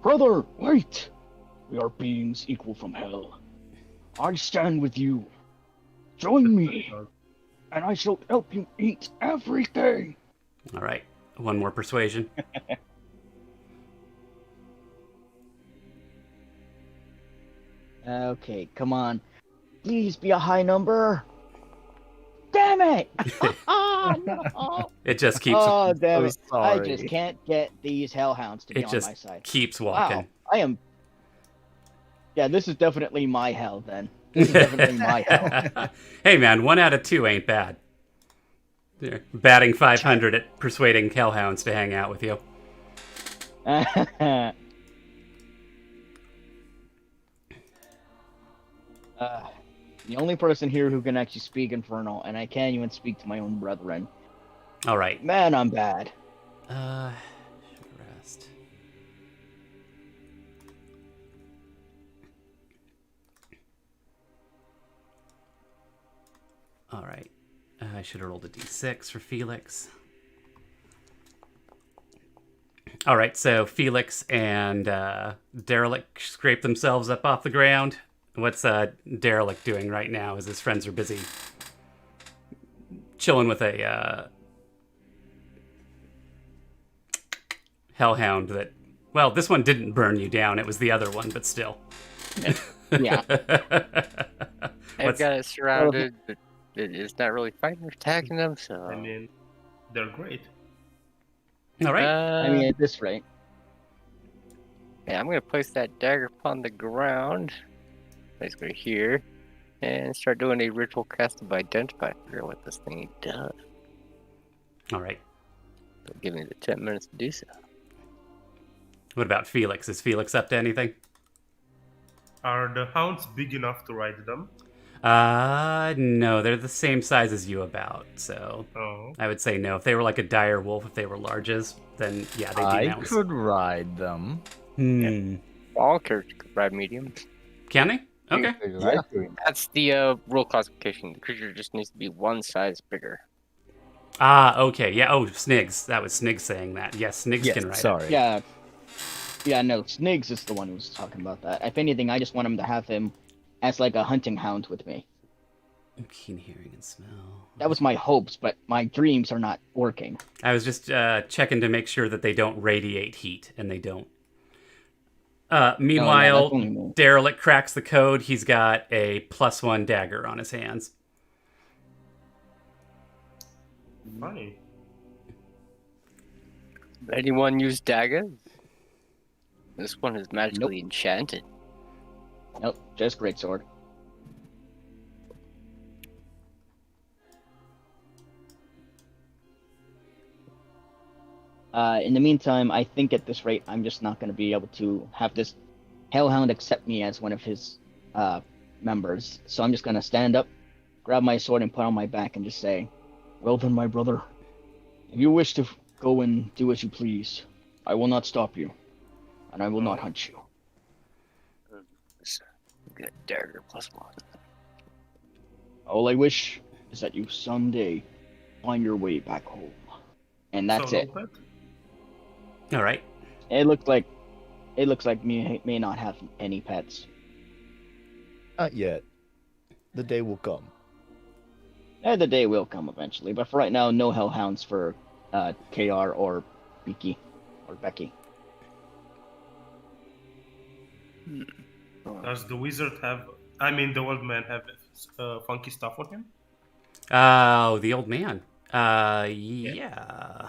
"Brother, wait! We are beings equal from hell. I stand with you. Join me, and I shall help you eat everything." All right. One more persuasion. Okay, come on. Please be a high number. Damn it! No. It just keeps Oh, damn it. so I just sorry. can't get these hellhounds to be it on just my side. keeps Wow, walking. I am... Yeah, this is definitely my hell, then. This is definitely my hell. Hey man, 1 out of 2 ain't bad. Yeah, batting 500 at persuading hellhounds to hang out with you. The only person here who can actually speak Infernal, and I can't even speak to my own brethren. All right. Man, I'm bad. Should rest. All right. I should have rolled a d6 for Felix. All right, so Felix and Derelict scrape themselves up off the ground. What's Derelict doing right now as his friends are busy chilling with a hellhound that... Well, this one didn't burn you down. It was the other one, but still. Yeah. I've got it surrounded, but it's not really fighting or attacking them, so... I mean, they're great. All right. I mean, at this rate. Yeah, I'm going to place that dagger upon the ground, basically here, and start doing a ritual cast of Identify. I forget what this thing does. All right. So give me the 10 minutes to do so. What about Felix? Is Felix up to anything? Are the hounds big enough to ride them? No, they're the same size as you about, so Oh. I would say no. If they were like a dire wolf, if they were larges, then yeah, they'd be I mounts. could ride them. All characters could ride mediums. Can they? Okay. Exactly. That's the rule classification. The creature just needs to be one size bigger. Okay. Yeah. Oh, Snigs. That was Snigs saying that. Yes, Snigs Yes, can ride sorry. Yeah. Yeah, no, Sniggs is the one who's talking about that. If anything, I just want him to have him as like a hunting hound with me. it. Keen hearing and smell. That was my hopes, but my dreams are not working. I was just checking to make sure that they don't radiate heat, and they don't. Meanwhile, that's only me. Derelict cracks the code. He's got a +1 dagger on his hands. Funny. Anyone use daggers? This one is magically enchanted. Nope, just greatsword. In the meantime, I think at this rate, I'm just not going to be able to have this hellhound accept me as one of his members. So I'm just going to stand up, grab my sword, and put it on my back and just say, "Well done, my brother. If you wish to go and do as you please, I will not stop you, and I will not hunt you." Get a dagger +1. All I wish is that you someday find your way back home. And that's So no it. pet? All right. It looks like me may not have any pets. Not yet. The day will come. The day will come eventually, but for right now, no hellhounds for KR or Beaky or Becky. Does the wizard have... I mean, the old man have funky stuff on him? Oh, the old man. Yeah.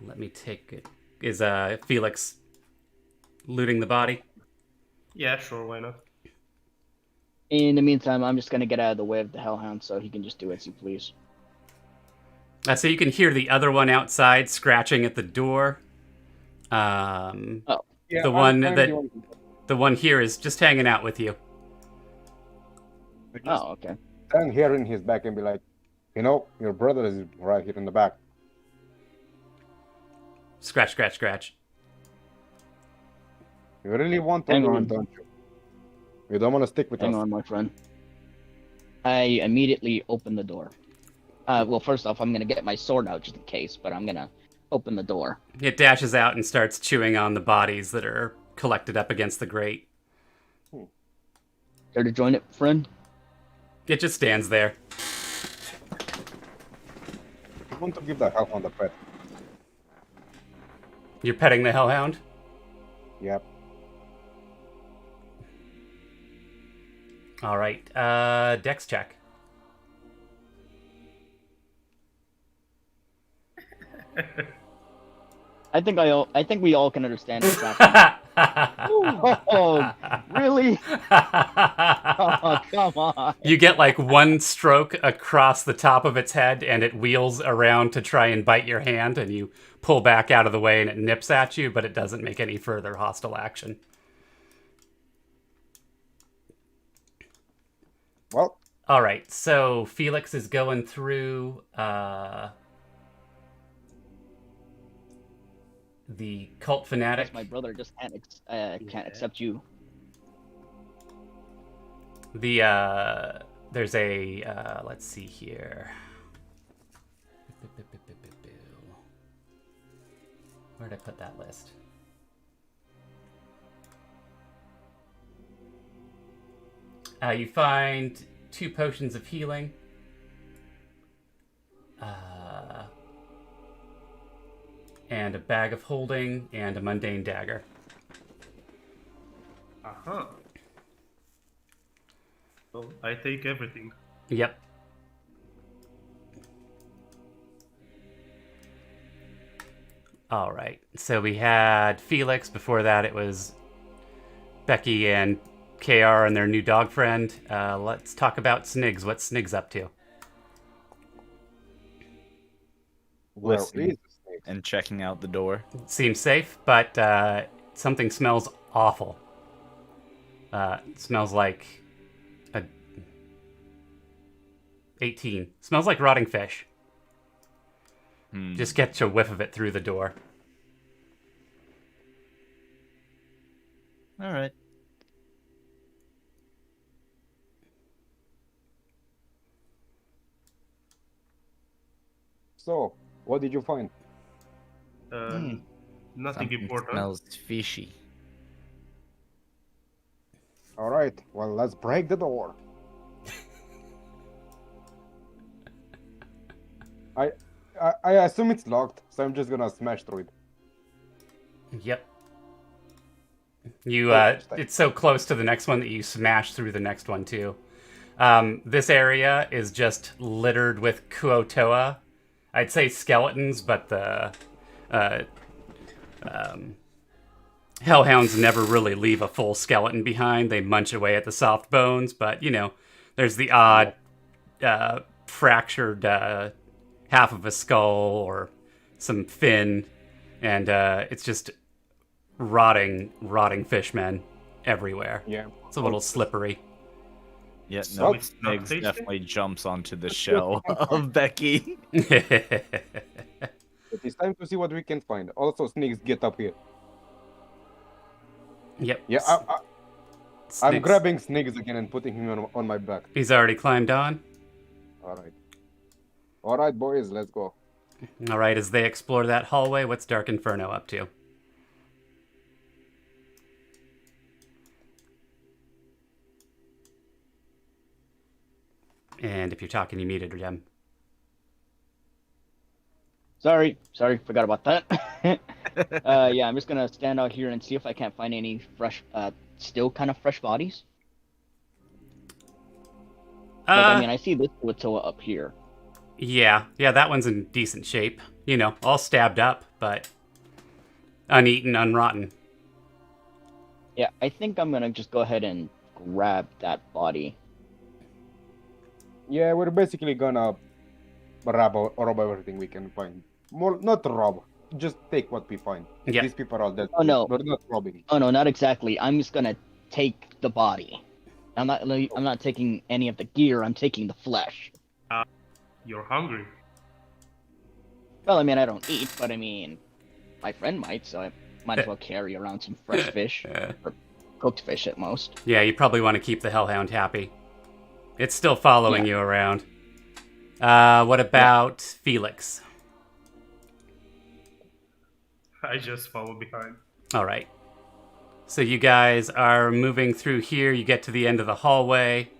Let me take it. Is Felix looting the body? Yeah, sure, why not? In the meantime, I'm just gonna get out of the way of the hellhound so he can just do as he please. So you can hear the other one outside scratching at the door. Yeah, The one the one here is just hanging out with you. Oh, okay. Stand here in his back and be like, you know, your brother is right here in the back. Scratch, scratch, scratch. You really want to Hang leave, on. don't you? You don't want to stick with Hang us. on, my friend. I immediately open the door. Well, first off, I'm gonna get my sword out just in case, but I'm gonna open the door. It dashes out and starts chewing on the bodies that are collected up against the grate. Care to join it, friend? It just stands there. You want to give the hellhound a pet. You're petting the hellhound? Yep. All right. Dex check. I think we all can understand what's happening. Oh, really? Oh, come on. You get like one stroke across the top of its head, and it wheels around to try and bite your hand, and you pull back out of the way, and it nips at you, but it doesn't make any further hostile action. Well, All right, so Felix is going through the cult fanatic. Guess my brother just can't accept you. There's a let's see here. Where'd I put that list? You find 2 potions of healing. And a bag of holding and a mundane dagger. Uh-huh. Well, I take everything. Yep. All right. So we had Felix. Before that, it was Becky and KR and their new dog friend. Let's talk about Sniggs. What's Sniggs up to? where Listening. is the snake? And checking out the door. Seems safe, but something smells awful. It smells like a 18. Smells like rotting fish. Just get a whiff of it through the door. All right. So, what did you find? Nothing Something important. smells fishy. All right, well, let's break the door. I assume it's locked, so I'm just gonna smash through it. Yep. You Interesting. it's so close to the next one that you smash through the next one too. This area is just littered with Kuotoa. I'd say skeletons, but the hellhounds never really leave a full skeleton behind. They munch away at the soft bones, but you know, there's the odd fractured half of a skull or some fin, and it's just rotting fishmen everywhere. Yeah. It's a little slippery. Yeah, So no, it's not Sniggs tasty? definitely jumps onto the shell of Becky. It is time to see what we can find. Also, snakes, get up here. Yep. Yeah, I'm Snakes. grabbing snakes again and putting him on my back. He's already climbed on. All right, boys, let's go. All right, as they explore that hallway, what's Dark Inferno up to? And if you're talking, you muted, Gem. Sorry, forgot about that. Yeah, I'm just gonna stand out here and see if I can't find any fresh, still kind of fresh bodies. I mean, I see this Kuotoa up here. Yeah, that one's in decent shape. You know, all stabbed up, but uneaten, unrotten. Yeah, I think I'm gonna just go ahead and grab that body. Yeah, we're basically gonna rob everything we can find. More, not rob, just take what we find. Yeah. These people are dead. Oh, no. We're not robbing. Oh no, not exactly. I'm just gonna take the body. I'm not taking any of the gear. I'm taking the flesh. You're hungry. Well, I mean, I don't eat, but I mean, my friend might, so I might as well carry around some fresh fish, or cooked fish at most. Yeah, you probably want to keep the Hellhound happy. It's still following Yeah. you around. What about Felix? I just follow behind. All right. So you guys are moving through here. You get to the end of the hallway.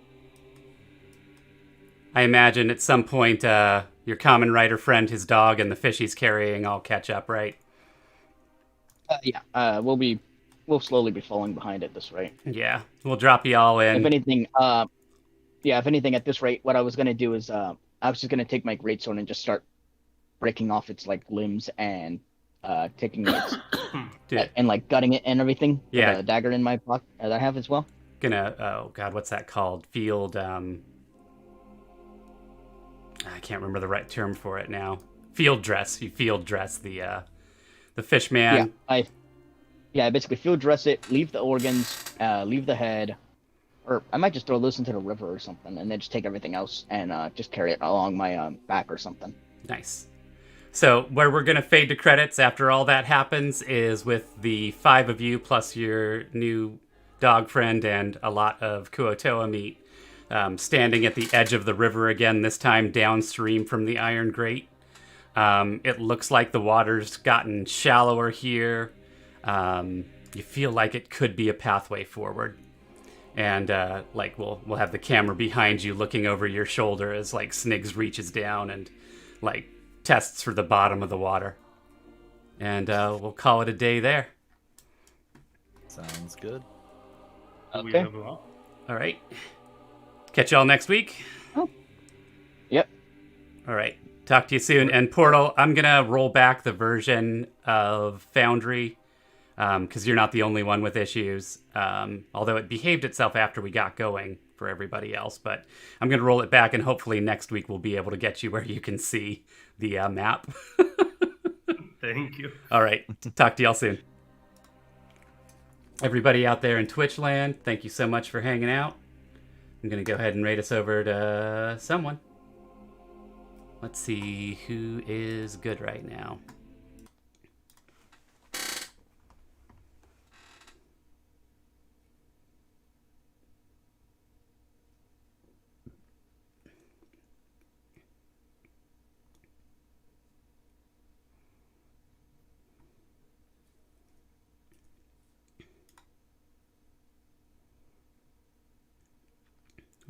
I imagine at some point your common rider friend, his dog, and the fish he's carrying all catch up, right? Yeah, we'll slowly be falling behind at this rate. Yeah, we'll drop you all If in. anything, Yeah, if anything, at this rate, what I was gonna do is I was just gonna take my greatsword and just start breaking off its like limbs and taking its Dude, and like gutting it and everything Yeah. with a dagger in my pocket that I have as well. oh god, what's that called? Field. I can't remember the right term for it now. Field dress. You field dress the fish man. I basically field dress it, leave the organs, leave the head, or I might just throw those into the river or something, and then just take everything else and just carry it along my back or something. Nice. So where we're gonna fade to credits after all that happens is with the 5 of you plus your new dog friend and a lot of Kuotoa meat standing at the edge of the river again, this time downstream from the Iron Grate. It looks like the water's gotten shallower here. You feel like it could be a pathway forward. And like we'll have the camera behind you looking over your shoulder as like Sniggs reaches down and like tests for the bottom of the water. And we'll call it a day there. Sounds good. Do we Okay. level up? All right. Catch y'all next week. Oh. Yep. All right. Talk to you soon. And Portal, I'm going to roll back the version of Foundry because you're not the only one with issues. Although it behaved itself after we got going for everybody else. But I'm going to roll it back, and hopefully next week we'll be able to get you where you can see the map. Thank you. All right. Talk to y'all soon. Everybody out there in Twitch land, thank you so much for hanging out. I'm going to go ahead and rate us over to someone. Let's see who is good right now.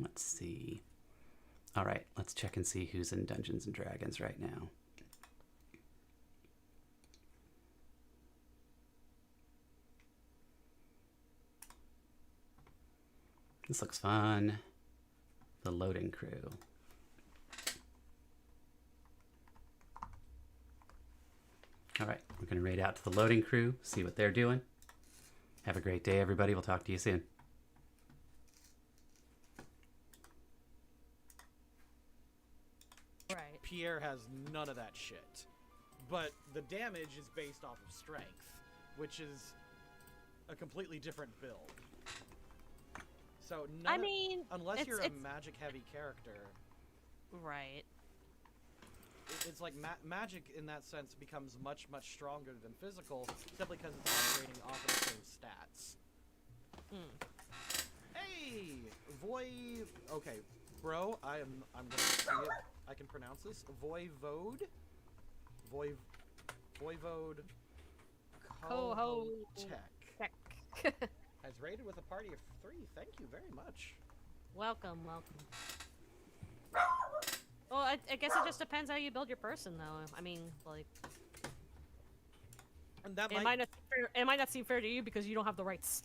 Let's see. All right, let's check and see who's in Dungeons and Dragons right now. This looks fun. The loading crew. All right, we're going to raid out to the loading crew, see what they're doing. Have a great day, everybody. We'll talk to you soon. Right. Pierre has none of that shit. But the damage is based off of strength, which is a completely different build. So I mean, unless you're a magic heavy character, right? It's like magic in that sense becomes much stronger than physical simply because it's operating off of the same stats. Hey, okay, bro, I'm gonna see it. I can pronounce this. Voivode Kohotech has raided with a party of 3. Thank you very much. Welcome. Well, I guess it just depends how you build your person, though. I mean, like, And that it might not seem fair to you because you don't have the right stats.